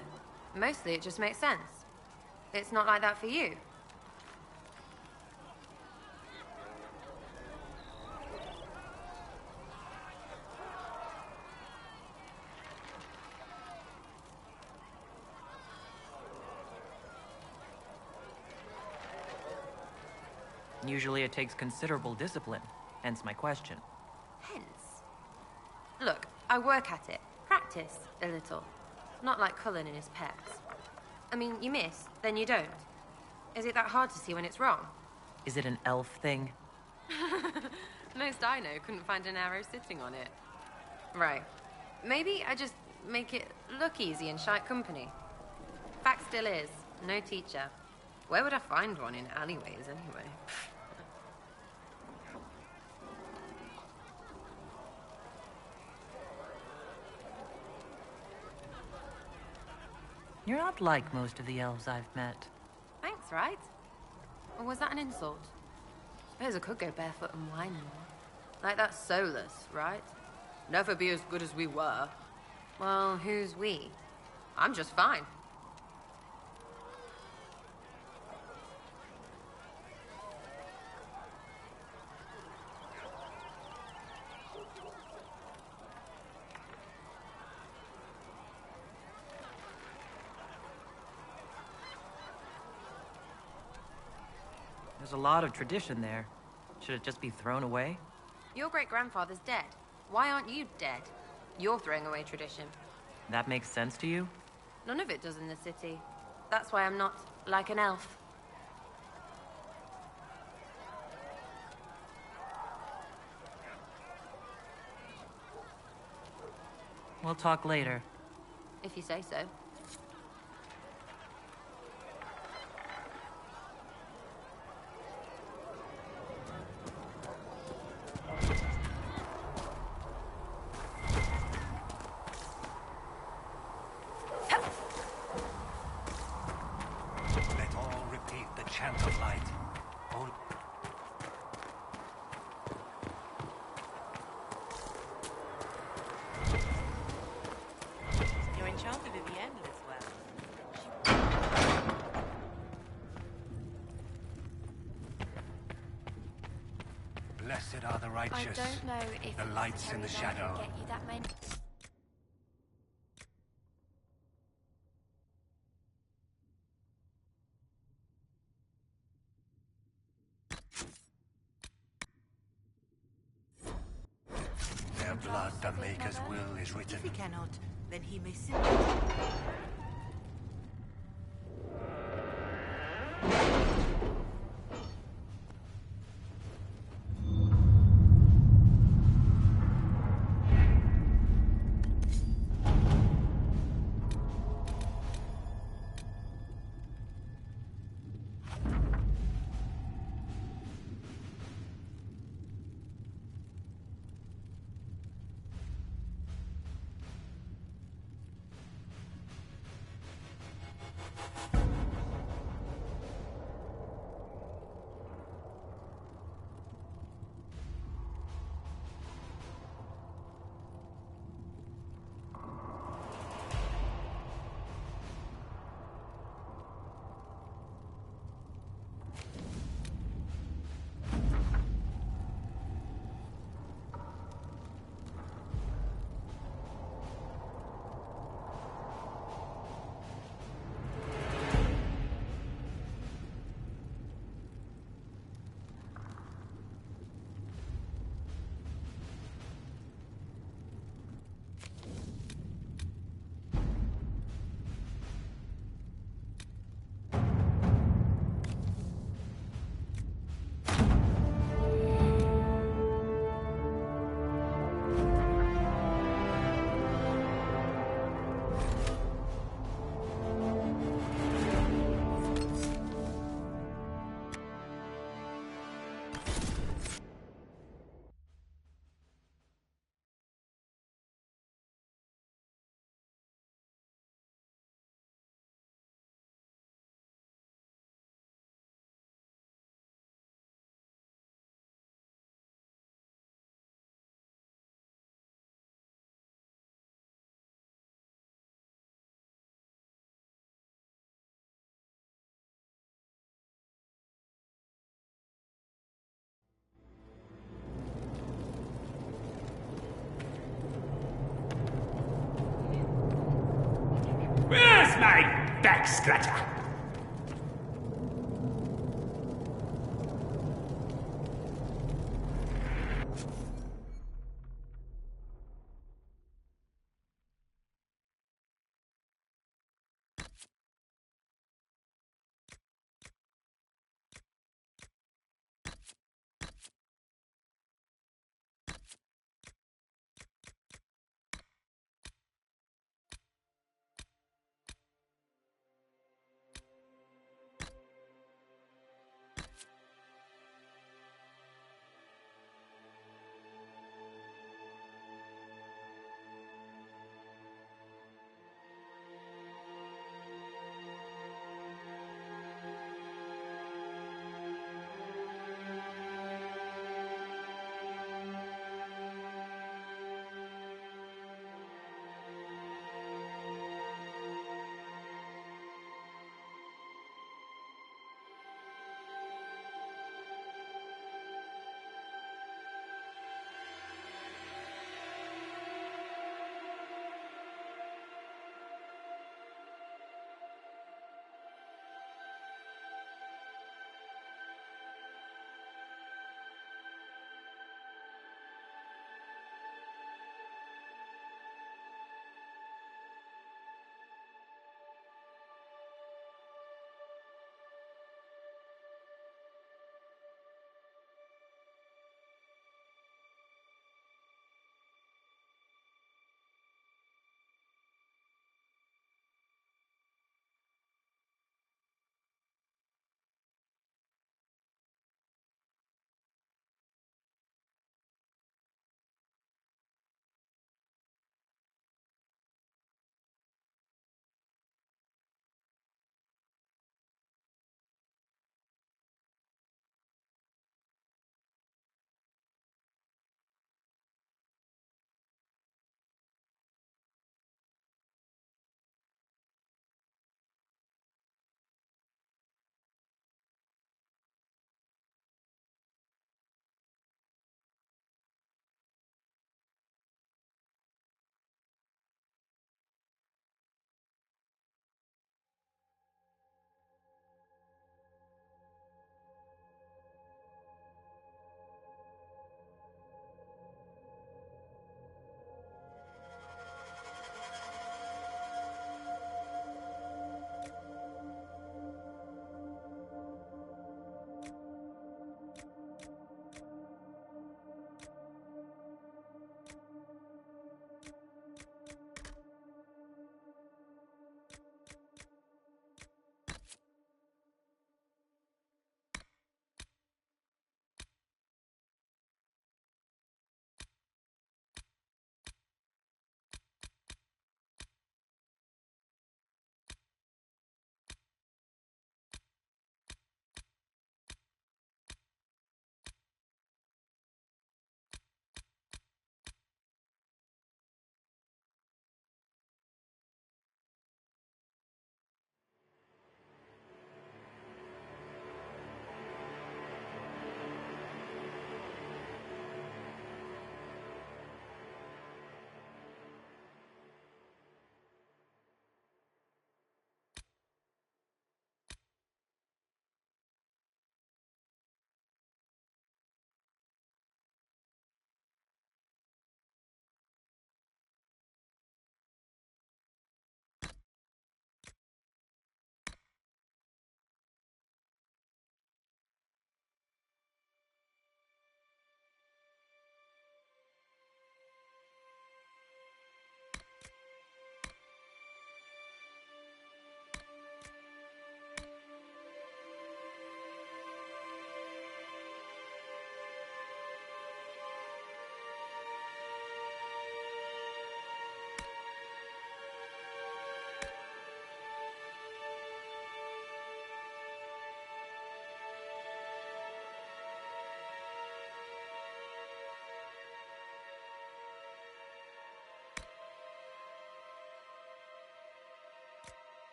Mostly it just makes sense. It's not like that for you. Usually it takes considerable discipline, hence my question. Hence. Look, I work at it. Practice a little. Not like Cullen and his pecs. I mean, you miss, then you don't. Is it that hard to see when it's wrong? Is it an elf thing? Most I know couldn't find an arrow sitting on it. Right. Maybe I just make it look easy in shite company. Fact still is, no teacher. Where would I find one in alleyways anyway? You're not like most of the elves I've met. Thanks, right? Or was that an insult? Suppose I could go barefoot and whine more. Like that's soulless, right? Never be as good as we were. Well, who's we? I'm just fine. There's a lot of tradition there. Should it just be thrown away? Your great-grandfather's dead. Why aren't you dead? You're throwing away tradition. That makes sense to you? None of it does in the city. That's why I'm not like an elf. We'll talk later. If you say so. Let all repeat the chant of light. All... You're enchanted Vivienne as well. Blessed are the righteous. I don't know if the lights in the shadow. Get you that many. Their blood, the Maker's will is written. If he cannot, then he may simply... back scratcher.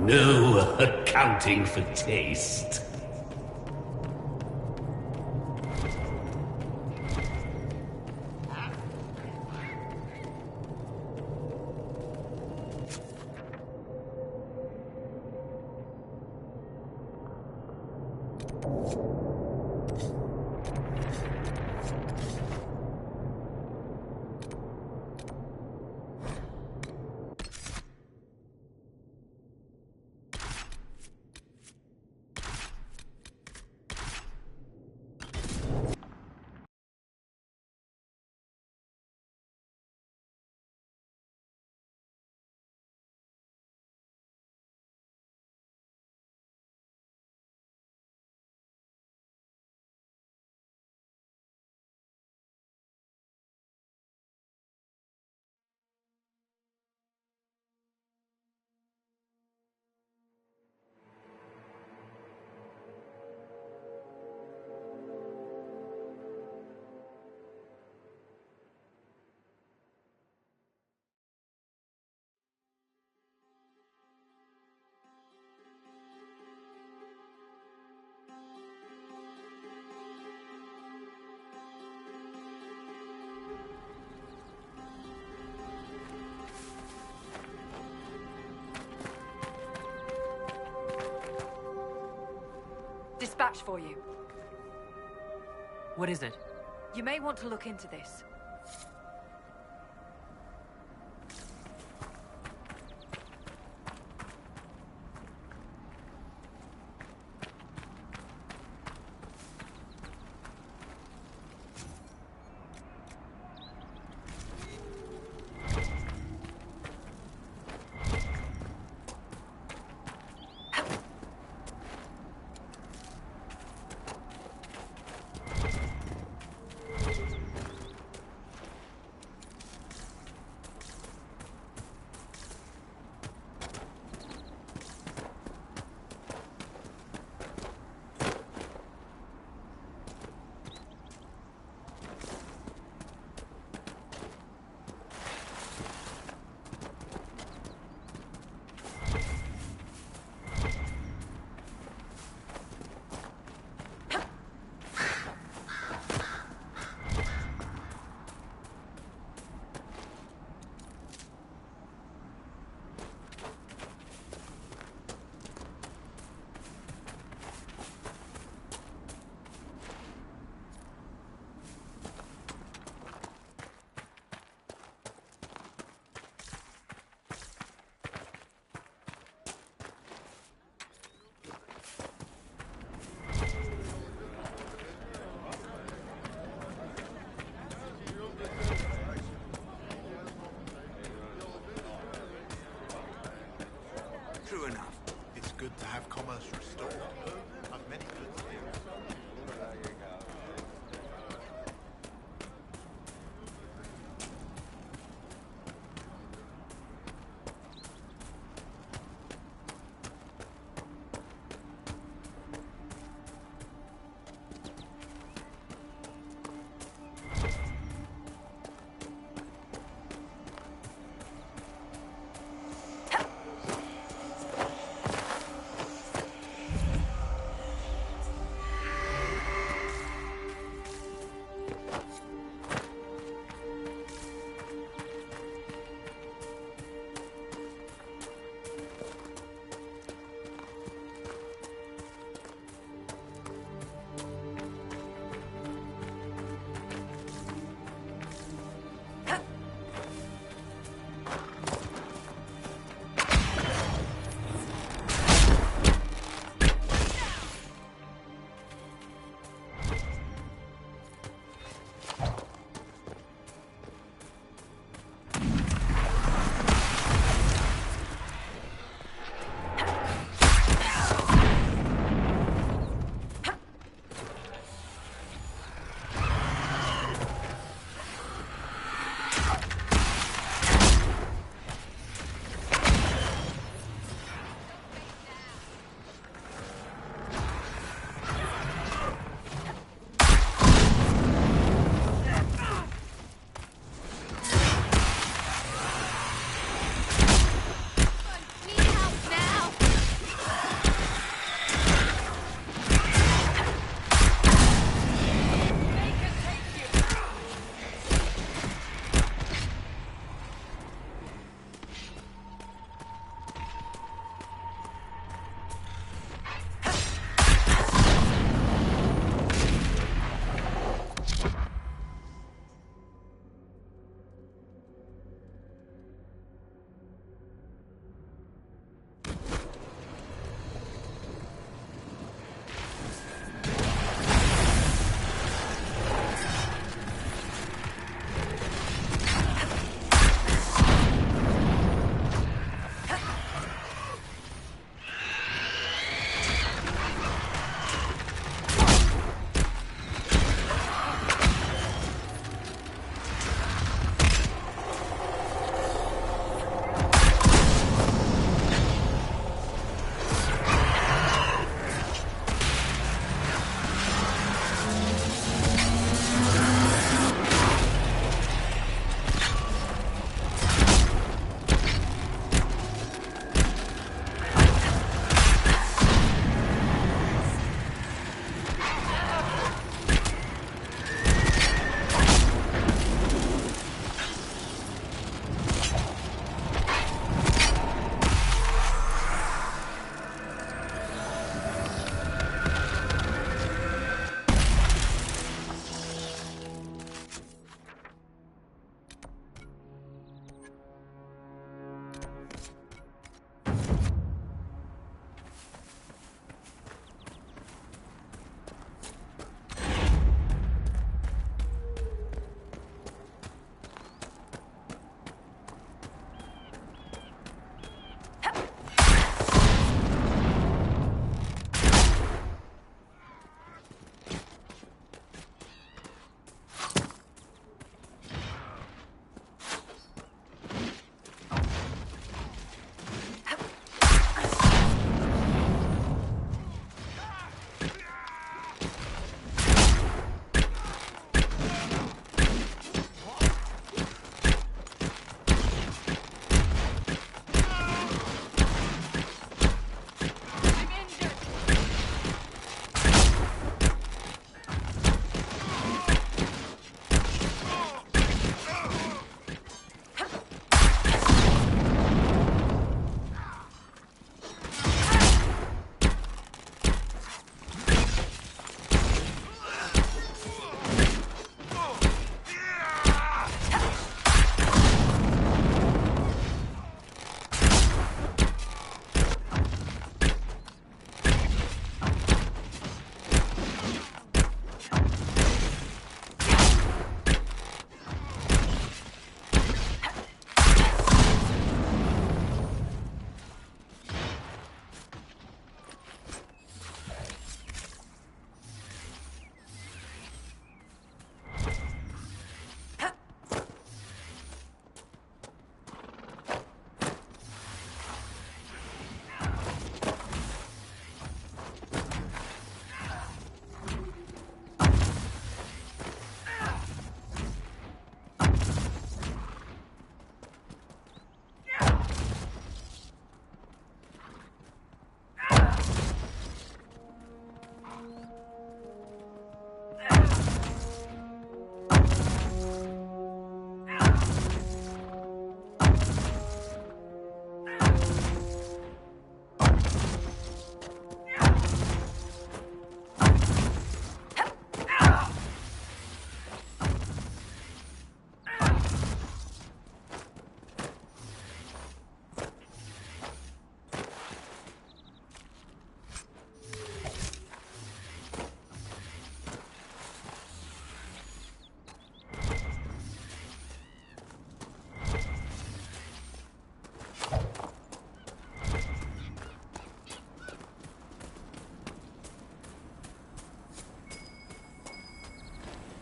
No accounting for taste. Dispatch for you. What is it? You may want to look into this. True enough. It's good to have commerce restored. I've many goods here.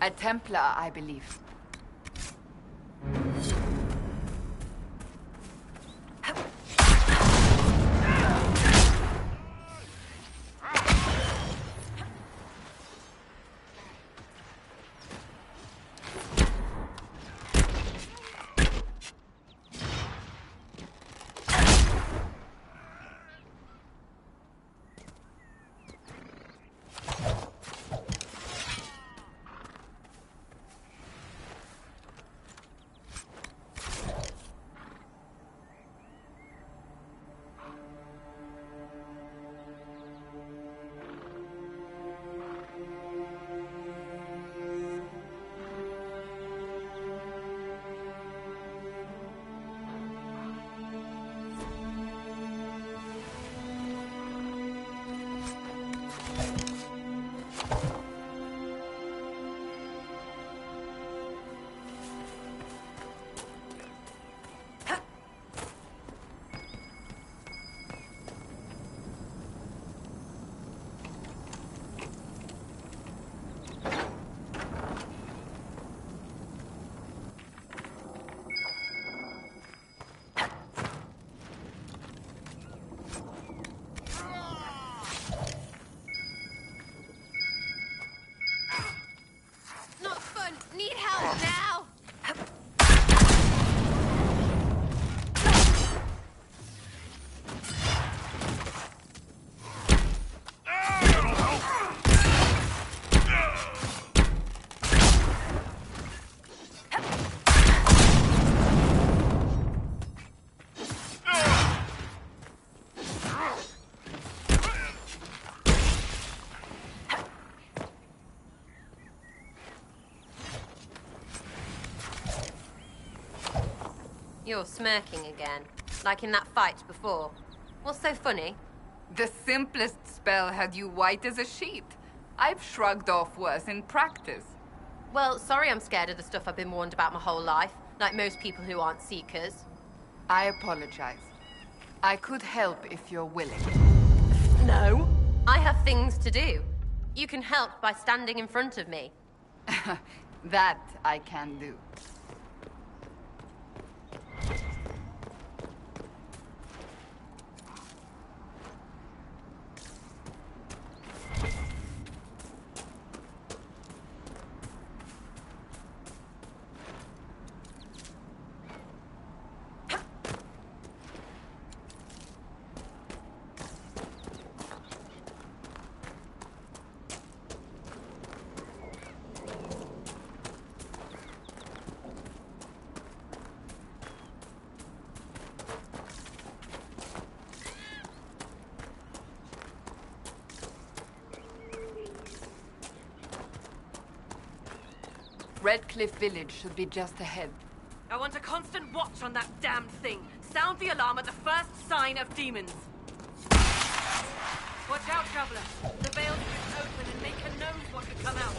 A Templar, I believe. Not fun. Need help now. You're smirking again, like in that fight before. What's so funny? The simplest spell had you white as a sheet. I've shrugged off worse in practice. Well, sorry I'm scared of the stuff I've been warned about my whole life, like most people who aren't Seekers. I apologize. I could help if you're willing. No. I have things to do. You can help by standing in front of me. That I can do. Redcliffe Village should be just ahead. I want a constant watch on that damned thing. Sound the alarm at the first sign of demons. Watch out, traveler. The veil's been open and Maker knows what could come out.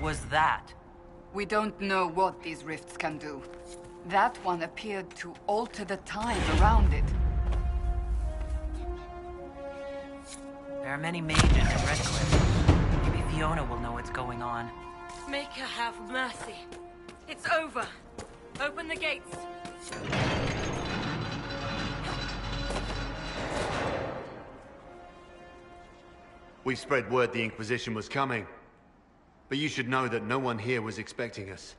was that? We don't know what these rifts can do. That one appeared to alter the time around it. There are many mages in Redcliffe. Maybe Fiona will know what's going on. Make her have mercy. It's over. Open the gates. We spread word the Inquisition was coming. But you should know that no one here was expecting us.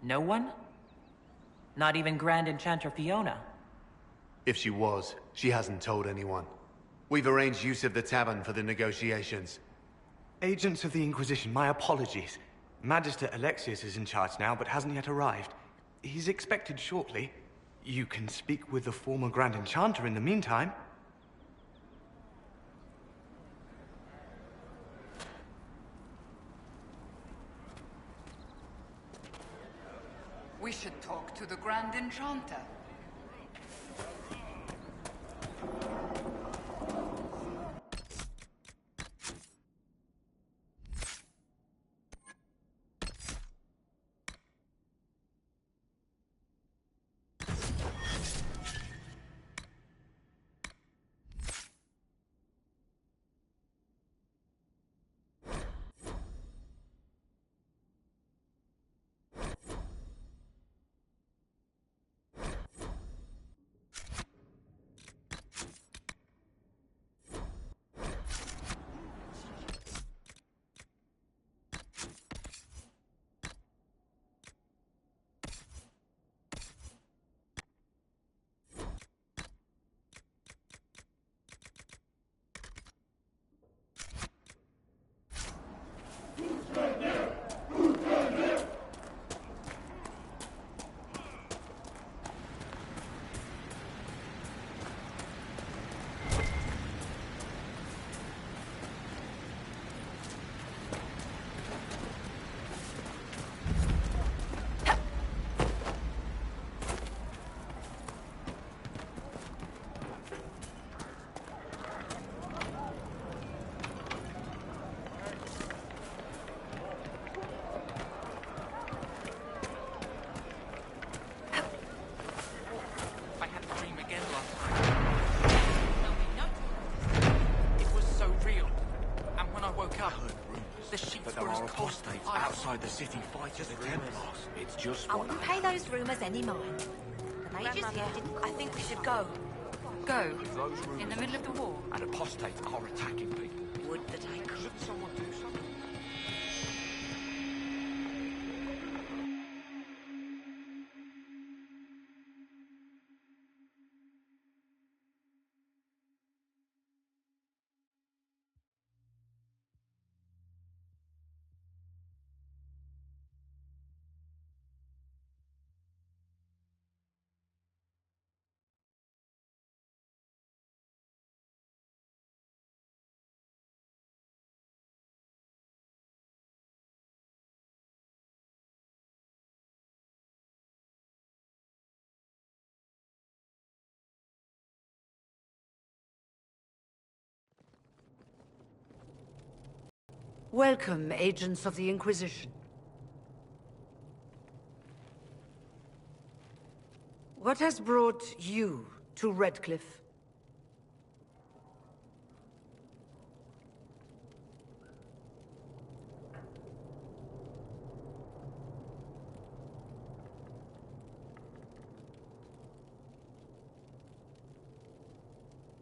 No one? Not even Grand Enchanter Fiona? If she was, she hasn't told anyone. We've arranged use of the tavern for the negotiations. Agents of the Inquisition, my apologies. Magister Alexius is in charge now, but hasn't yet arrived. He's expected shortly. You can speak with the former Grand Enchanter in the meantime. We should talk to the Grand Enchanter. Outside the city fighting the Templars. It's just I what wouldn't pay those rumours any mind. The mages here didn't... I think we should go. Go? In the middle of the war? And apostates are attacking people. Would that I could. Shouldn't someone do something? Welcome, agents of the Inquisition. What has brought you to Redcliffe?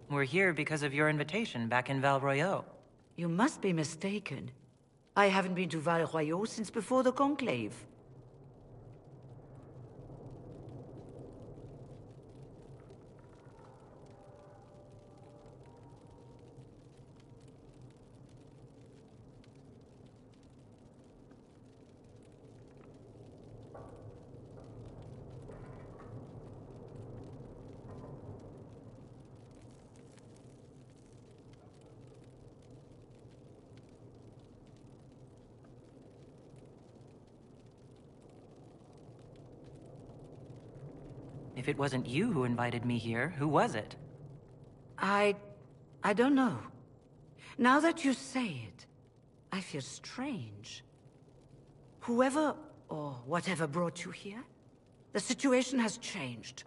We're here because of your invitation back in Val Royeaux. You must be mistaken. I haven't been to Val Royeaux since before the Conclave. If it wasn't you who invited me here, who was it? I don't know. Now that you say it, I feel strange. Whoever or whatever brought you here, the situation has changed.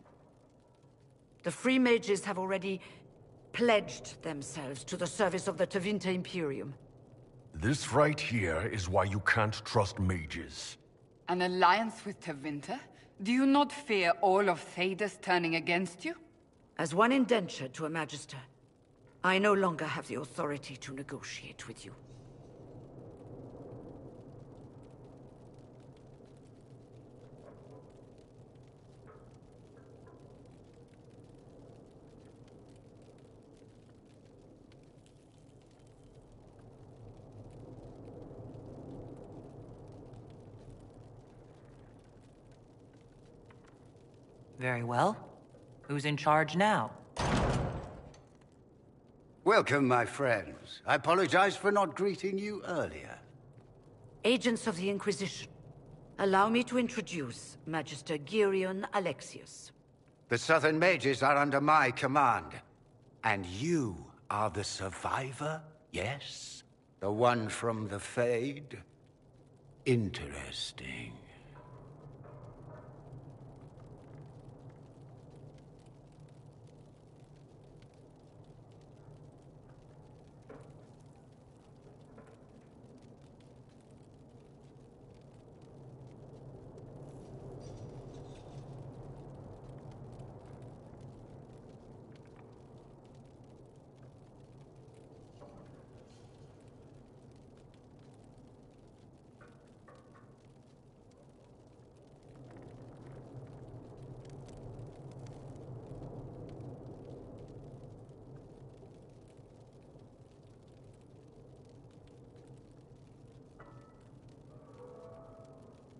The Free Mages have already pledged themselves to the service of the Tevinter Imperium. This right here is why you can't trust mages. An alliance with Tevinter? Do you not fear all of Thedas turning against you? As one indentured to a Magister, I no longer have the authority to negotiate with you. Very well. Who's in charge now? Welcome, my friends. I apologize for not greeting you earlier. Agents of the Inquisition, allow me to introduce Magister Girion Alexius. The Southern Mages are under my command. And you are the survivor, yes? The one from the Fade? Interesting.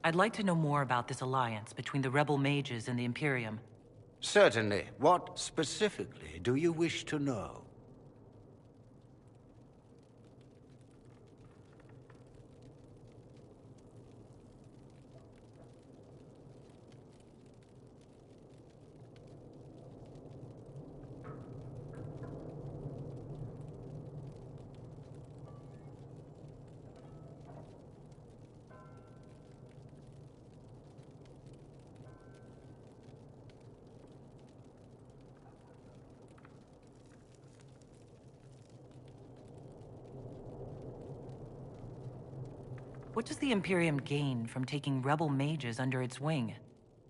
I'd like to know more about this alliance between the rebel mages and the Imperium. Certainly. What specifically do you wish to know? What does the Imperium gain from taking rebel mages under its wing?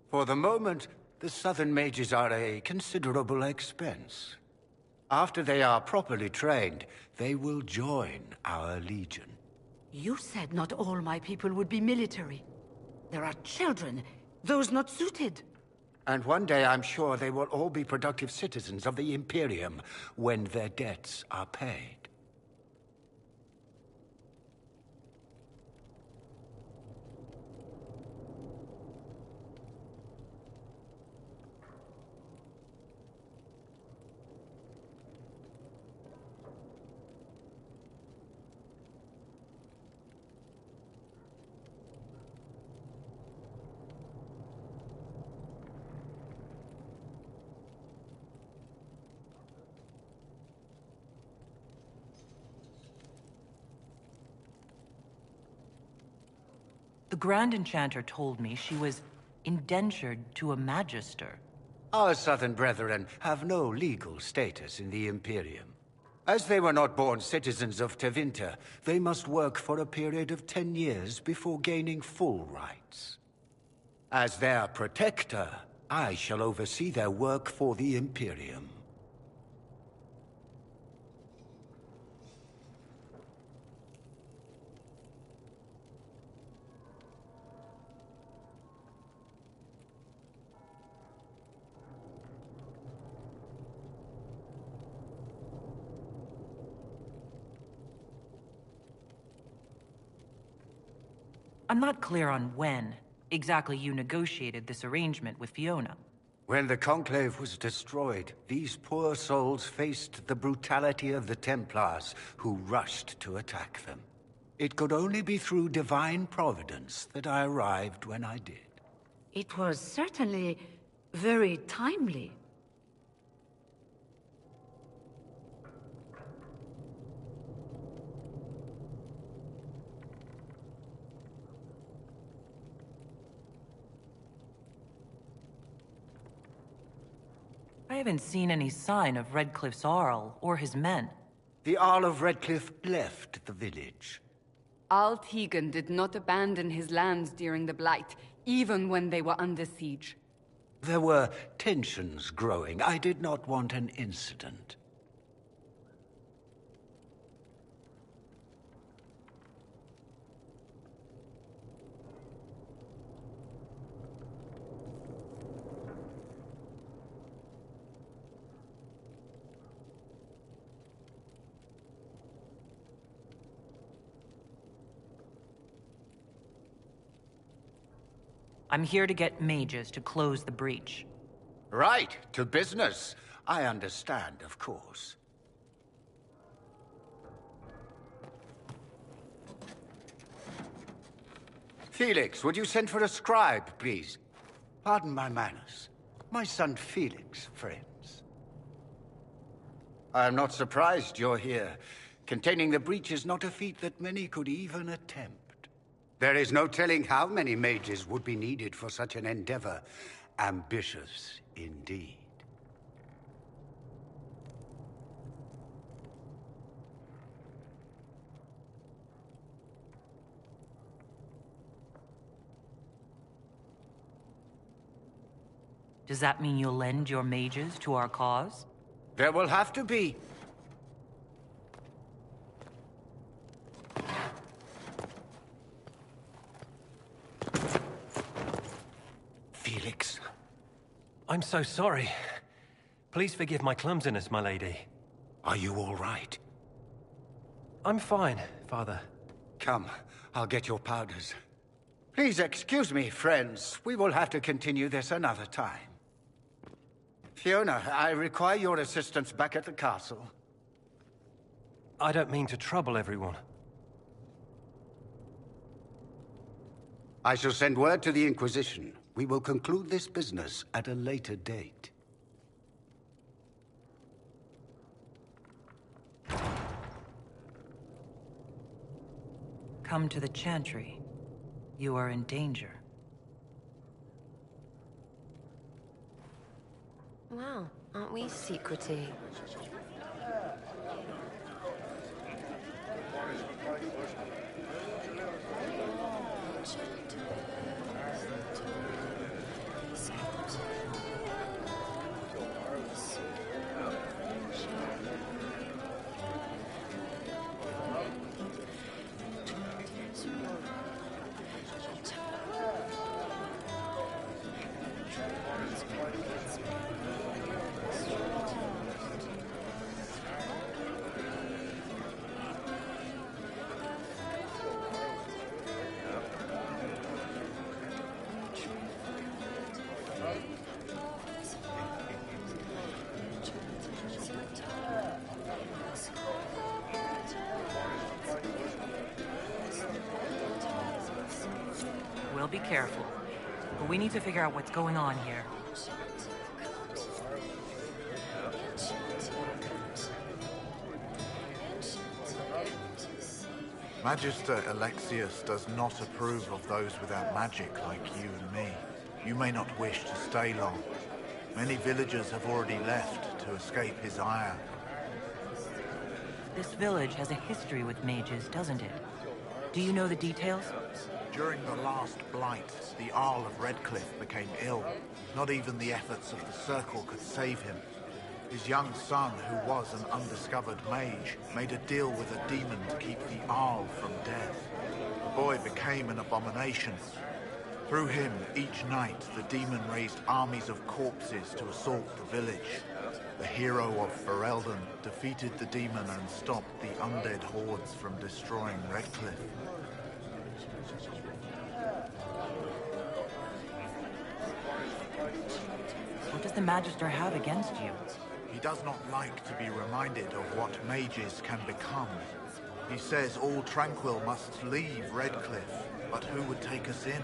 For the moment, the Southern Mages are a considerable expense. After they are properly trained, they will join our Legion. You said not all my people would be military. There are children, those not suited. And one day I'm sure they will all be productive citizens of the Imperium when their debts are paid. The Grand Enchanter told me she was indentured to a Magister. Our Southern brethren have no legal status in the Imperium. As they were not born citizens of Tevinter, they must work for a period of 10 years before gaining full rights. As their protector, I shall oversee their work for the Imperium. I'm not clear on when exactly you negotiated this arrangement with Fiona. When the Conclave was destroyed, these poor souls faced the brutality of the Templars, who rushed to attack them. It could only be through divine providence that I arrived when I did. It was certainly very timely. I haven't seen any sign of Redcliffe's Arl or his men. The Arl of Redcliffe left the village. Al Tegan did not abandon his lands during the Blight, even when they were under siege. There were tensions growing. I did not want an incident. I'm here to get mages to close the breach. Right, to business. I understand, of course. Felix, would you send for a scribe, please? Pardon my manners. My son Felix, friends. I am not surprised you're here. Containing the breach is not a feat that many could even attempt. There is no telling how many mages would be needed for such an endeavor. Ambitious, indeed. Does that mean you'll lend your mages to our cause? There will have to be. Felix. I'm so sorry. Please forgive my clumsiness, my lady. Are you all right? I'm fine, Father. Come, I'll get your powders. Please excuse me, friends. We will have to continue this another time. Fiona, I require your assistance back at the castle. I don't mean to trouble everyone. I shall send word to the Inquisition. We will conclude this business at a later date. Come to the Chantry. You are in danger. Wow, aren't we secretive? We'll be careful. But we need to figure out what's going on here. Magister Alexius does not approve of those without magic like you and me. You may not wish to stay long. Many villagers have already left to escape his ire. This village has a history with mages, doesn't it? Do you know the details? During the last Blight, the Arl of Redcliffe became ill. Not even the efforts of the Circle could save him. His young son, who was an undiscovered mage, made a deal with a demon to keep the Arl from death. The boy became an abomination. Through him, each night, the demon raised armies of corpses to assault the village. The hero of Ferelden defeated the demon and stopped the undead hordes from destroying Redcliffe. What does the Magister have against you? He does not like to be reminded of what mages can become. He says all Tranquil must leave Redcliffe, but who would take us in?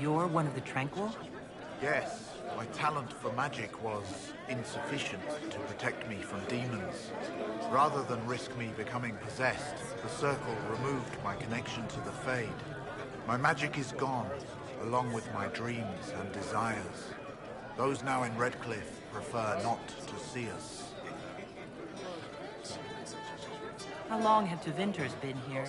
You're one of the Tranquil? Yes, my talent for magic was insufficient to protect me from demons. Rather than risk me becoming possessed, the Circle removed my connection to the Fade. My magic is gone, along with my dreams and desires. Those now in Redcliffe prefer not to see us. How long have Tevinters been here?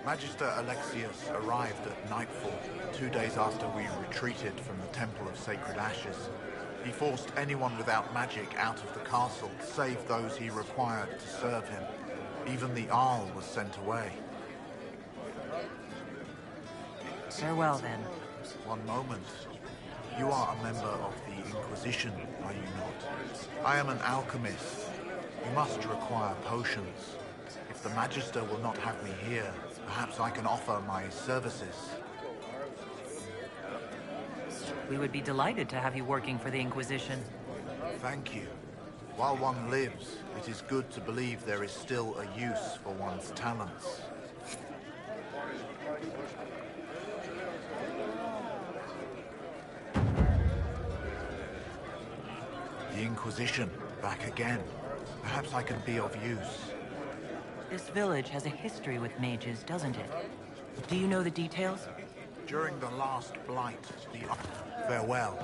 Magister Alexius arrived at nightfall, 2 days after we retreated from the Temple of Sacred Ashes. He forced anyone without magic out of the castle, save those he required to serve him. Even the Arl was sent away. Farewell, then. One moment. You are a member of the Inquisition, are you not? I am an alchemist. You must require potions. If the Magister will not have me here, perhaps I can offer my services. We would be delighted to have you working for the Inquisition. Thank you. While one lives, it is good to believe there is still a use for one's talents. The Inquisition, back again. Perhaps I can be of use. This village has a history with mages, doesn't it? Do you know the details? During the last blight, the... Farewell.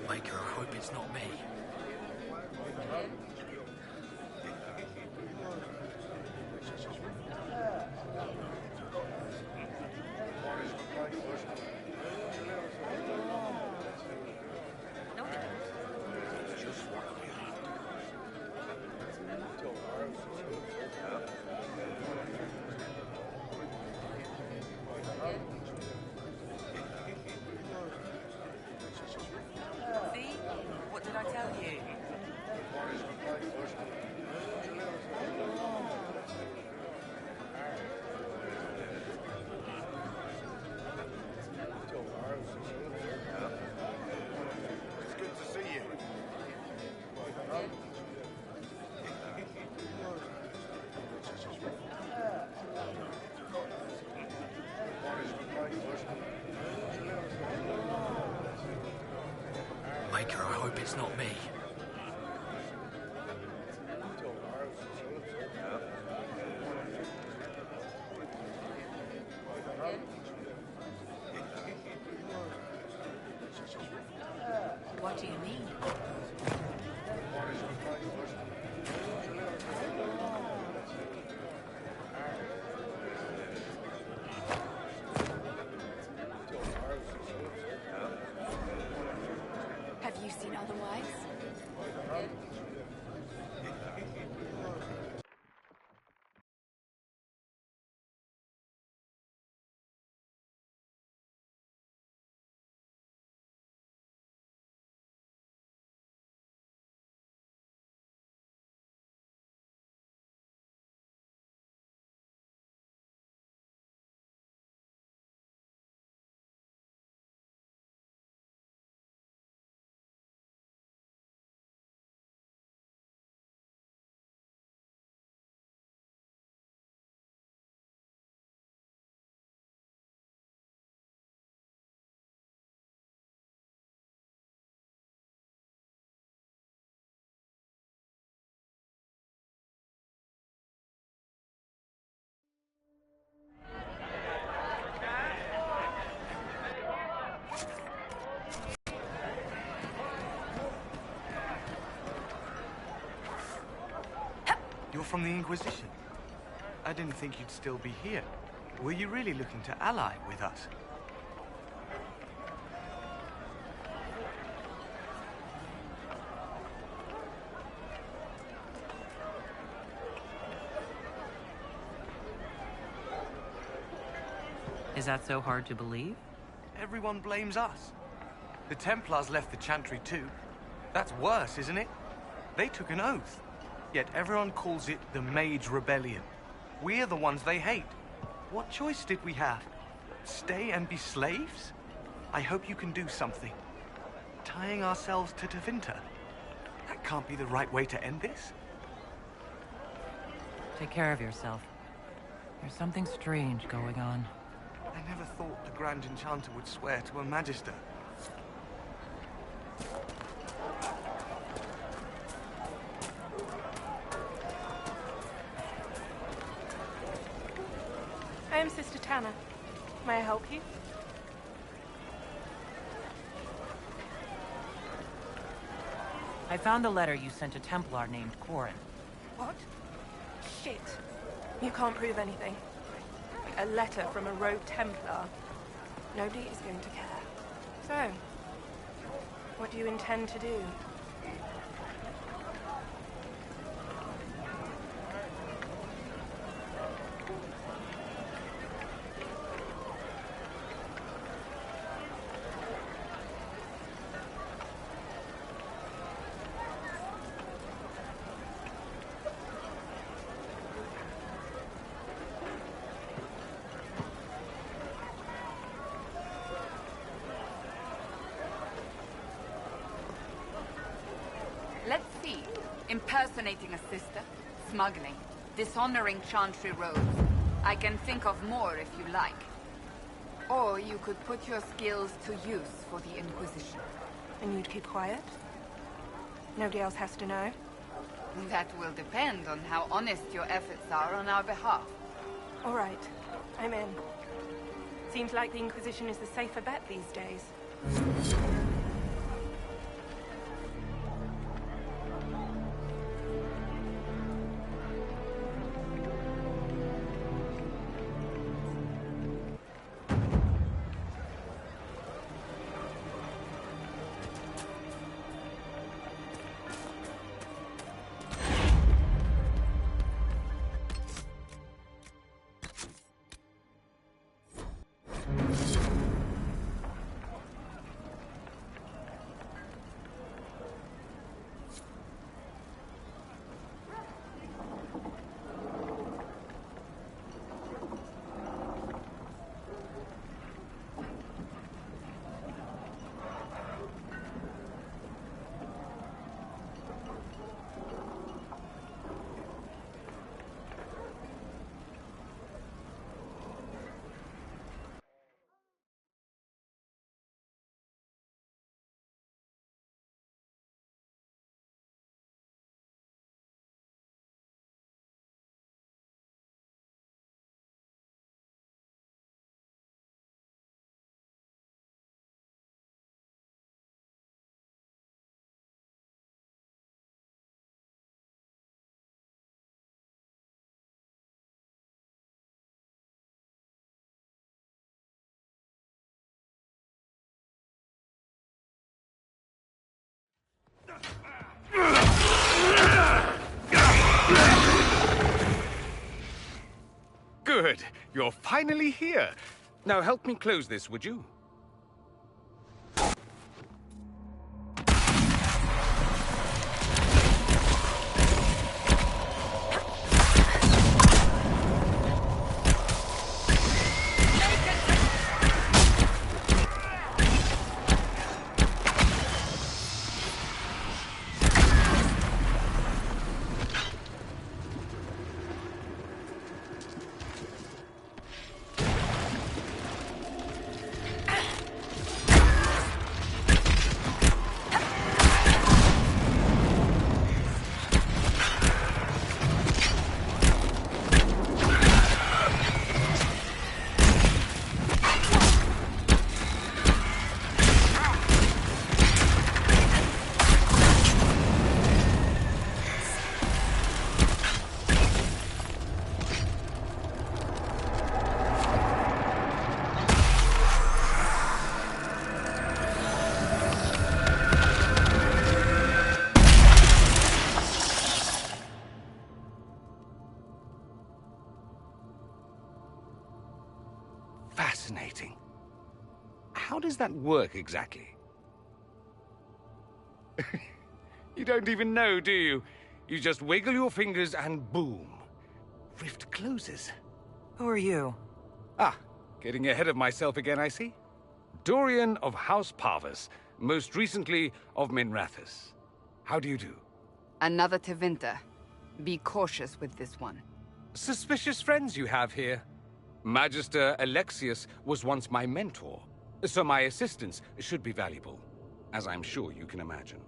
Maker, I hope it's not me. See? What did I tell you? It's good to see you. Maker, I hope it's not me. What do you mean? Have you seen otherwise? You're from the Inquisition. I didn't think you'd still be here. Were you really looking to ally with us? Is that so hard to believe? Everyone blames us. The Templars left the Chantry too. That's worse, isn't it? They took an oath. Yet everyone calls it the Mage Rebellion. We're the ones they hate. What choice did we have? Stay and be slaves? I hope you can do something. Tying ourselves to Tevinter? That can't be the right way to end this. Take care of yourself. There's something strange going on. I never thought the Grand Enchanter would swear to a Magister. am Sister Tanner. May I help you? I found a letter you sent a Templar named Corin. What? Shit. You can't prove anything. A letter from a rogue Templar. Nobody is going to care. So, what do you intend to do? Let's see. Impersonating a sister, smuggling, dishonoring Chantry roads. I can think of more if you like. Or you could put your skills to use for the Inquisition. And you'd keep quiet? Nobody else has to know? That will depend on how honest your efforts are on our behalf. All right. I'm in. Seems like the Inquisition is the safer bet these days. Good. You're finally here. Now help me close this, would you? Fascinating. How does that work exactly? You don't even know, do you? You just wiggle your fingers and boom. Rift closes. Who are you? Ah, getting ahead of myself again, I see. Dorian of House Parvus, most recently of Minrathous. How do you do? Another Tevinter. Be cautious with this one. Suspicious friends you have here. Magister Alexius was once my mentor, so my assistance should be valuable, as I'm sure you can imagine.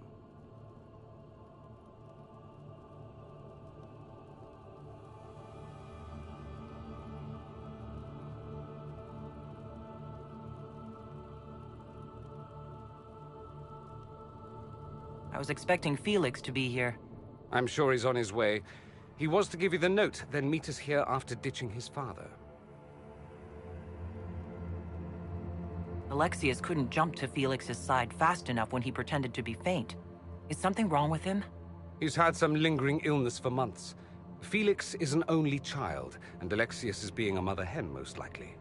I was expecting Felix to be here. I'm sure he's on his way. He was to give you the note, then meet us here after ditching his father. Alexius couldn't jump to Felix's side fast enough when he pretended to be faint. Is something wrong with him? He's had some lingering illness for months. Felix is an only child, and Alexius is being a mother hen, most likely.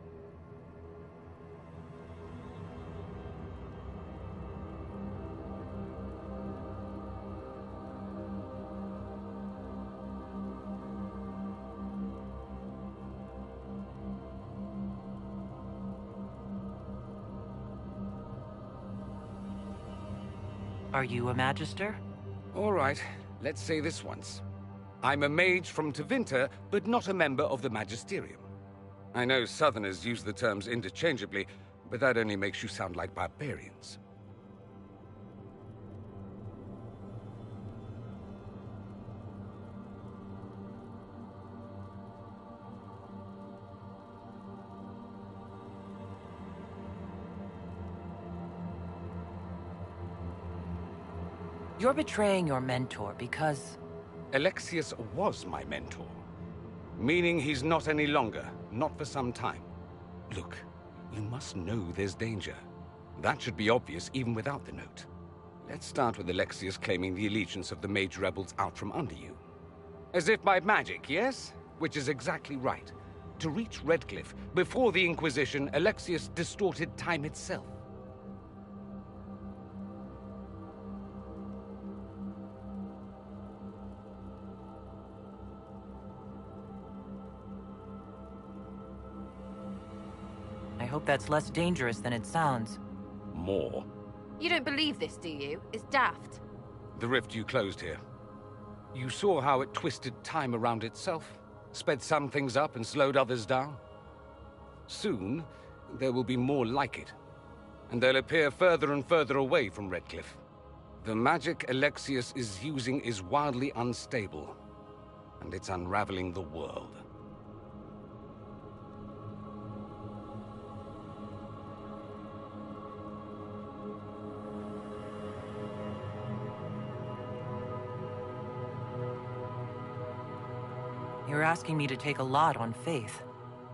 Are you a Magister? All right, let's say this once. I'm a mage from Tevinter, but not a member of the Magisterium. I know Southerners use the terms interchangeably, but that only makes you sound like barbarians. You're betraying your mentor because... Alexius was my mentor. Meaning he's not any longer, not for some time. Look, you must know there's danger. That should be obvious even without the note. Let's start with Alexius claiming the allegiance of the mage rebels out from under you. As if by magic, yes? Which is exactly right. To reach Redcliffe, before the Inquisition, Alexius distorted time itself. I hope that's less dangerous than it sounds. More. You don't believe this, do you? It's daft. The rift you closed here. You saw how it twisted time around itself, sped some things up and slowed others down. Soon, there will be more like it, and they'll appear further and further away from Redcliffe. The magic Alexius is using is wildly unstable, and it's unraveling the world. You're asking me to take a lot on faith.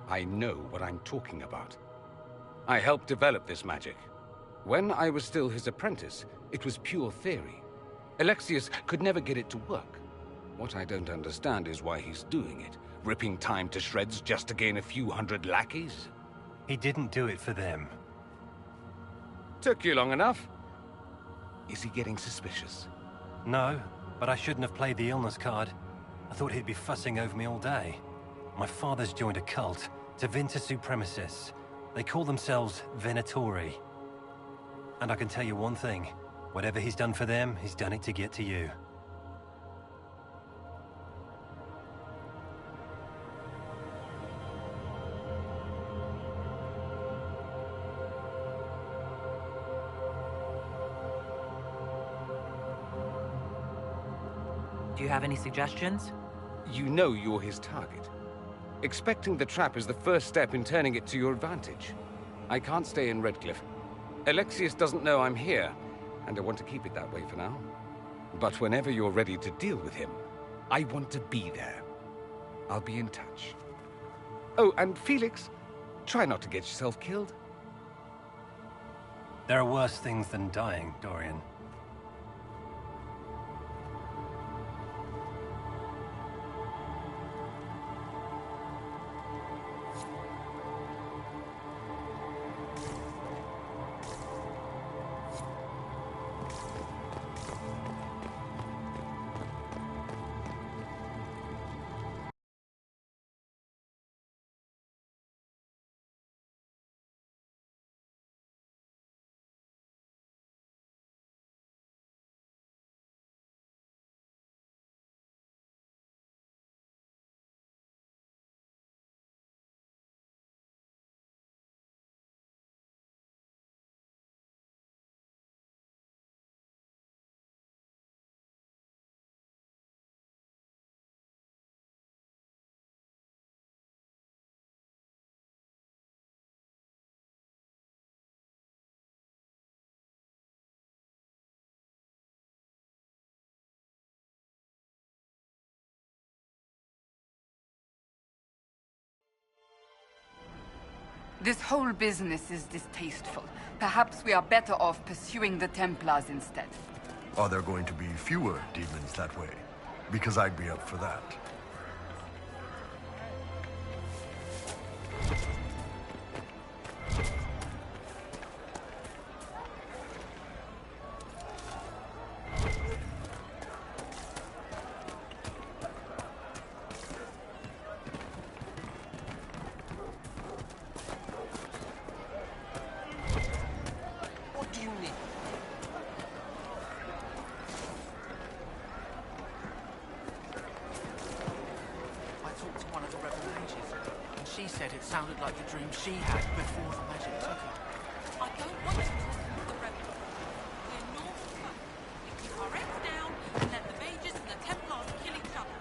I know what I'm talking about. I helped develop this magic. When I was still his apprentice, it was pure theory. Alexius could never get it to work. What I don't understand is why he's doing it, ripping time to shreds just to gain a few hundred lackeys. He didn't do it for them. Took you long enough. Is he getting suspicious? No, but I shouldn't have played the illness card. I thought he'd be fussing over me all day. My father's joined a cult, Tevinter Supremacists. They call themselves Venatori. And I can tell you one thing. Whatever he's done for them, he's done it to get to you. Do you have any suggestions? You know you're his target. Expecting the trap is the first step in turning it to your advantage. I can't stay in Redcliffe. Alexius doesn't know I'm here, and I want to keep it that way for now. But whenever you're ready to deal with him, I want to be there. I'll be in touch. Oh, and Felix, try not to get yourself killed. There are worse things than dying, Dorian. This whole business is distasteful. Perhaps we are better off pursuing the Templars instead. Are there going to be fewer demons that way? Because I'd be up for that. What do you need? I talked to one of the rebel mages, and she said it sounded like the dream she had before the magic took her. I don't want to talk to the rebels. We're normal folk. We keep our heads down and let the mages and the Templars kill each other.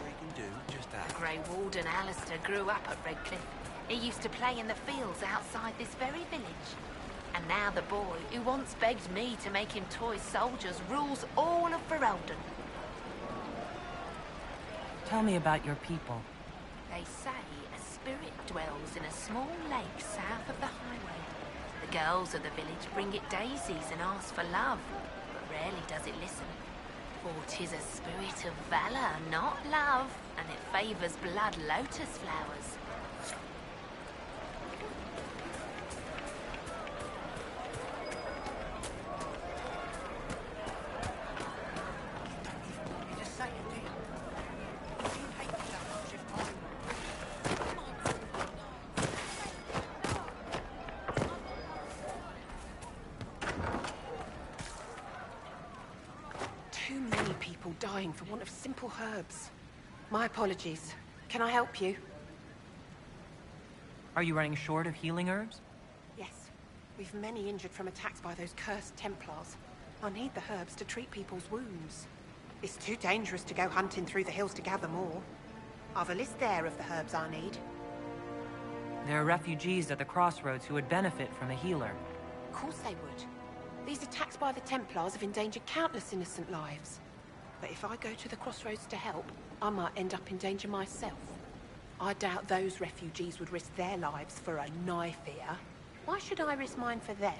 We can do just that. The Grey Warden Alistair grew up at Redcliffe. He used to play in the fields outside this very village. And now the boy, who once begged me to make him toy soldiers, rules all of Ferelden. Tell me about your people. They say a spirit dwells in a small lake south of the highway. The girls of the village bring it daisies and ask for love, but rarely does it listen. For 'tis a spirit of valor, not love, and it favours blood lotus flowers. Just say it, dear. If you hate me that much, if I... Too many people dying for want of simple herbs. My apologies. Can I help you? Are you running short of healing herbs? Yes. We've many injured from attacks by those cursed Templars. I need the herbs to treat people's wounds. It's too dangerous to go hunting through the hills to gather more. I've a list there of the herbs I need. There are refugees at the crossroads who would benefit from a healer. Of course they would. These attacks by the Templars have endangered countless innocent lives. But if I go to the crossroads to help, I might end up in danger myself. I doubt those refugees would risk their lives for a knife here. Why should I risk mine for them?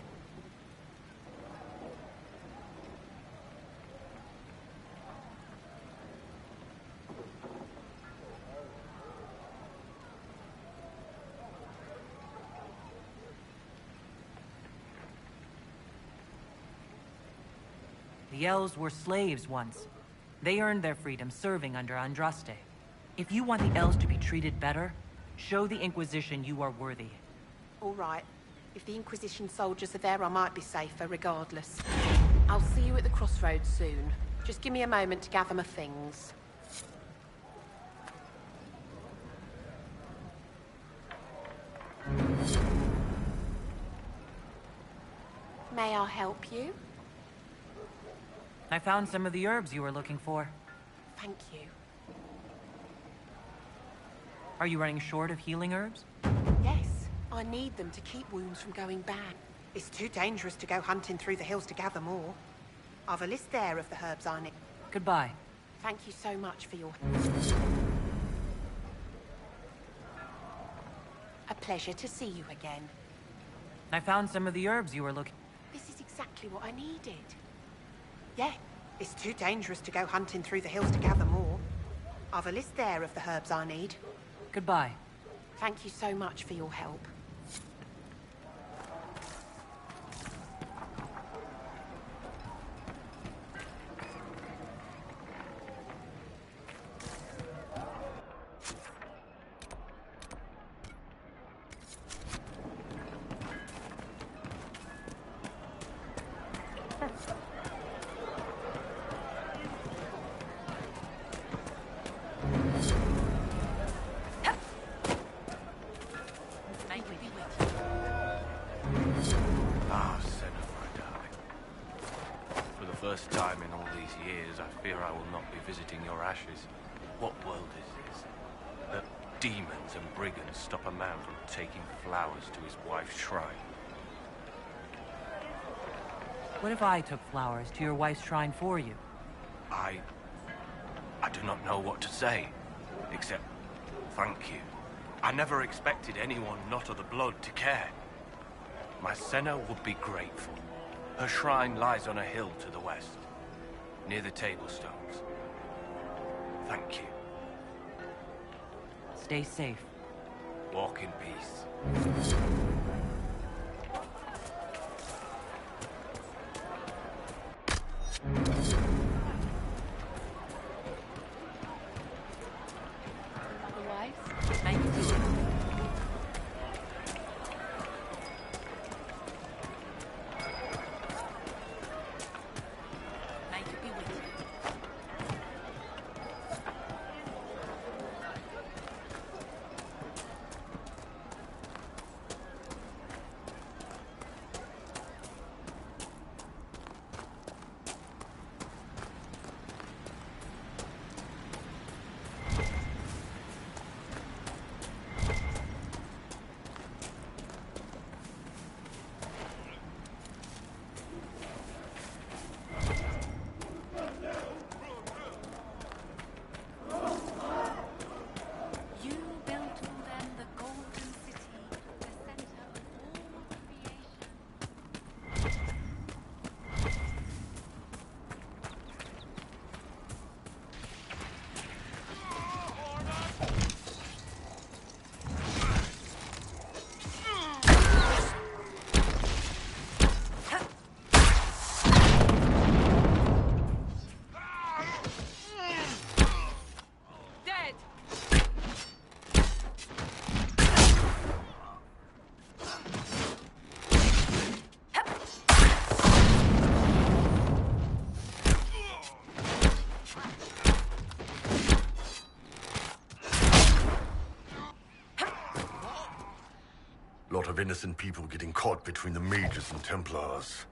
The elves were slaves once. They earned their freedom serving under Andraste. If you want the elves to be treated better, show the Inquisition you are worthy. All right. If the Inquisition soldiers are there, I might be safer regardless. I'll see you at the crossroads soon. Just give me a moment to gather my things. May I help you? I found some of the herbs you were looking for. Thank you. Are you running short of healing herbs? Yes, I need them to keep wounds from going bad. It's too dangerous to go hunting through the hills to gather more. I've a list there of the herbs I need. Goodbye. Thank you so much for your... A pleasure to see you again. I found some of the herbs you were looking... This is exactly what I needed. Yeah, it's too dangerous to go hunting through the hills to gather more. I've a list there of the herbs I need. Goodbye. Thank you so much for your help. First time in all these years, I fear I will not be visiting your ashes. What world is this? That demons and brigands stop a man from taking flowers to his wife's shrine. What if I took flowers to your wife's shrine for you? I do not know what to say, except Thank you. I never expected anyone not of the blood to care. My Senna would be grateful. Her shrine lies on a hill to the west, near the Tablestones. Thank you. Stay safe. Walk in peace. Otherwise, make it easy. May it be with you. You built for them the golden city, the center of all creation. Dead! Lot of innocent people getting caught between the mages and Templars.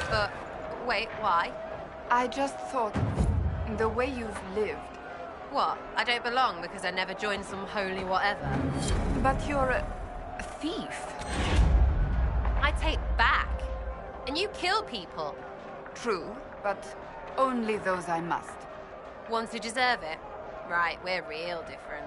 But, wait, why? I just thought, the way you've lived. What? I don't belong because I never joined some holy whatever? But you're a thief. I take back. And you kill people. True, but only those I must. Ones who deserve it. Right, we're real different.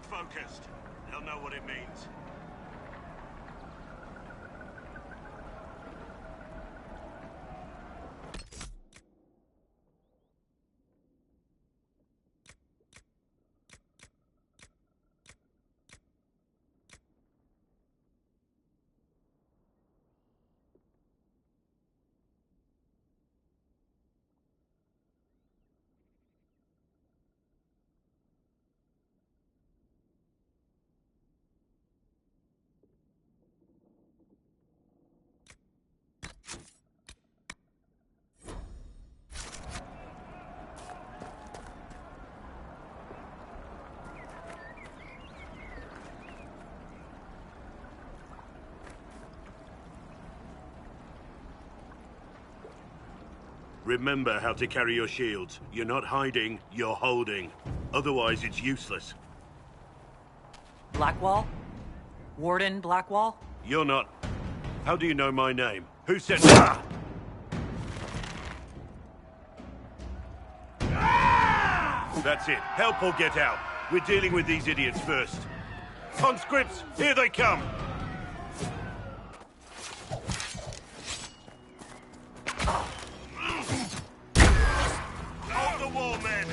Keep focused. They'll know what it means. Remember how to carry your shields. You're not hiding, you're holding. Otherwise, it's useless. Blackwall? Warden Blackwall? You're not... How do you know my name? Who said... Ah! That's it. Help or get out. We're dealing with these idiots first. Conscripts, here they come! Hold the wall, men!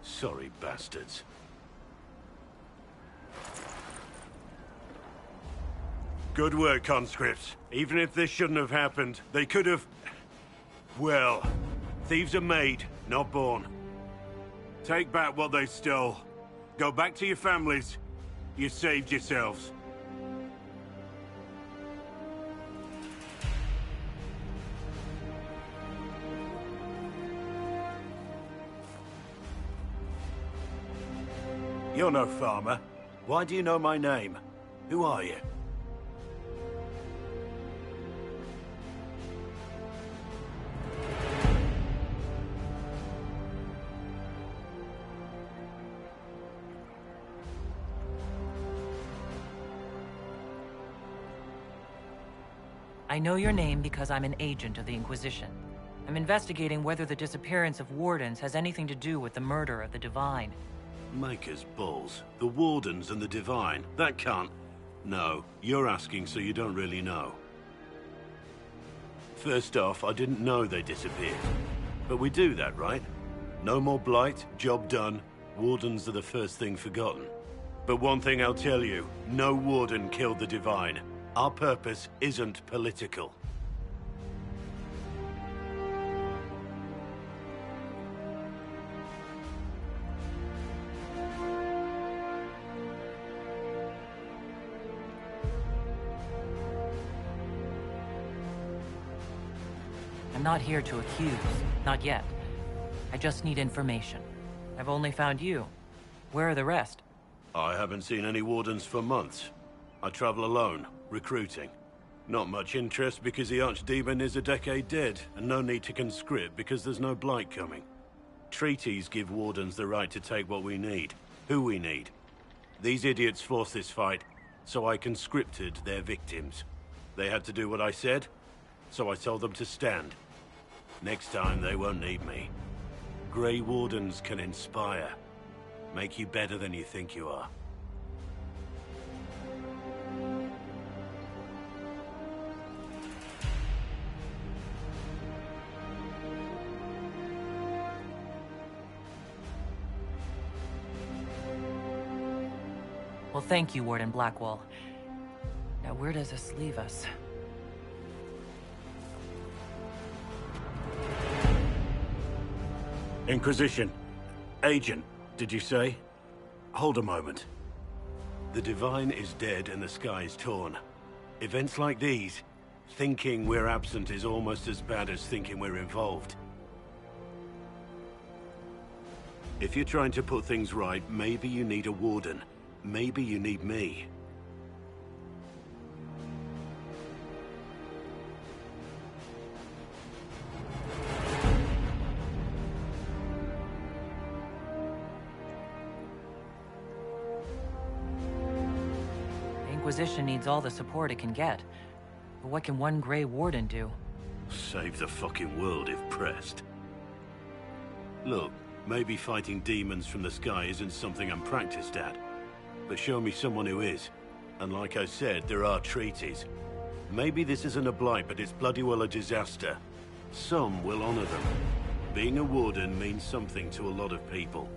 Sorry, bastards. Good work, conscripts. Even if this shouldn't have happened, they could have... Well, thieves are made, not born. Take back what they stole. Go back to your families. You saved yourselves. You're no farmer. Why do you know my name? Who are you? I know your name because I'm an agent of the Inquisition. I'm investigating whether the disappearance of wardens has anything to do with the murder of the Divine. Maker's balls. The Wardens and the Divine. That can't... No, you're asking so you don't really know. First off, I didn't know they disappeared. But we do that, right? No more blight, job done. Wardens are the first thing forgotten. But one thing I'll tell you, no Warden killed the Divine. Our purpose isn't political. I'm not here to accuse. Not yet. I just need information. I've only found you. Where are the rest? I haven't seen any Wardens for months. I travel alone, recruiting. Not much interest because the Archdemon is a decade dead, and no need to conscript because there's no blight coming. Treaties give Wardens the right to take what we need, who we need. These idiots forced this fight, so I conscripted their victims. They had to do what I said, so I told them to stand. Next time, they won't need me. Grey Wardens can inspire. Make you better than you think you are. Well, thank you, Warden Blackwall. Now, where does this leave us? Inquisition. Agent, did you say? Hold a moment. The Divine is dead and the sky is torn. Events like these, thinking we're absent is almost as bad as thinking we're involved. If you're trying to put things right, maybe you need a warden. Maybe you need me. The Inquisition needs all the support it can get. But what can one Grey Warden do? Save the fucking world if pressed. Look, maybe fighting demons from the sky isn't something I'm practiced at. But show me someone who is. And like I said, there are treaties. Maybe this isn't a blight, but it's bloody well a disaster. Some will honor them. Being a warden means something to a lot of people.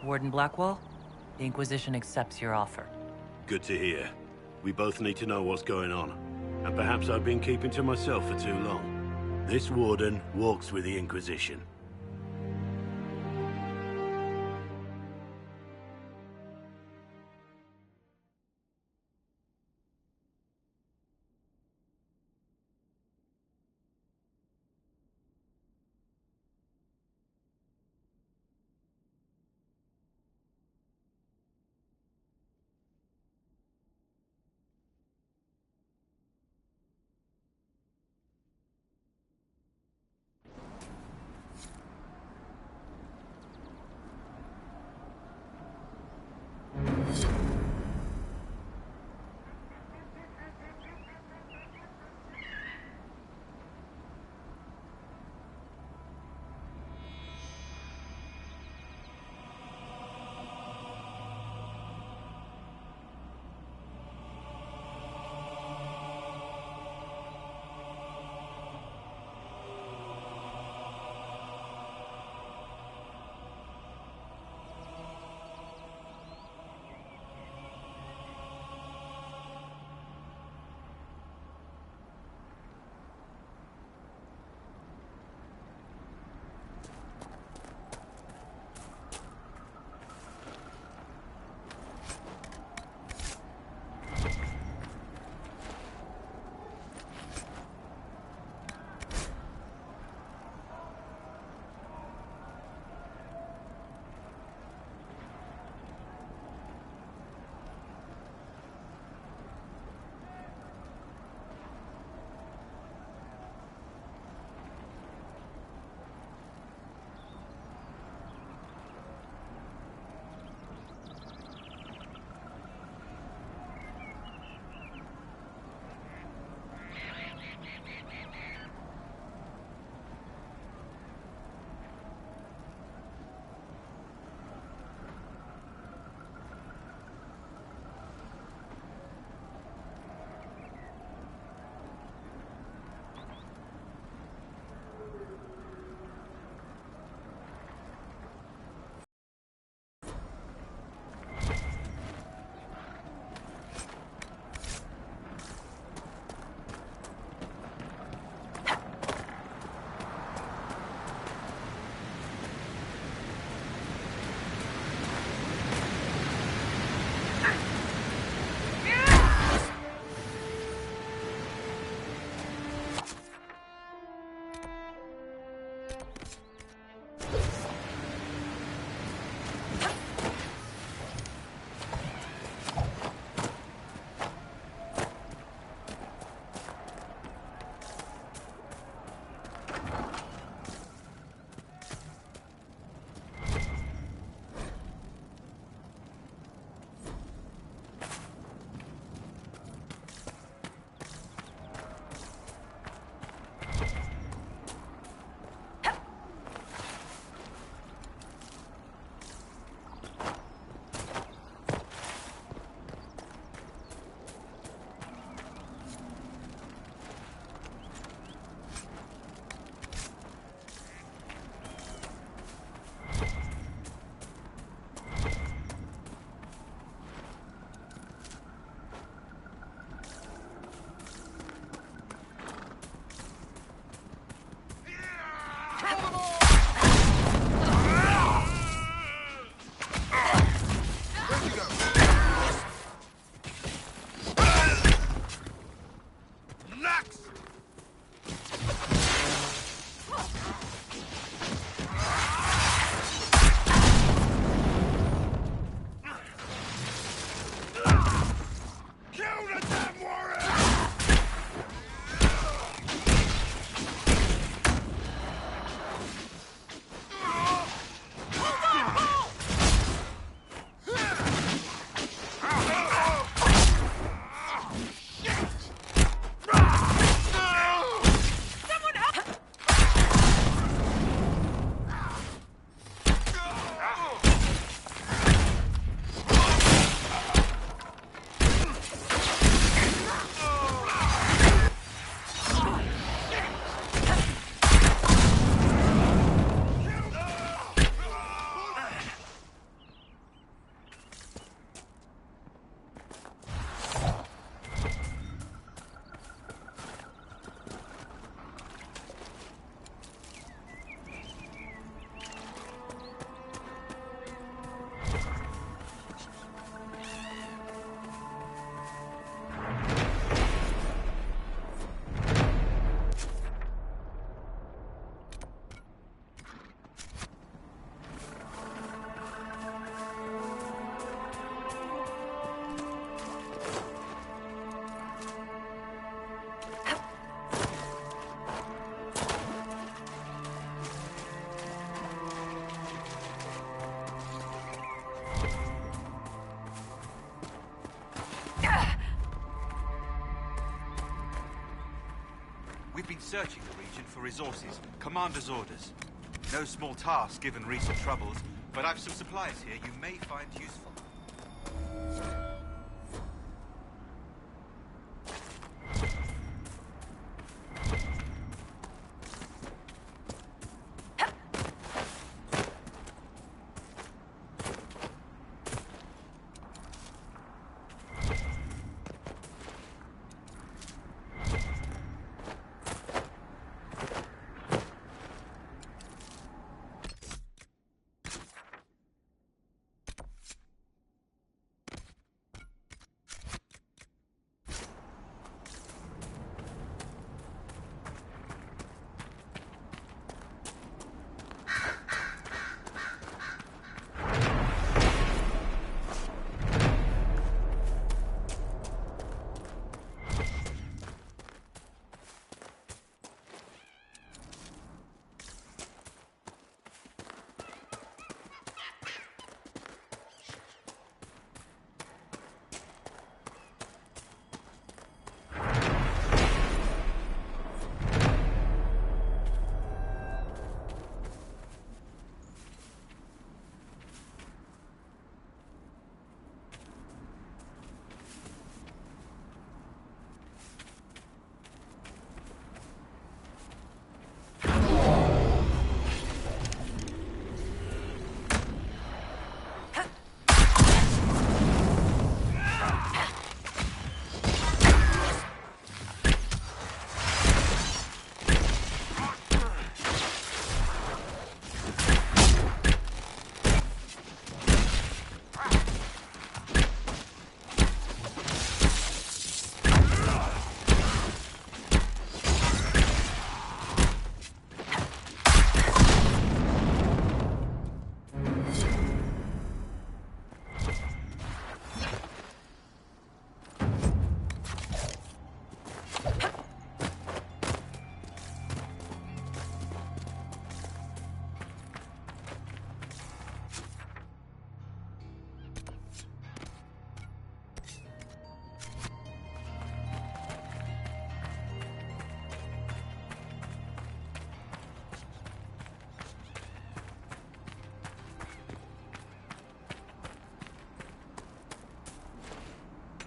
Warden Blackwall, the Inquisition accepts your offer. Good to hear. We both need to know what's going on. And perhaps I've been keeping to myself for too long. This warden walks with the Inquisition. searching the region for resources. Commander's orders. No small task given recent troubles, but I've some supplies here you may find useful.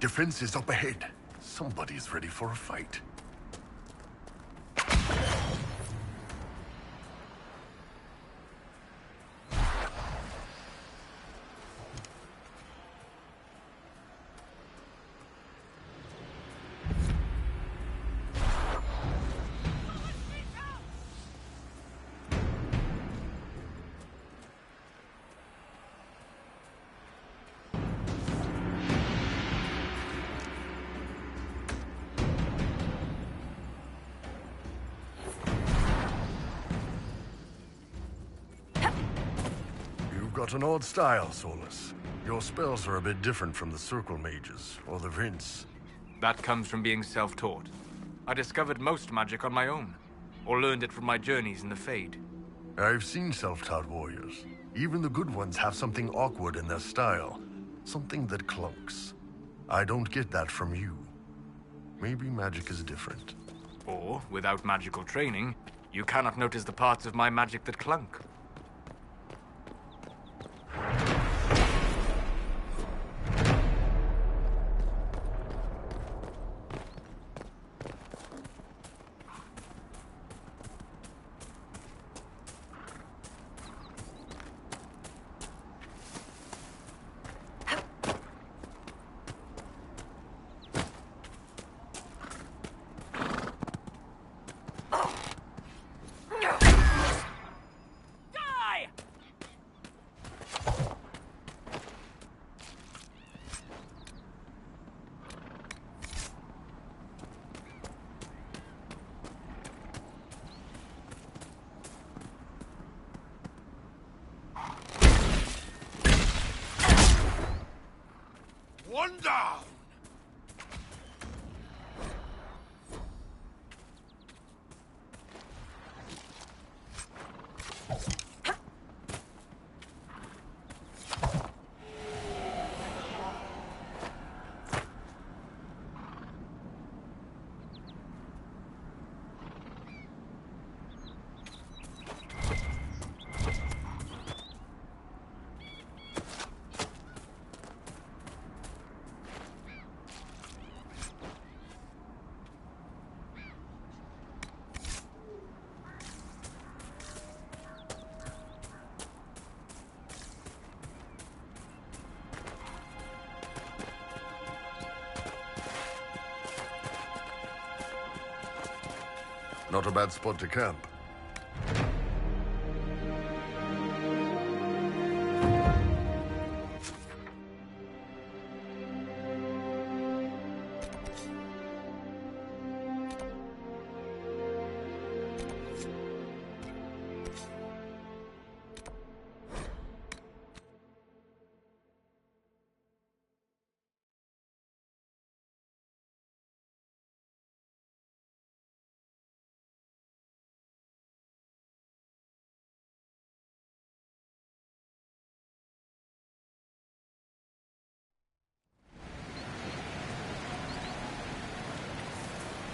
Defenses up ahead. Somebody's ready for a fight. Got an odd style, Solus. Your spells are a bit different from the Circle Mages, or the Vince. That comes from being self-taught. I discovered most magic on my own, or learned it from my journeys in the Fade. I've seen self-taught warriors. Even the good ones have something awkward in their style. Something that clunks. I don't get that from you. Maybe magic is different. Or, without magical training, you cannot notice the parts of my magic that clunk. One down! Not a bad spot to camp.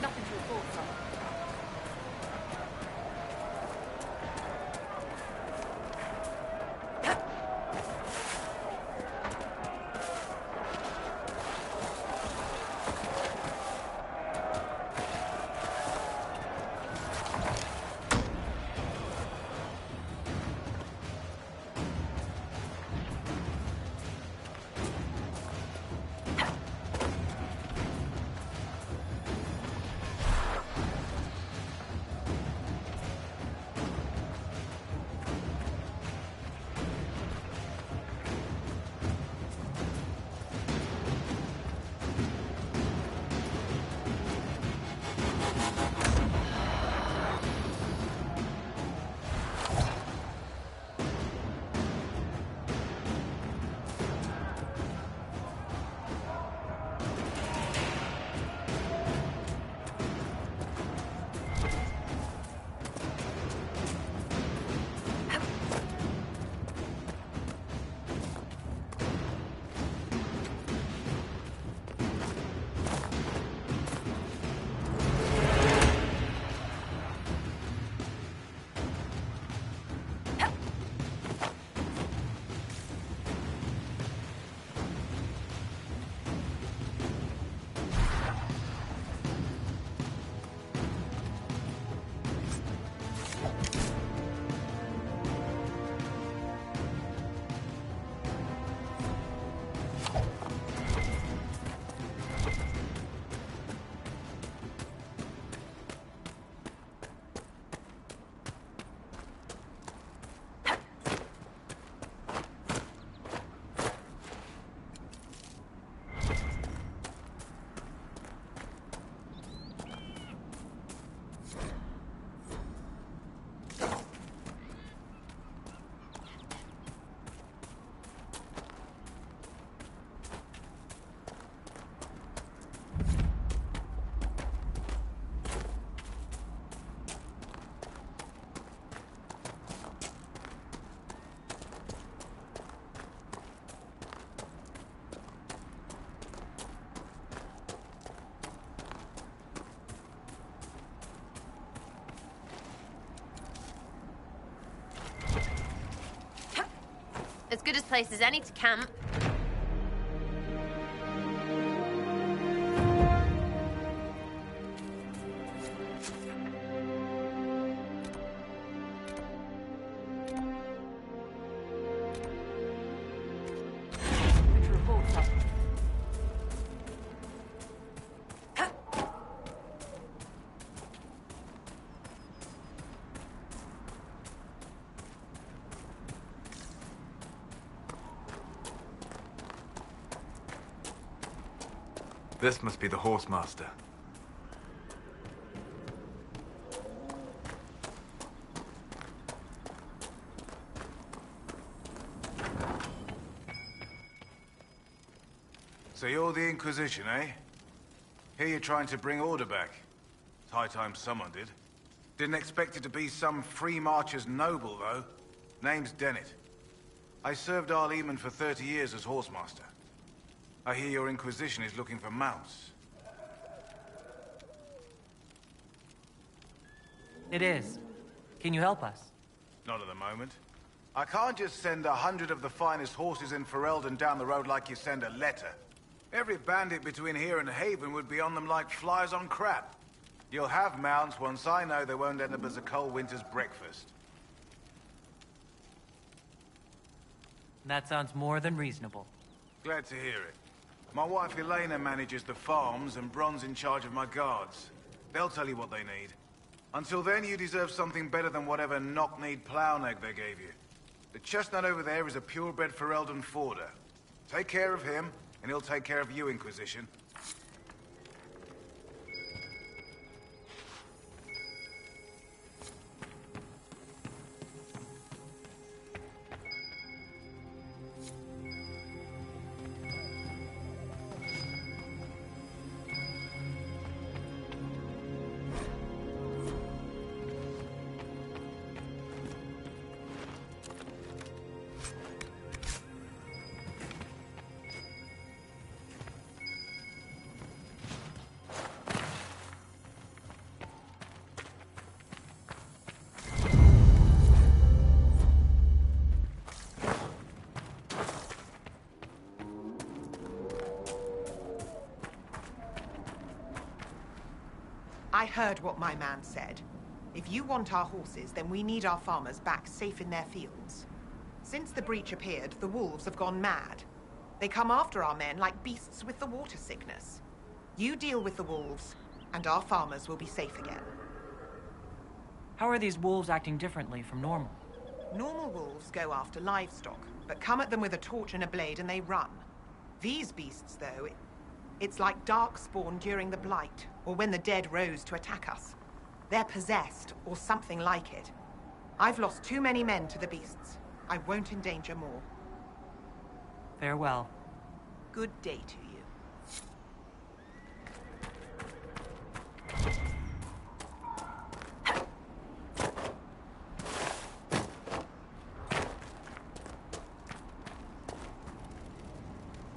Nothing to report, sir. As good a place as any to camp. To report, sir. This must be the Horsemaster. So you're the Inquisition, eh? Here you're trying to bring order back. It's high time someone did. Didn't expect it to be some free marcher's noble, though. Name's Dennett. I served our Lehman for 30 years as Horsemaster. I hear your Inquisition is looking for mounts. It is. Can you help us? Not at the moment. I can't just send 100 of the finest horses in Ferelden down the road like you send a letter. Every bandit between here and Haven would be on them like flies on crap. You'll have mounts once I know they won't end up as a cold winter's breakfast. That sounds more than reasonable. Glad to hear it. My wife Elena manages the farms and Bron's in charge of my guards. They'll tell you what they need. Until then, you deserve something better than whatever knock-kneed plow-neg they gave you. The chestnut over there is a purebred Ferelden Forder. Take care of him, and he'll take care of you, Inquisition. I heard what my man said. If you want our horses, then we need our farmers back safe in their fields. Since the breach appeared, the wolves have gone mad. They come after our men like beasts with the water sickness. You deal with the wolves, and our farmers will be safe again. How are these wolves acting differently from normal? Normal wolves go after livestock, but come at them with a torch and a blade and they run. These beasts, though, it's like darkspawn during the Blight, or when the dead rose to attack us. They're possessed, or something like it. I've lost too many men to the beasts. I won't endanger more. Farewell. Good day to you.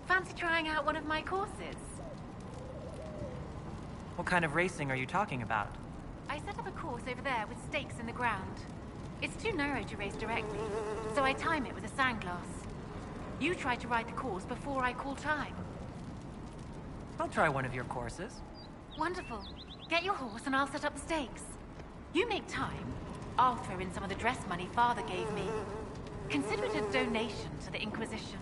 Fancy trying out one of my courses? What kind of racing are you talking about? I set up a course over there with stakes in the ground. It's too narrow to race directly, so I time it with a sandglass. You try to ride the course before I call time. I'll try one of your courses. Wonderful. Get your horse and I'll set up the stakes. You make time, I'll throw in some of the dress money Father gave me. Consider it a donation to the Inquisition.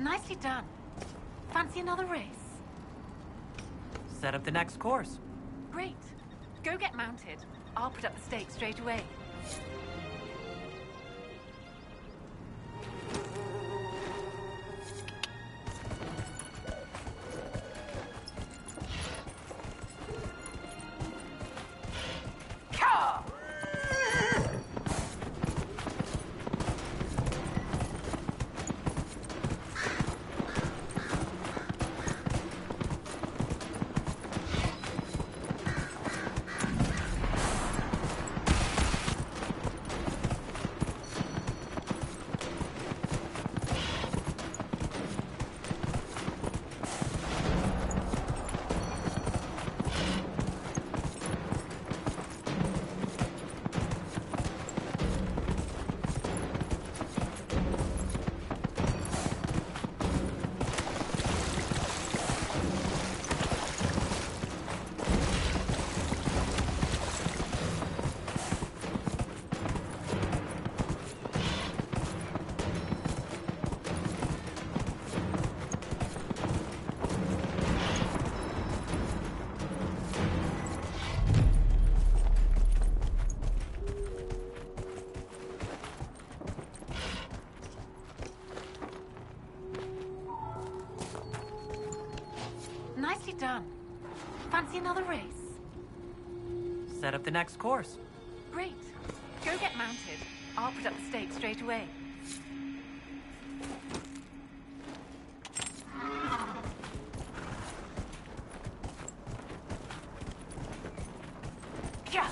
Nicely done. Fancy another race? Set up the next course. Great. Go get mounted. I'll put up the stakes straight away. Nicely done. Fancy another race? Set up the next course. Great. Go get mounted. I'll put up the stakes straight away. Yeah.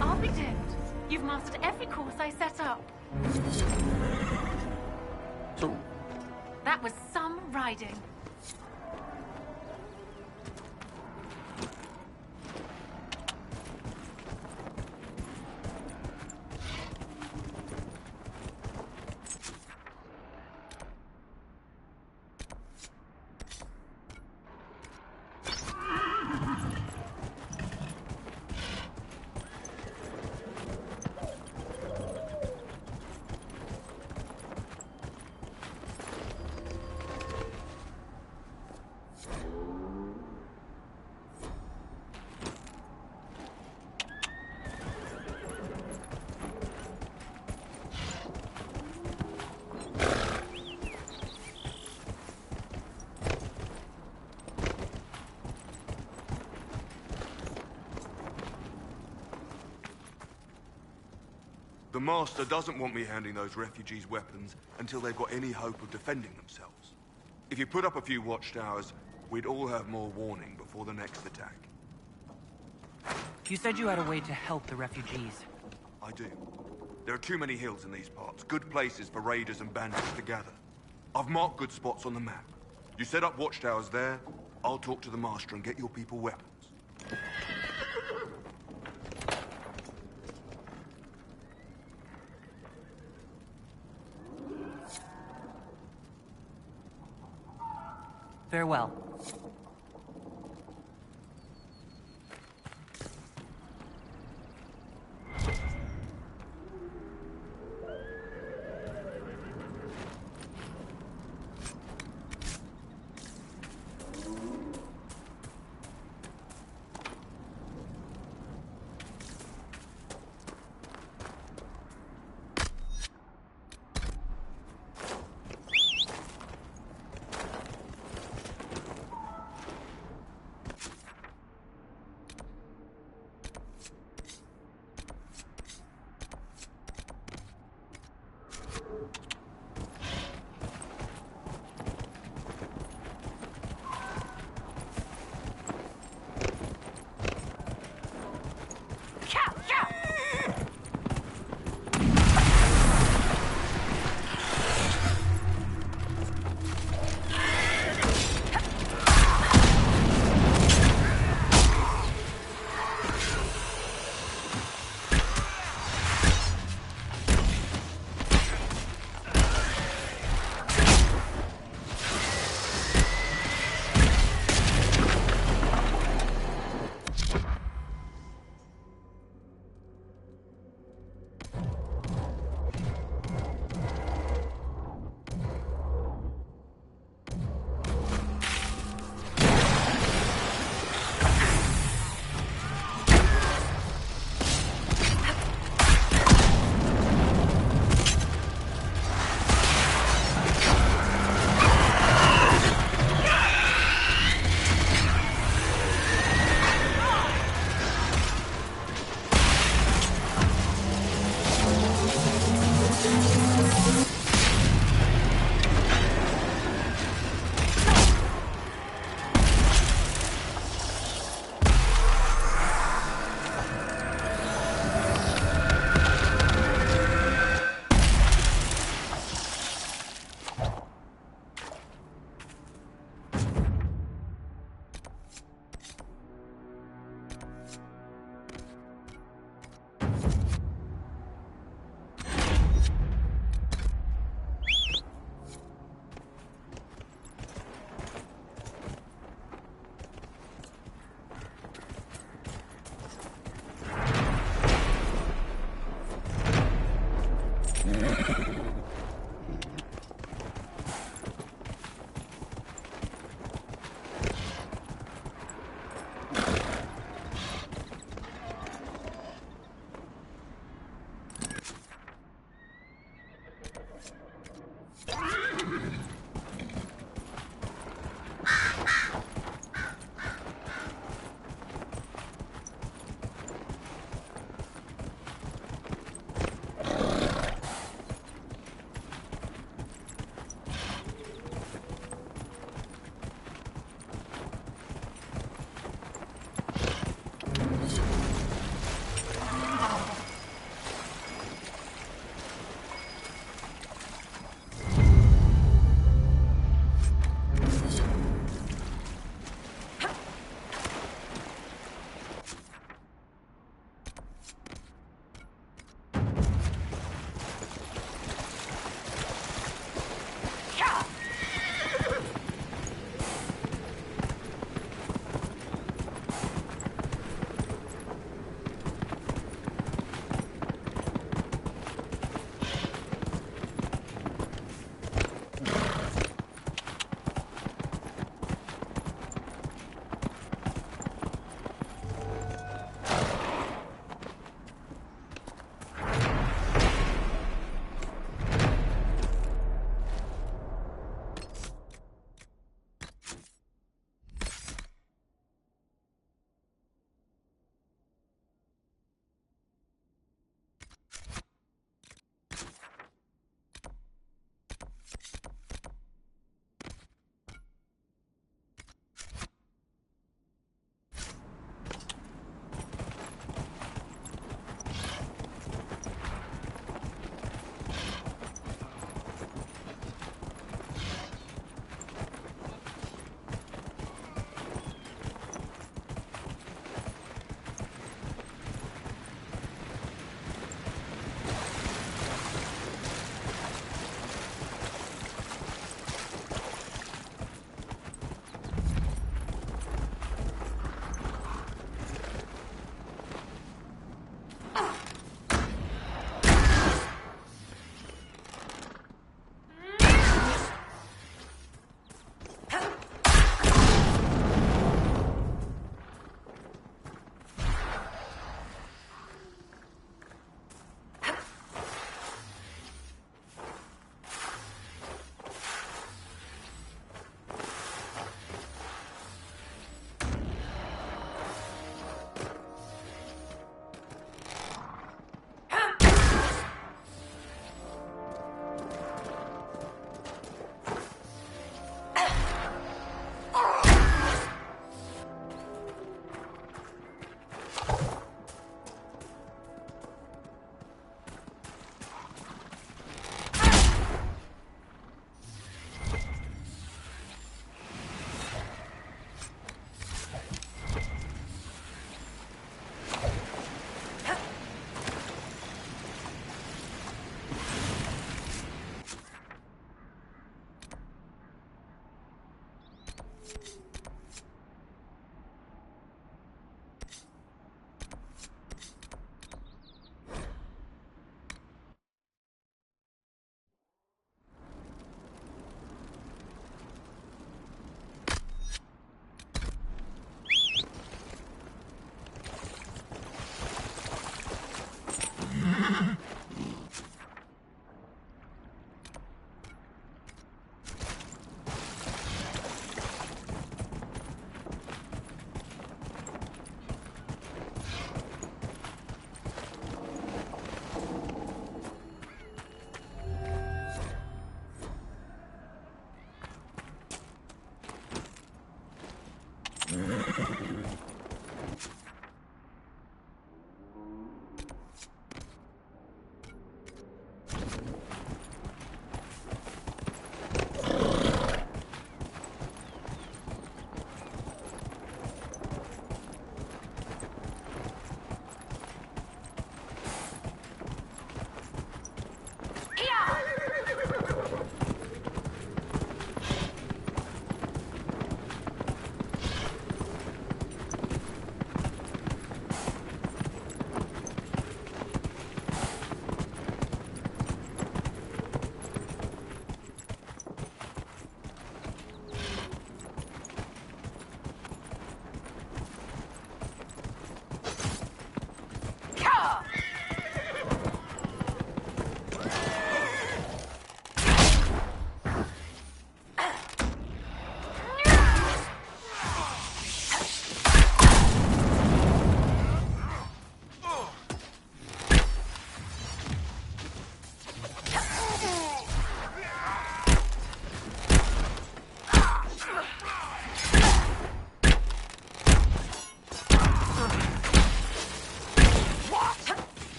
I'll be damned. You've mastered every course I set up. That was some riding. The Master doesn't want me handing those refugees weapons until they've got any hope of defending themselves. If you put up a few watchtowers, we'd all have more warning before the next attack. You said you had a way to help the refugees. I do. There are too many hills in these parts, good places for raiders and bandits to gather. I've marked good spots on the map. You set up watchtowers there, I'll talk to the Master and get your people weapons. Farewell.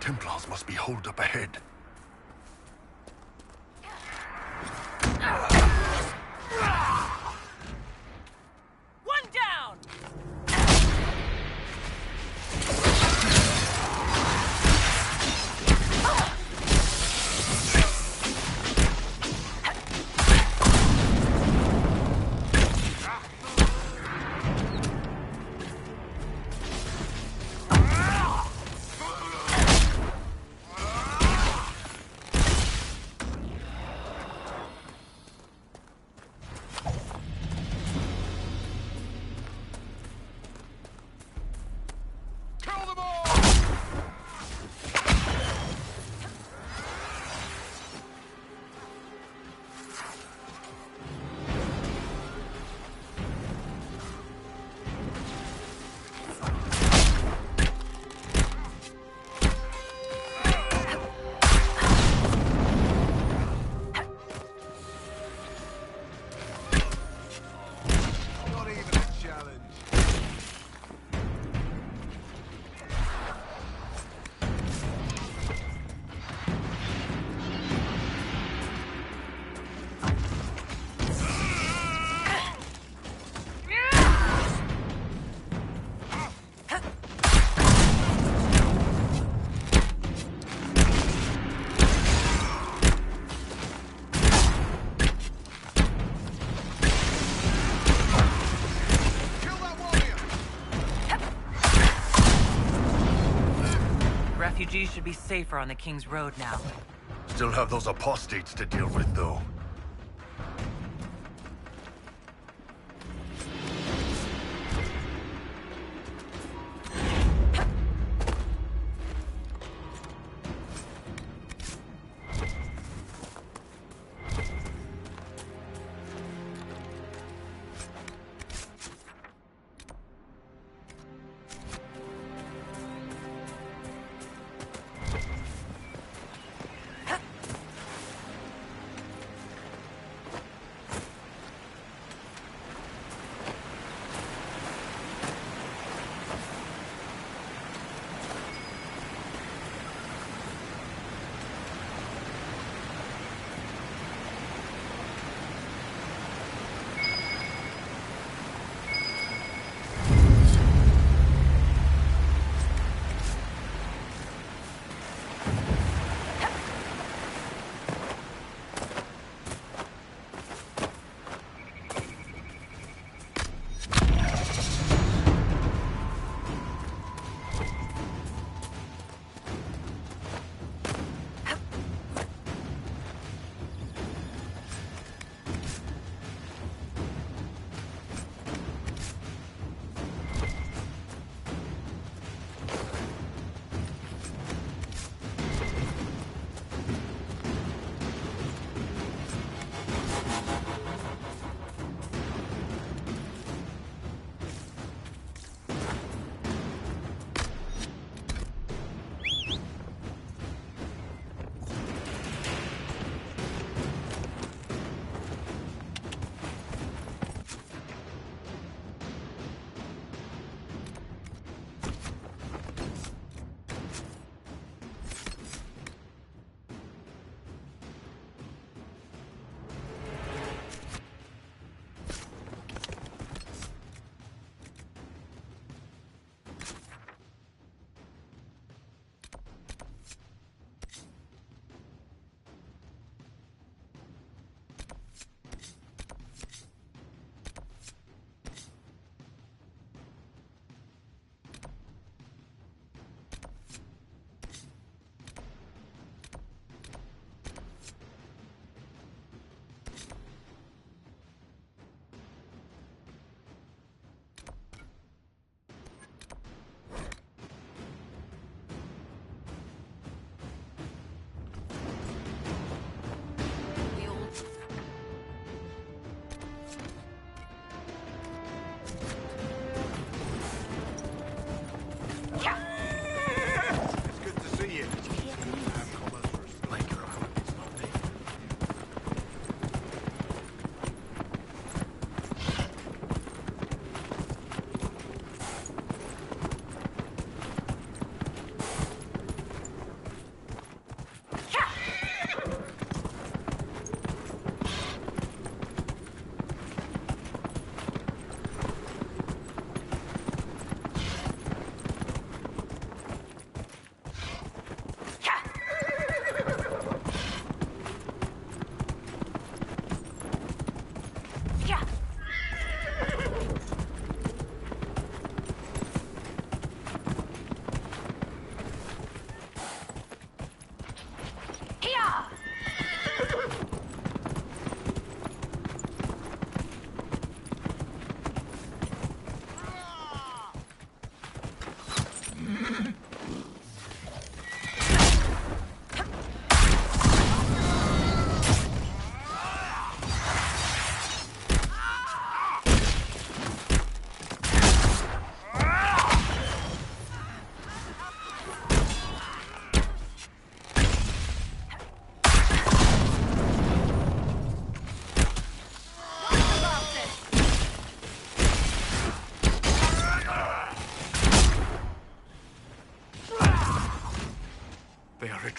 Templars must be holed up ahead. One down! Refugees should be safer on the King's Road now. Still have those apostates to deal with, though.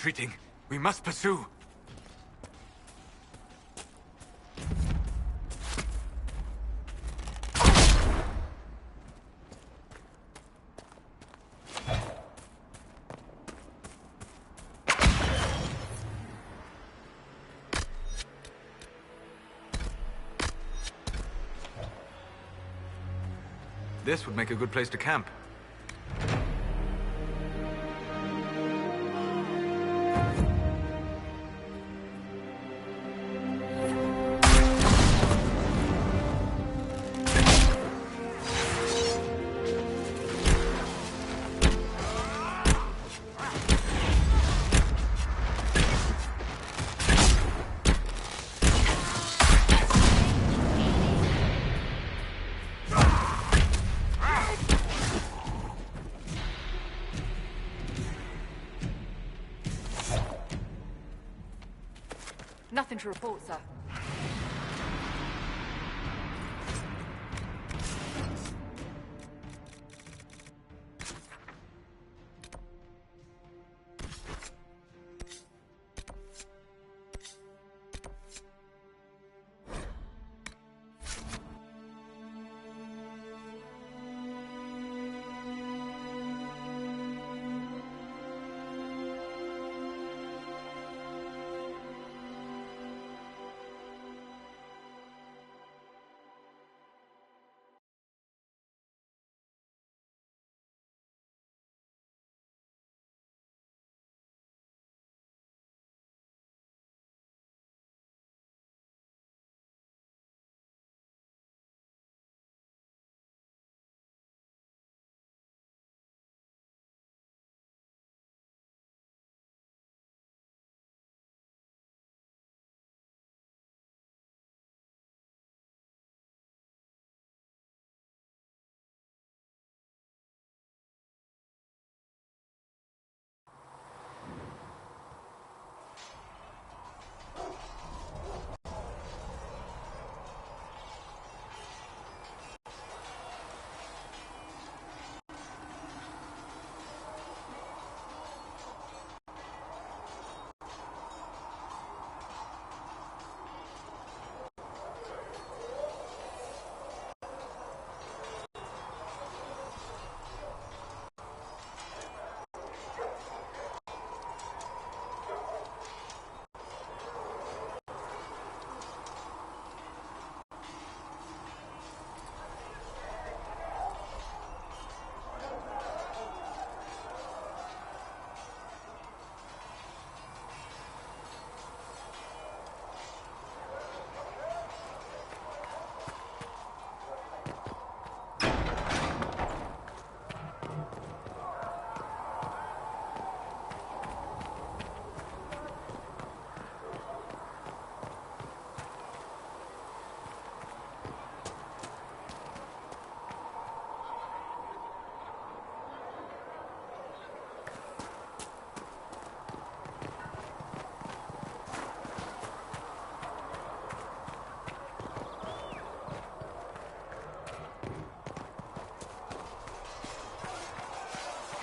retreating. We must pursue. This would make a good place to camp. Nothing to report, sir.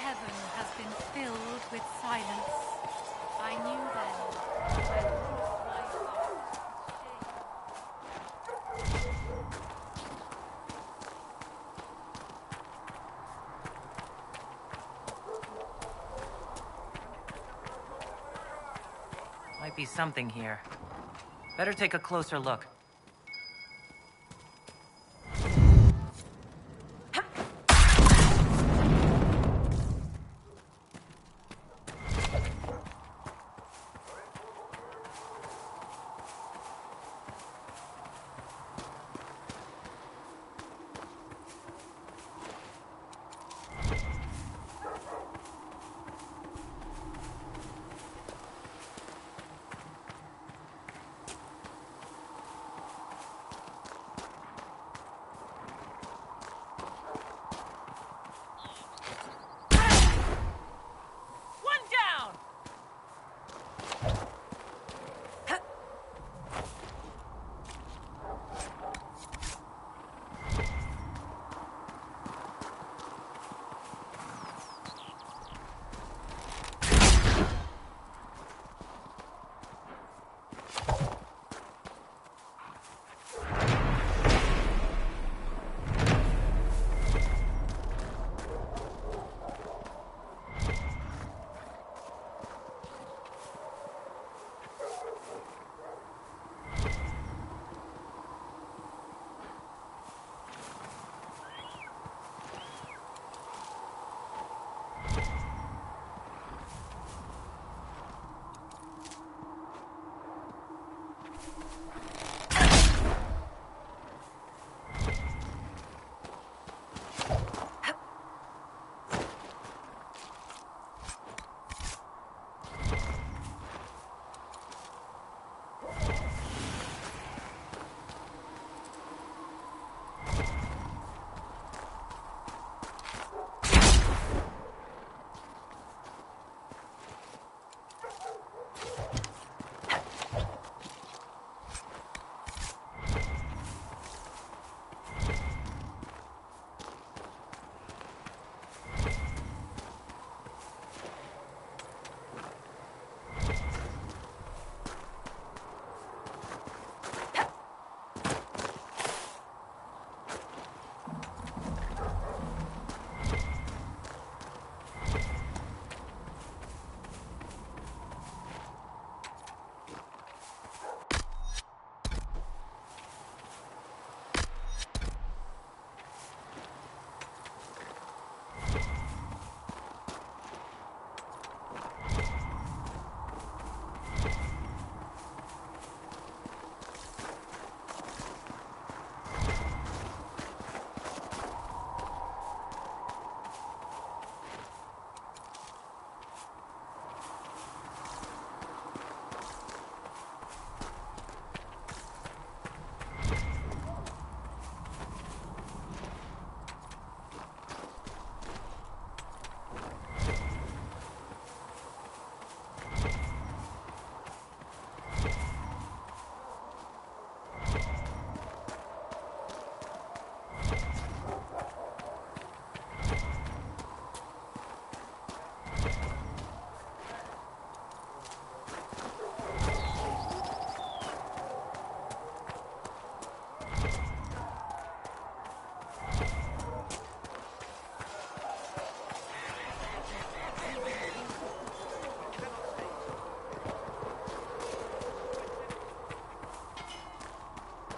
Heaven has been filled with silence. I knew then. Might be something here. Better take a closer look.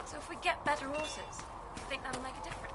So if we get better horses, you think that'll make a difference?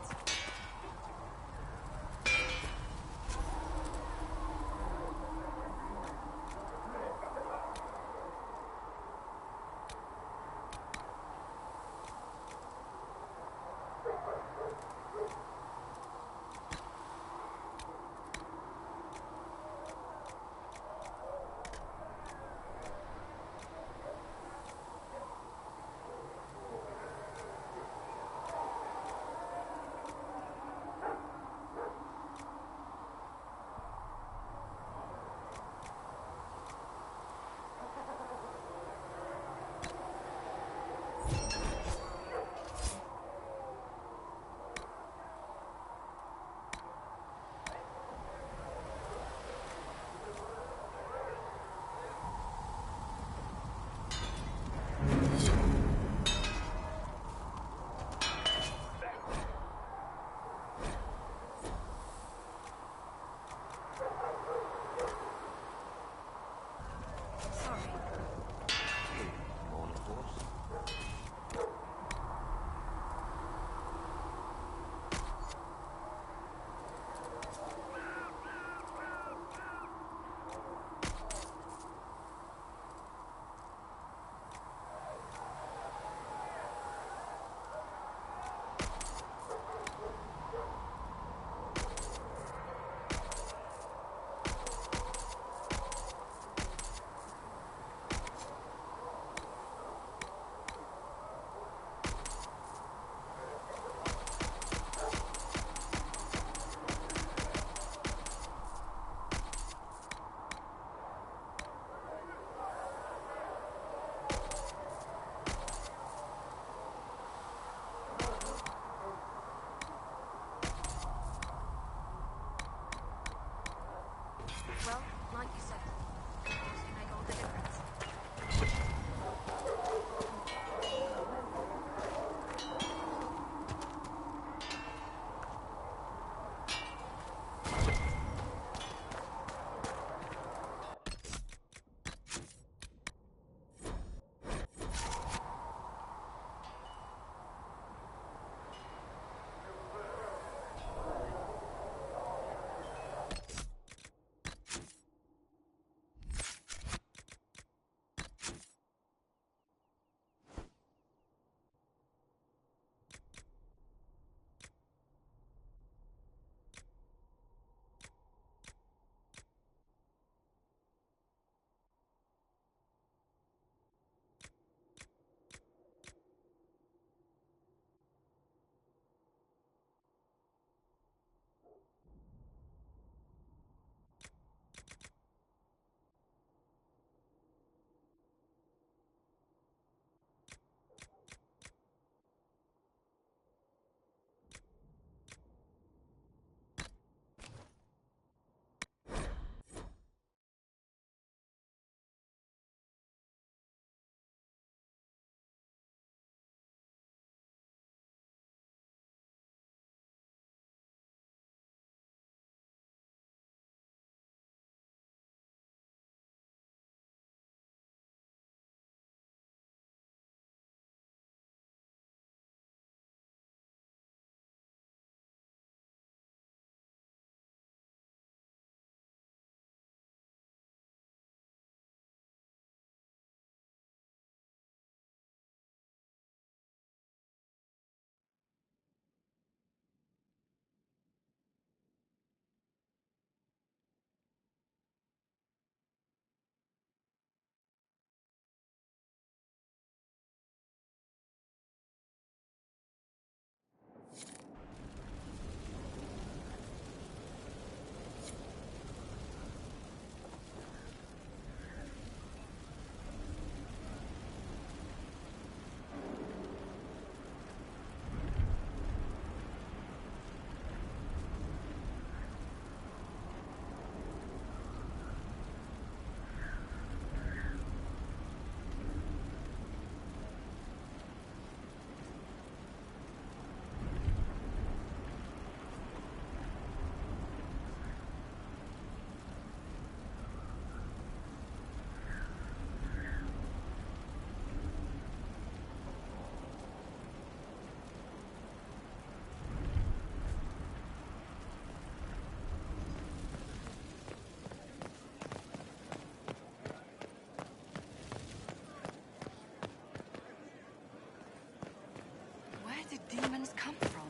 demons come from?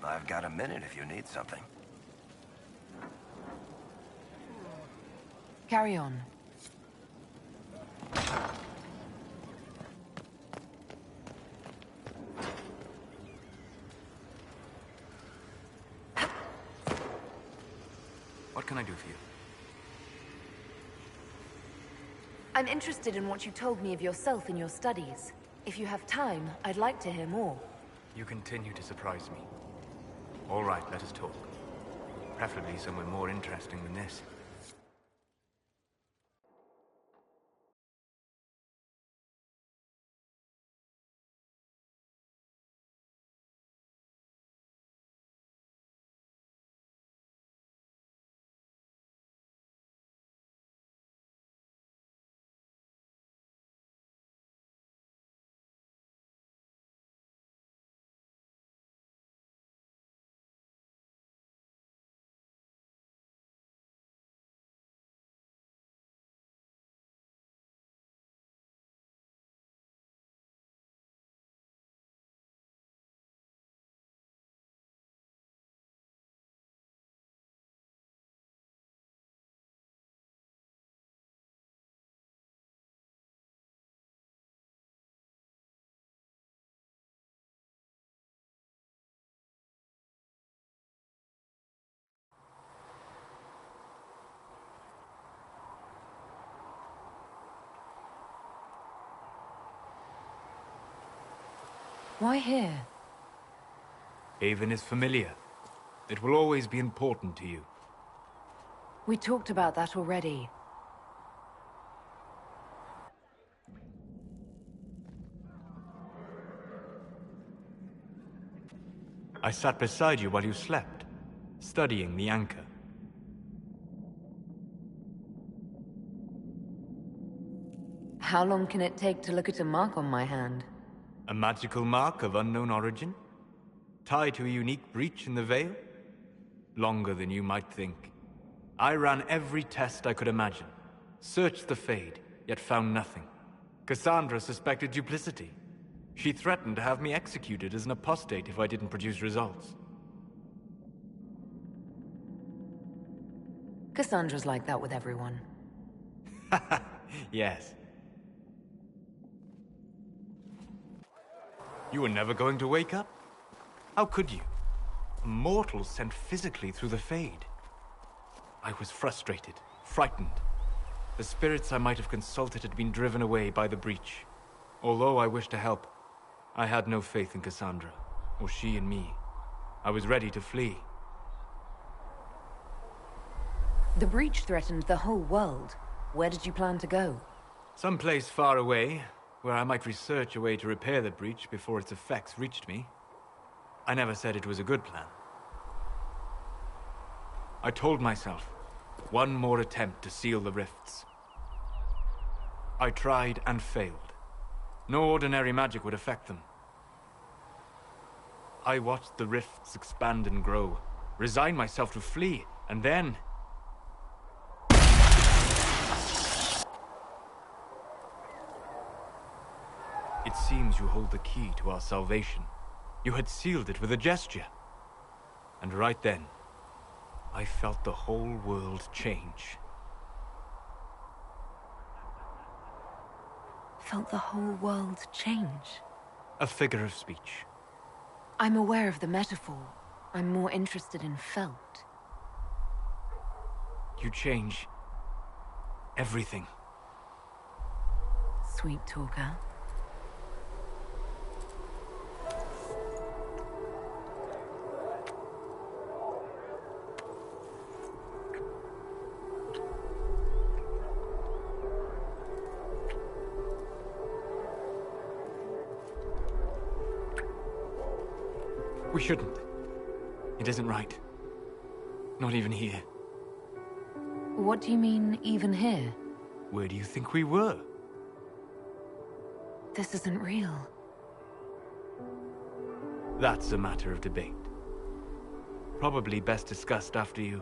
I've got a minute if you need something. Carry on. What can I do for you? I'm interested in what you told me of yourself in your studies. If you have time, I'd like to hear more. You continue to surprise me. All right, let us talk. Preferably somewhere more interesting than this. Why here? Haven is familiar. It will always be important to you. We talked about that already. I sat beside you while you slept, studying the anchor. How long can it take to look at a mark on my hand? A magical mark of unknown origin? Tied to a unique breach in the veil? Longer than you might think. I ran every test I could imagine. Searched the Fade, yet found nothing. Cassandra suspected duplicity. She threatened to have me executed as an apostate if I didn't produce results. Cassandra's like that with everyone. Yes. You were never going to wake up? How could you? A mortal sent physically through the Fade. I was frustrated, frightened. The spirits I might have consulted had been driven away by the breach. Although I wished to help, I had no faith in Cassandra, or she in me. I was ready to flee. The breach threatened the whole world. Where did you plan to go? Someplace far away, where I might research a way to repair the breach before its effects reached me. I never said it was a good plan. I told myself, one more attempt to seal the rifts. I tried and failed. No ordinary magic would affect them. I watched the rifts expand and grow, resigned myself to flee, and then... It seems you hold the key to our salvation. You had sealed it with a gesture. And right then, I felt the whole world change. Felt the whole world change? A figure of speech. I'm aware of the metaphor. I'm more interested in felt. You change everything. Sweet talker. We shouldn't. It isn't right. Not even here. What do you mean, even here? Where do you think we were? This isn't real. That's a matter of debate. Probably best discussed after you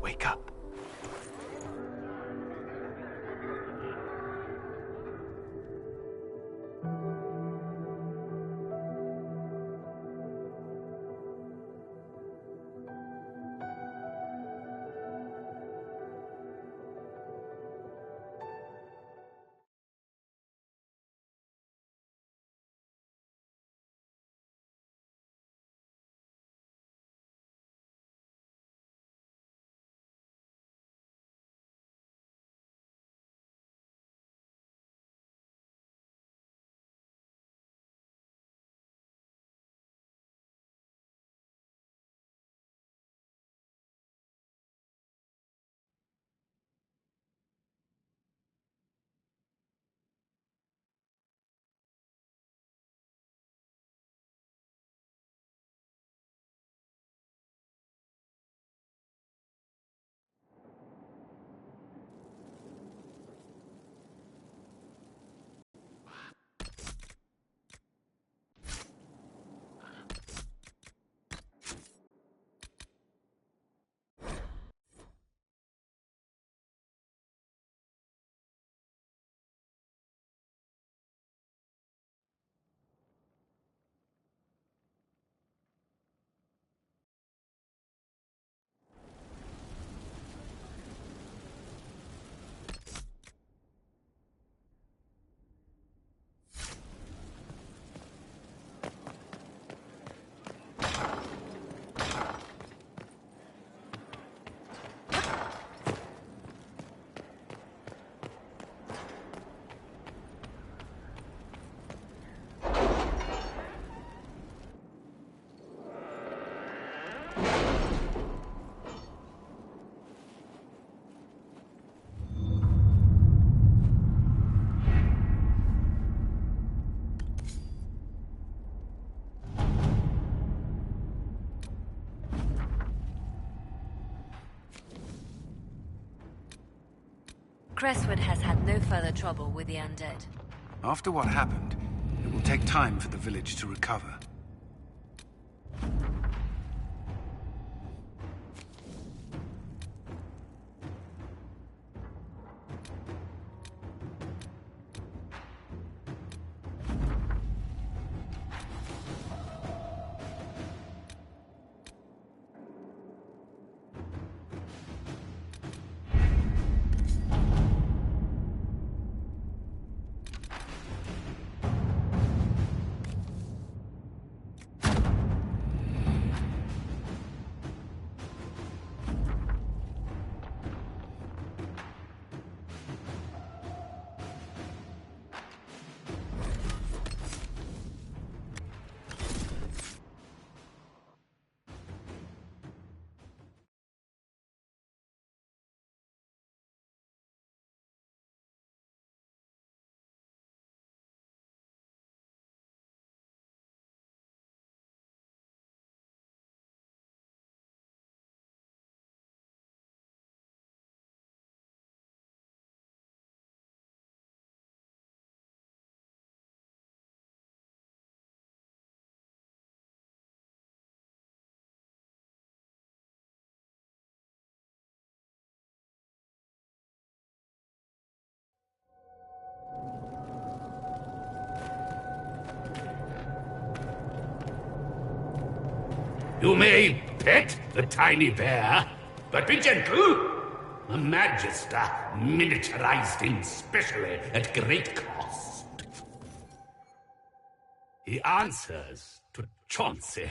wake up. Crestwood has had no further trouble with the undead. After what happened, it will take time for the village to recover. You may pet the tiny bear, but be gentle. A Magister miniaturized him specially at great cost. He answers to Chauncey.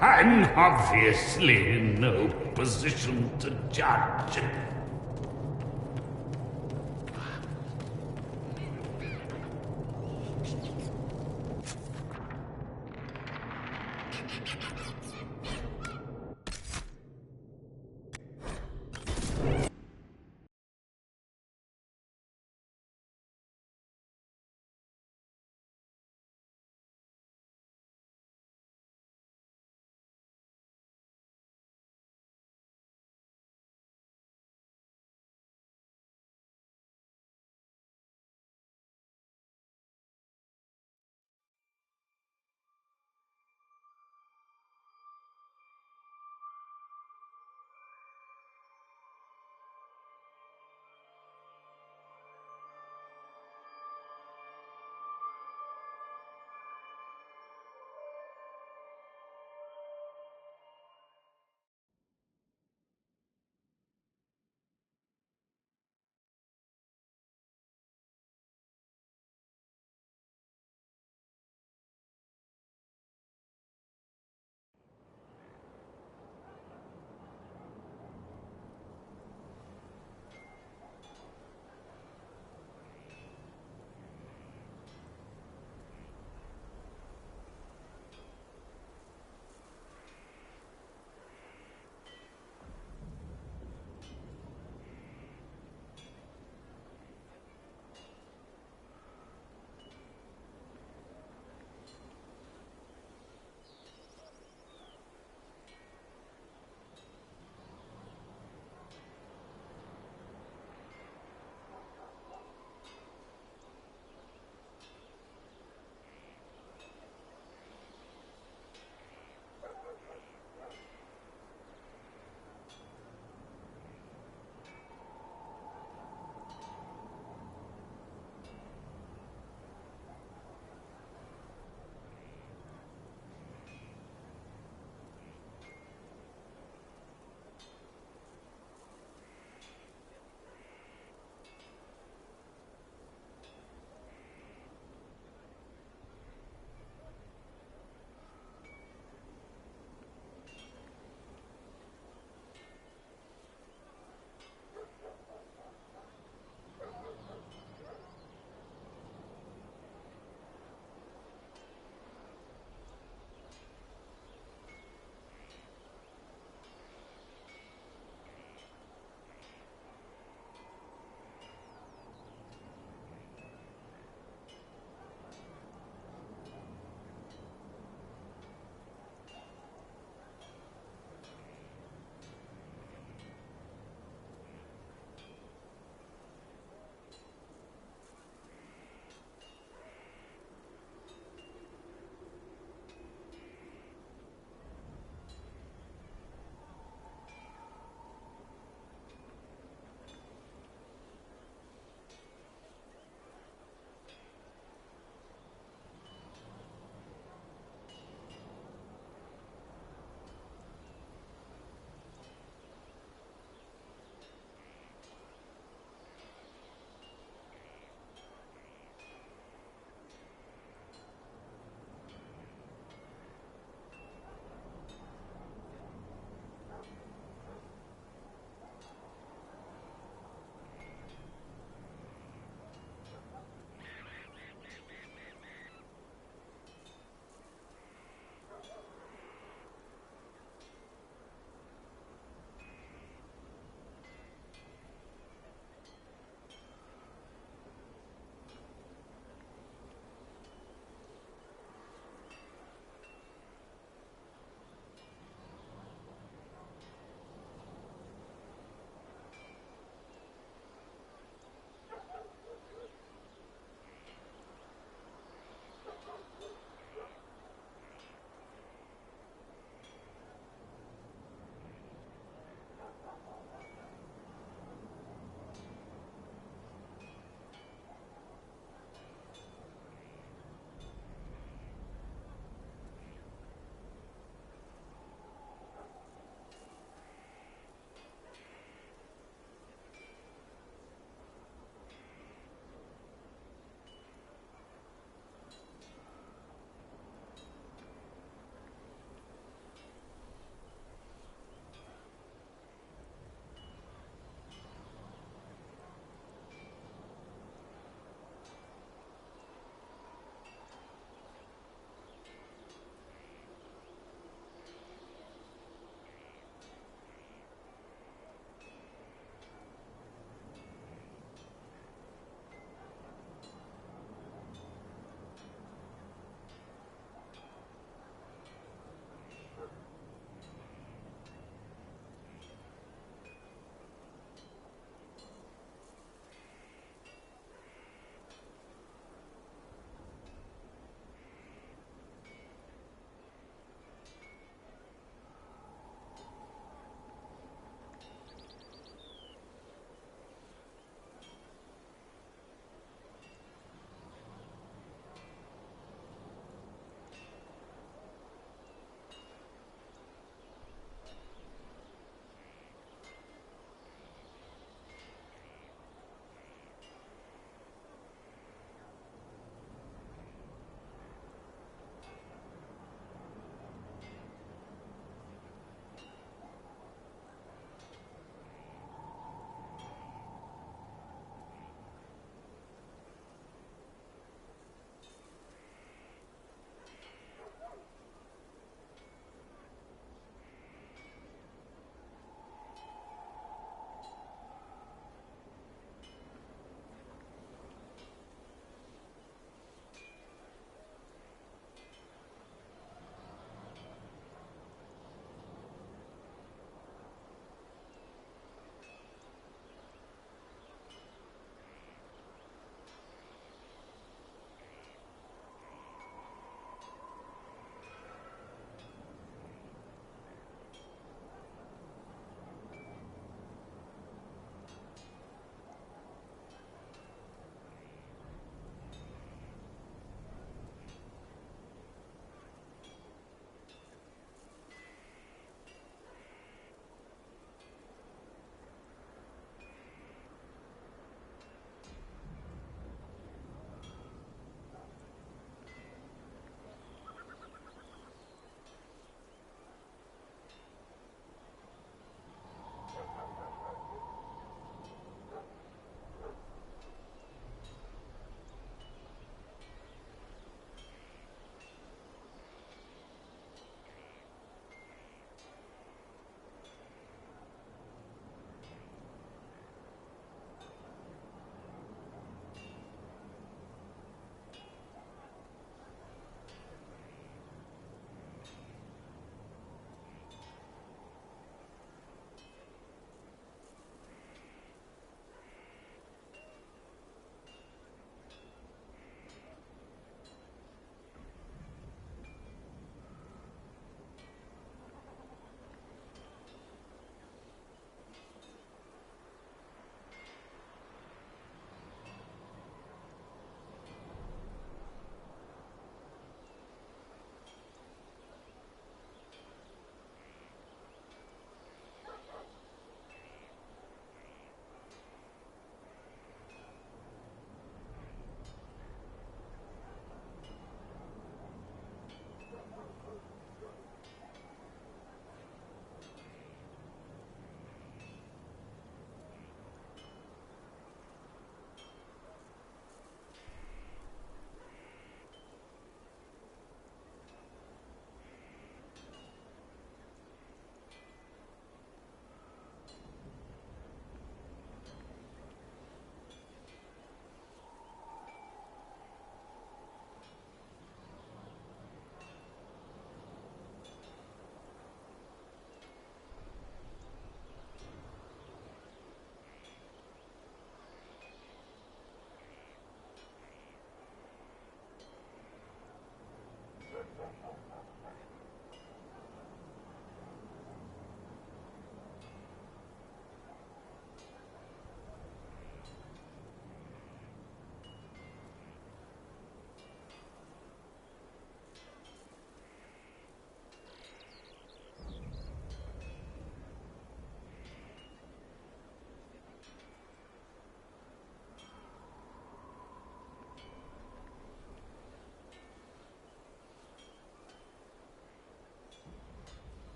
I'm obviously in no position to judge.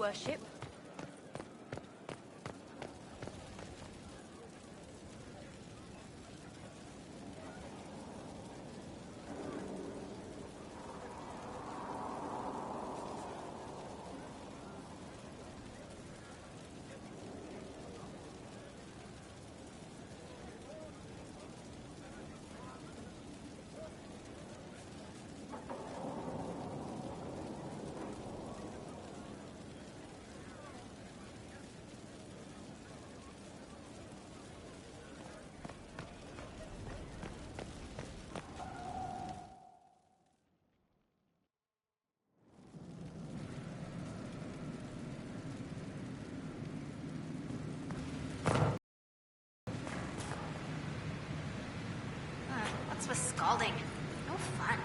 worship. What's with scalding? No fun.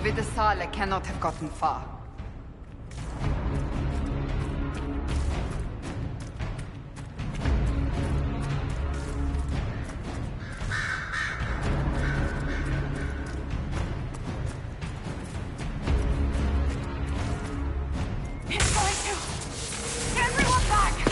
Vidasala cannot have gotten far. He's going to! Get everyone back!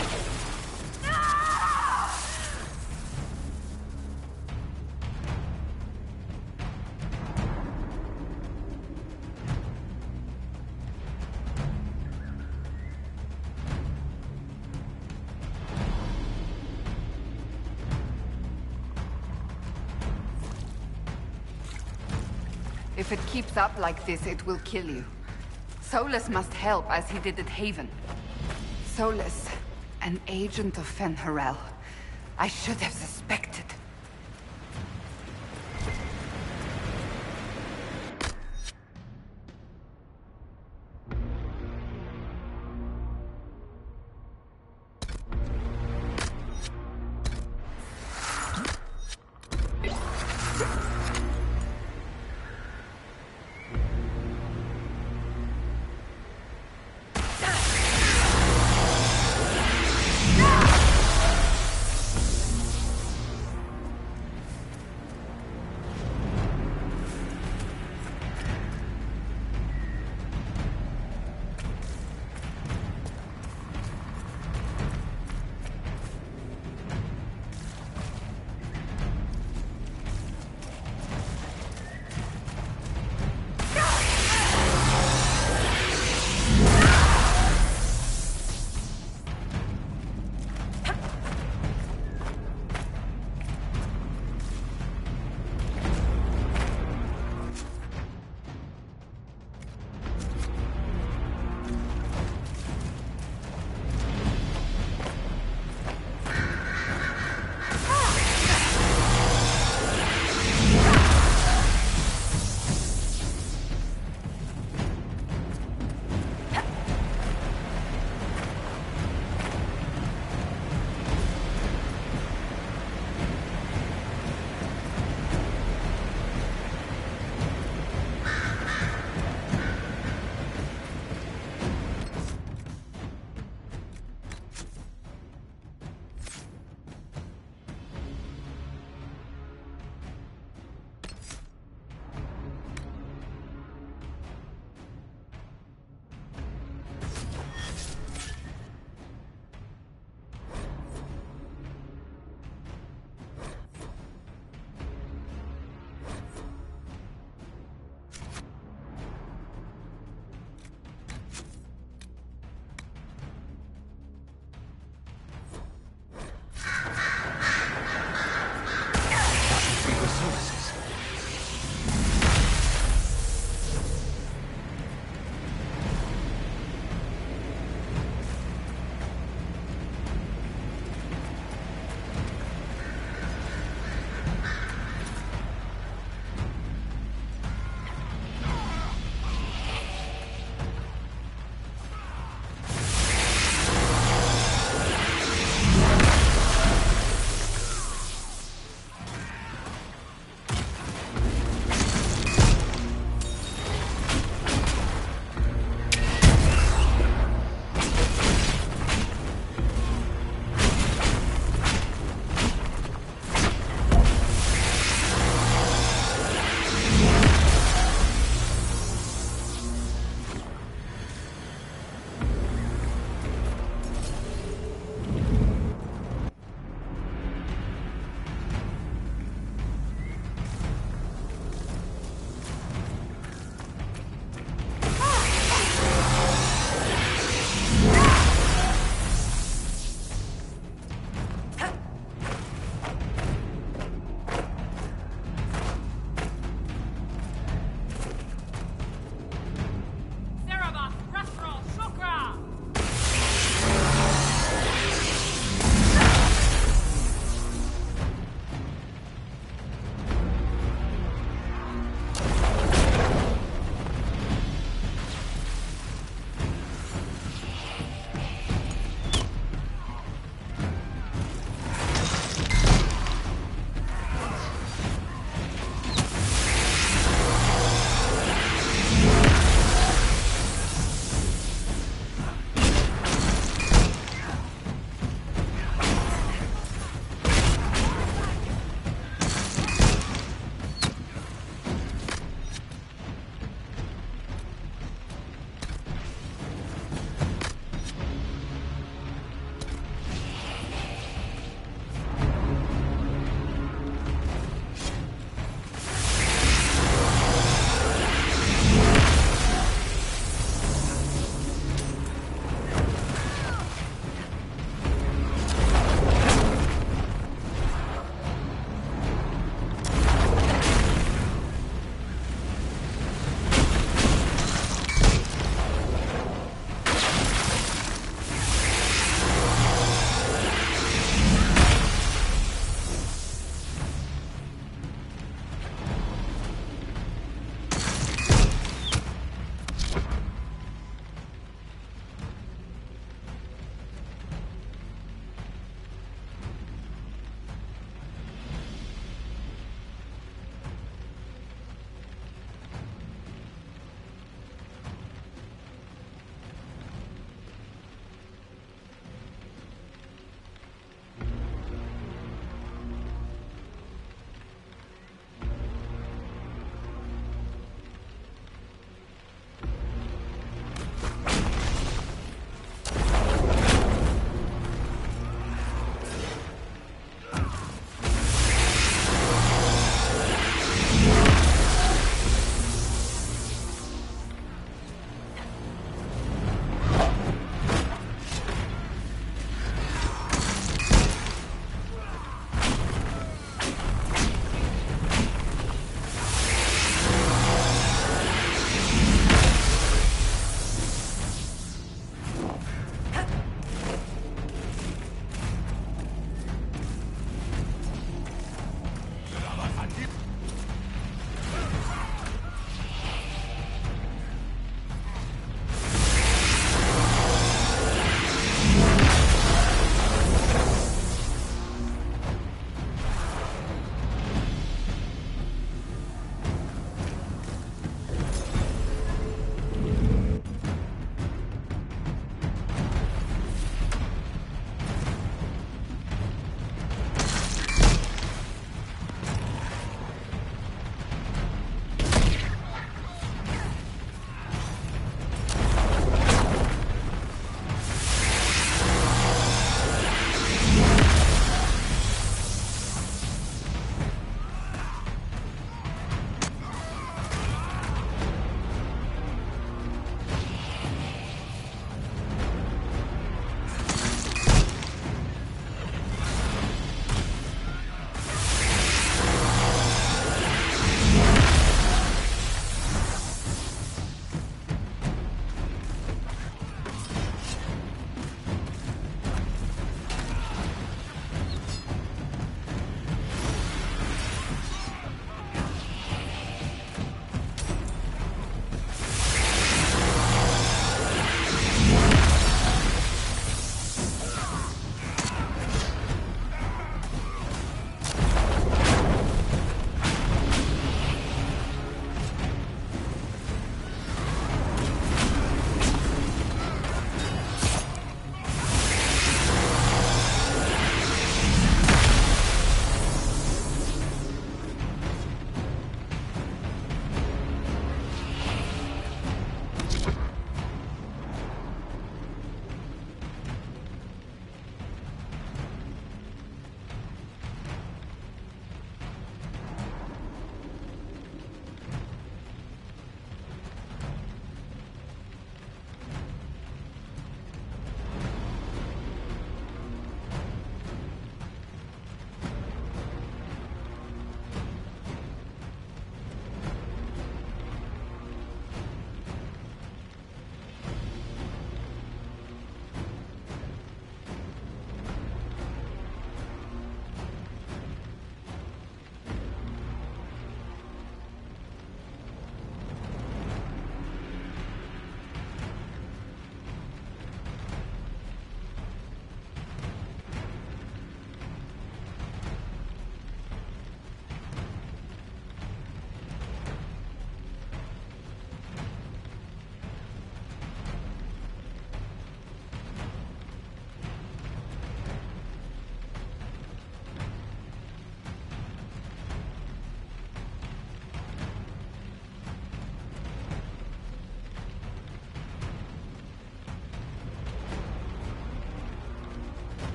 If it keeps up like this, it will kill you. Solus must help, as he did at Haven. Solus, an agent of Fen'Harel. I should have suspected.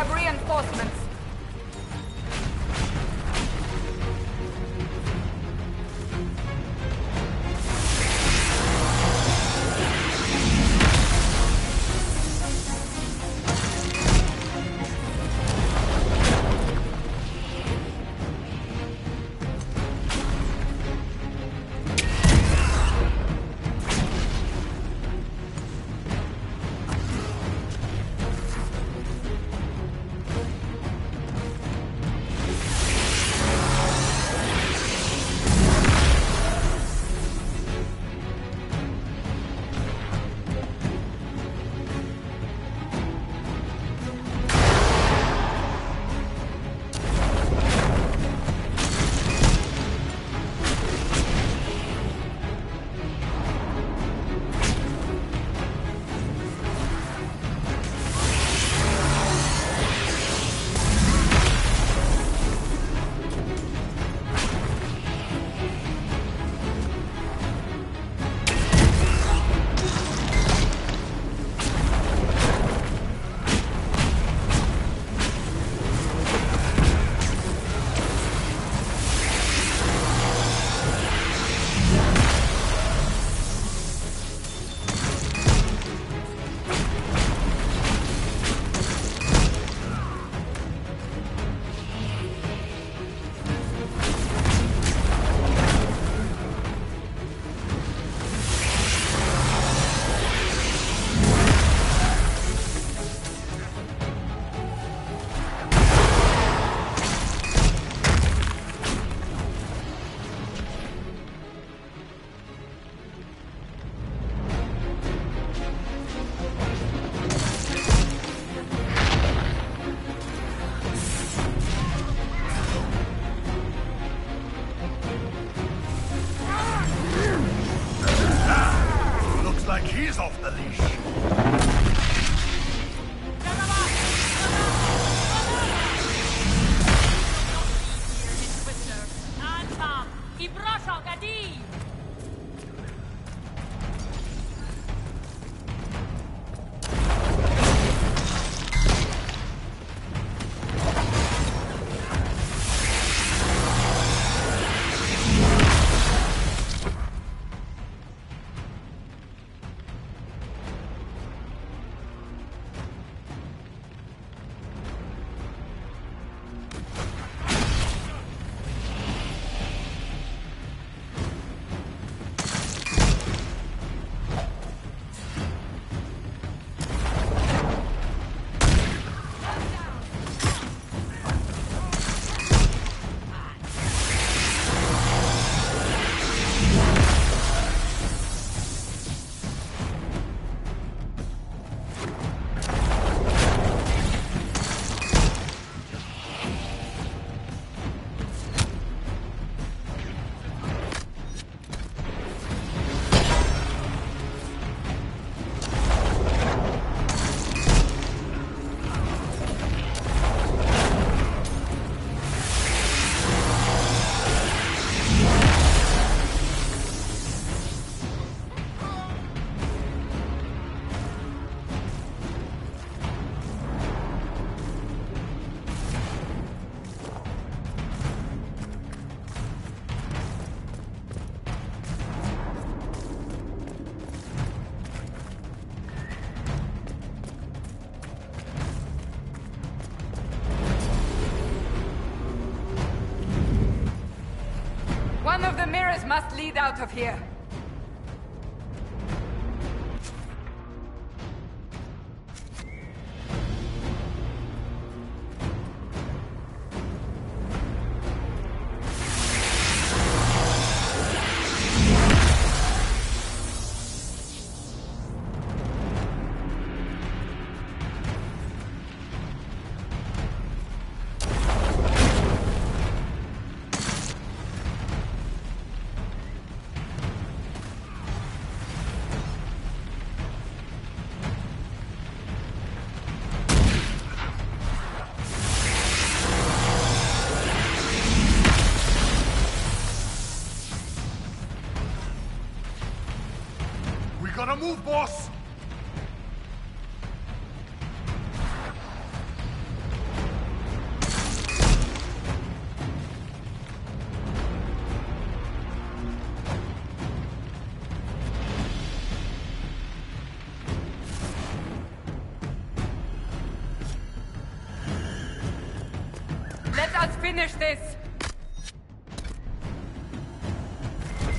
of reinforcements. He's off the leash. One of the mirrors must lead out of here. Gotta move, boss! us finish this!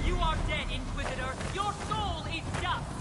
You are dead, Inquisitor! Your soul is dust!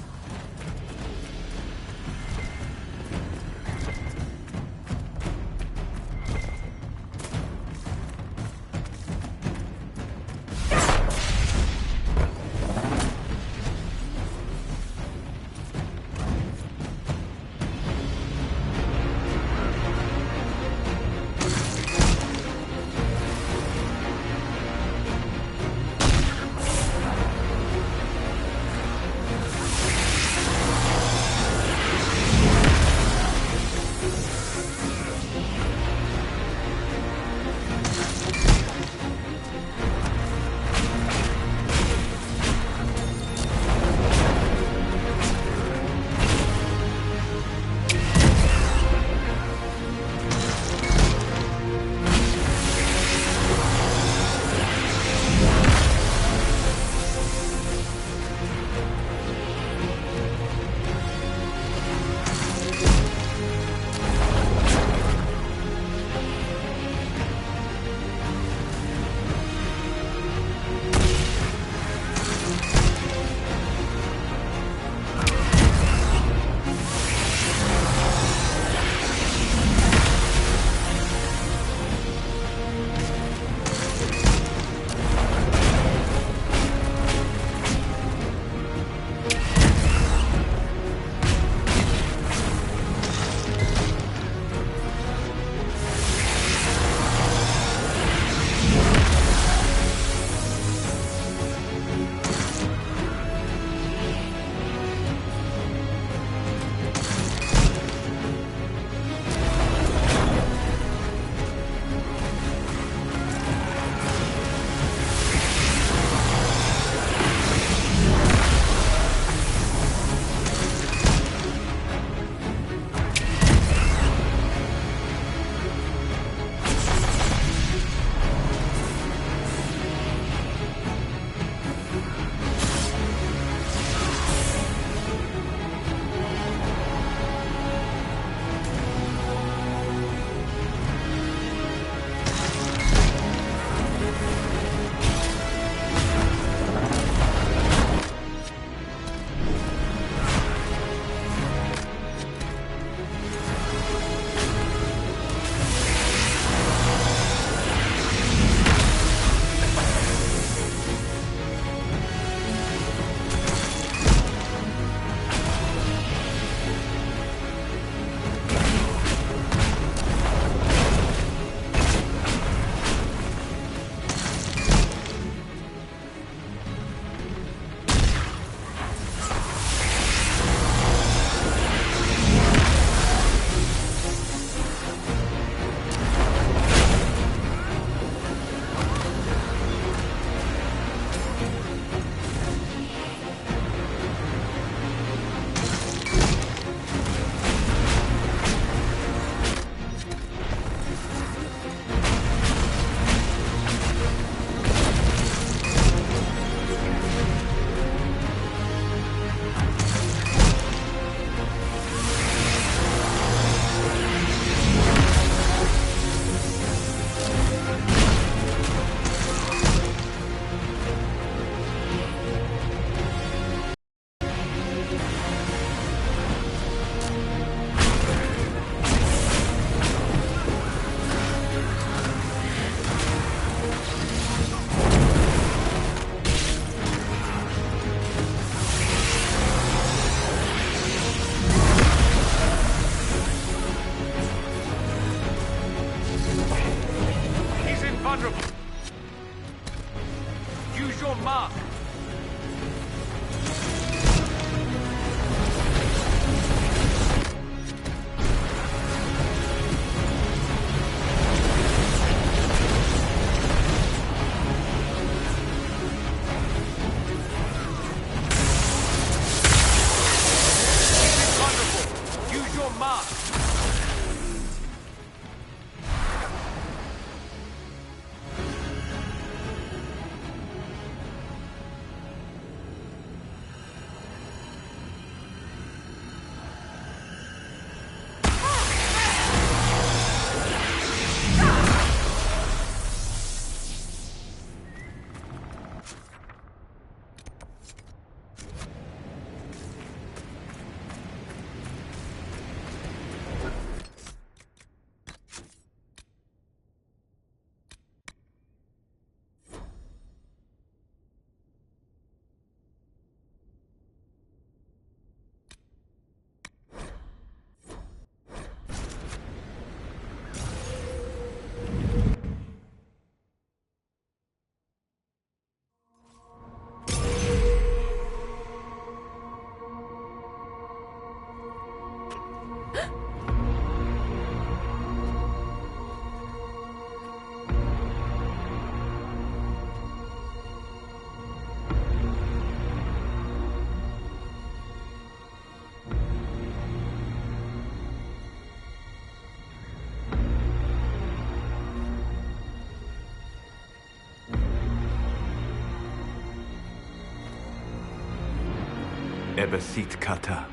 Ebesit kata,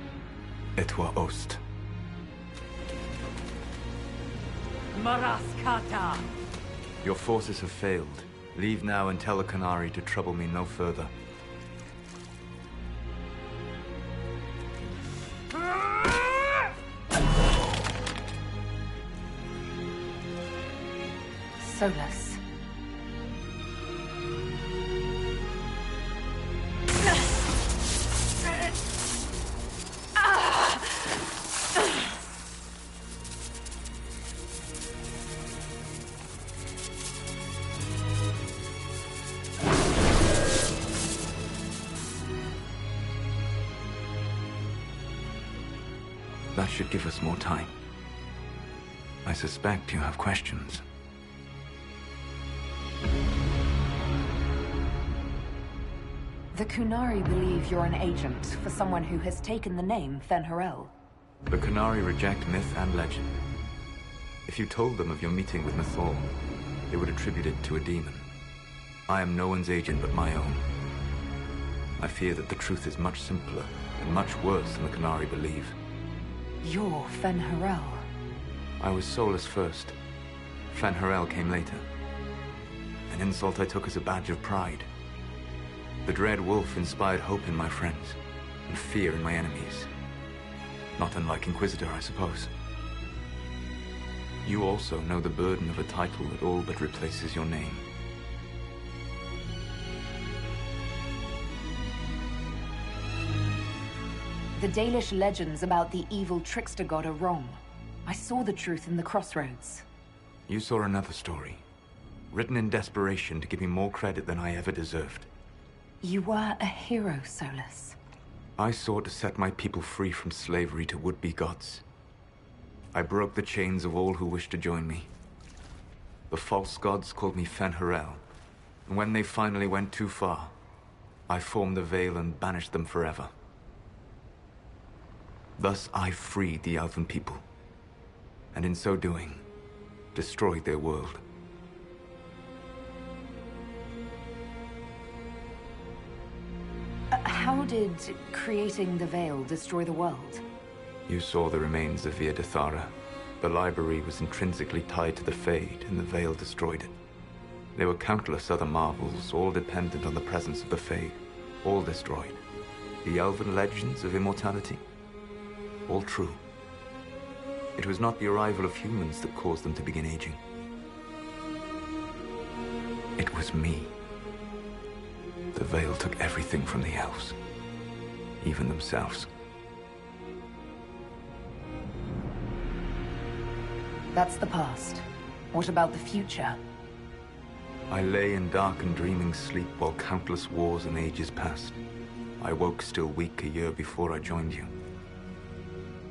etwa ost. Maraskata! Your forces have failed. Leave now and tell the Qunari to trouble me no further. Solus. That should give us more time. I suspect you have questions. The Qunari believe you're an agent for someone who has taken the name Fen'Harel. The Qunari reject myth and legend. If you told them of your meeting with Mythal, they would attribute it to a demon. I am no one's agent but my own. I fear that the truth is much simpler and much worse than the Qunari believe. You're Fen'Harel. I was Solus first. Fen'Harel came later. An insult I took as a badge of pride. The Dread Wolf inspired hope in my friends, and fear in my enemies. Not unlike Inquisitor, I suppose. You also know the burden of a title that all but replaces your name. The Dalish legends about the evil trickster god are wrong. I saw the truth in the crossroads. You saw another story, written in desperation to give me more credit than I ever deserved. You were a hero, Solus. I sought to set my people free from slavery to would-be gods. I broke the chains of all who wished to join me. The false gods called me Fen'Harel, and when they finally went too far, I formed the Veil and banished them forever. Thus I freed the Elven people, and in so doing, destroyed their world. How did creating the Veil destroy the world? You saw the remains of Via de Thara. The library was intrinsically tied to the Fade, and the Veil destroyed it. There were countless other marvels, all dependent on the presence of the Fade, all destroyed. The Elven legends of immortality, all true. It was not the arrival of humans that caused them to begin aging. It was me. The Veil took everything from the elves, even themselves. That's the past. What about the future? I lay in dark and dreaming sleep while countless wars and ages passed. I woke still weak a year before I joined you.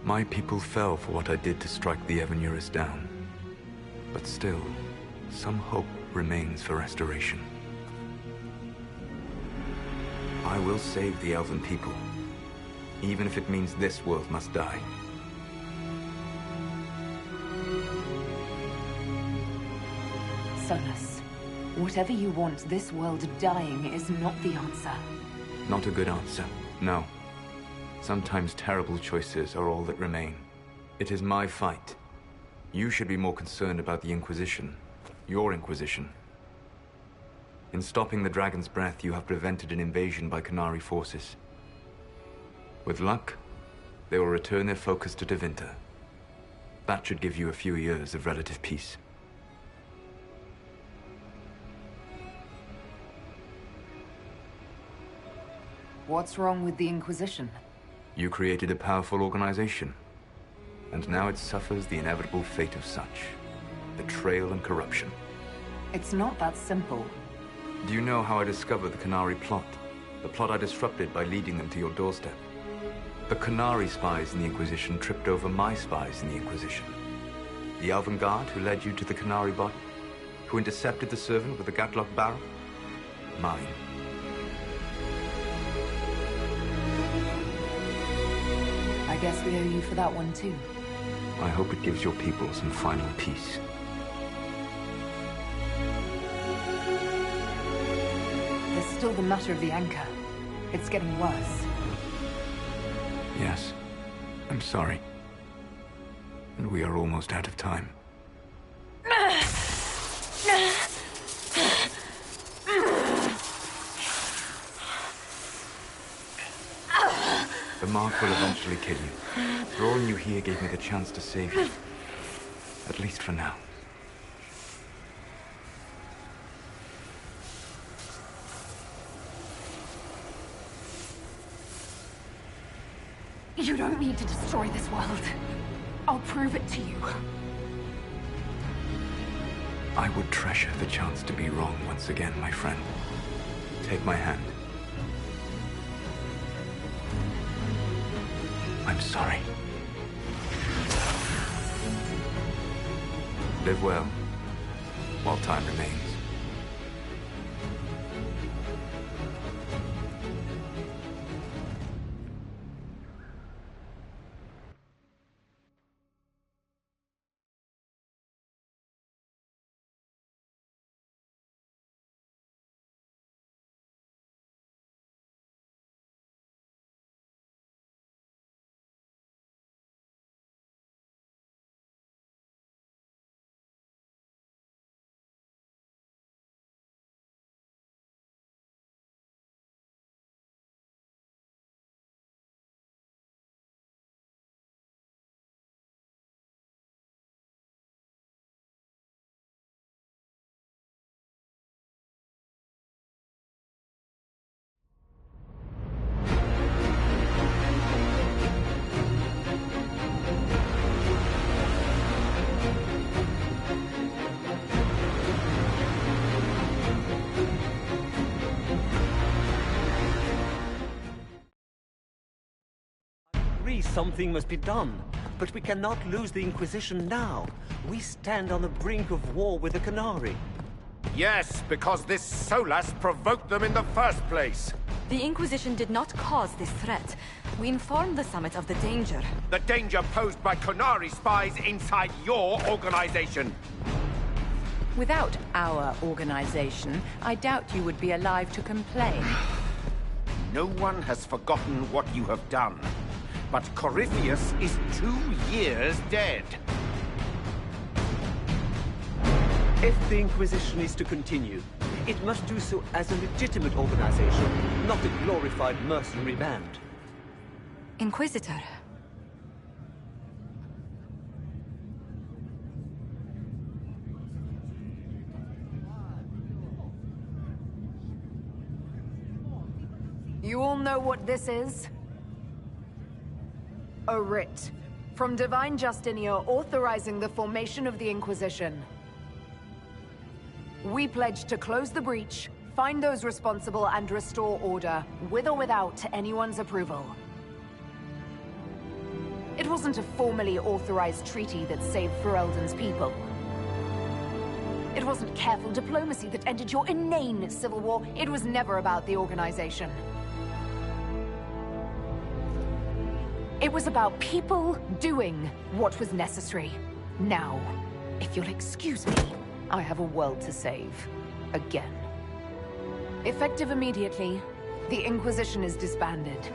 My people fell for what I did to strike the Evanurus down. But still, some hope remains for restoration. I will save the Elven people, even if it means this world must die. Solus, whatever you want this world dying is not the answer. Not a good answer, no. Sometimes terrible choices are all that remain. It is my fight. You should be more concerned about the Inquisition, your Inquisition. In stopping the Dragon's Breath, you have prevented an invasion by Qunari forces. With luck, they will return their focus to Tevinter. That should give you a few years of relative peace. What's wrong with the Inquisition? You created a powerful organization, and now it suffers the inevitable fate of such. Betrayal and corruption. It's not that simple. Do you know how I discovered the Qunari plot? The plot I disrupted by leading them to your doorstep. The Qunari spies in the Inquisition tripped over my spies in the Inquisition. The Elven Guard who led you to the Qunari body? Who intercepted the servant with the Gatlock barrel? Mine. I guess we owe you for that one too. I hope it gives your people some final peace. There's still the matter of the anchor. It's getting worse. Yes, I'm sorry. And we are almost out of time. The mark will eventually kill you. Drawing you here gave me the chance to save you. At least for now. You don't need to destroy this world. I'll prove it to you. I would treasure the chance to be wrong once again, my friend. Take my hand. I'm sorry. Live well, while time remains. Something must be done, but we cannot lose the Inquisition now. We stand on the brink of war with the Canary. Yes, because this Solas provoked them in the first place. The Inquisition did not cause this threat. We informed the Summit of the danger. The danger posed by Canary spies inside your organization. Without our organization, I doubt you would be alive to complain. No one has forgotten what you have done. But Corypheus is 2 years dead. If the Inquisition is to continue, it must do so as a legitimate organization, not a glorified mercenary band. Inquisitor. You all know what this is? A writ from Divine Justinia authorizing the formation of the Inquisition. We pledge to close the breach, find those responsible, and restore order, with or without anyone's approval. It wasn't a formally authorized treaty that saved Ferelden's people. It wasn't careful diplomacy that ended your inane civil war. It was never about the organization. It was about people doing what was necessary. Now, if you'll excuse me, I have a world to save. Again. Effective immediately, the Inquisition is disbanded.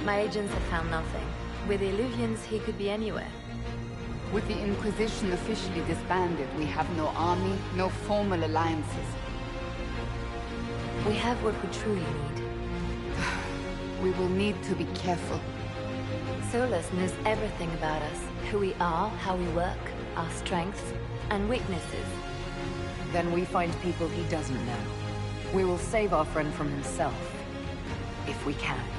My agents have found nothing. With the Illuvians, he could be anywhere. With the Inquisition officially disbanded, we have no army, no formal alliances. We have what we truly need. We will need to be careful. Solus knows everything about us. Who we are, how we work, our strengths and weaknesses. Then we find people he doesn't know. We will save our friend from himself. If we can.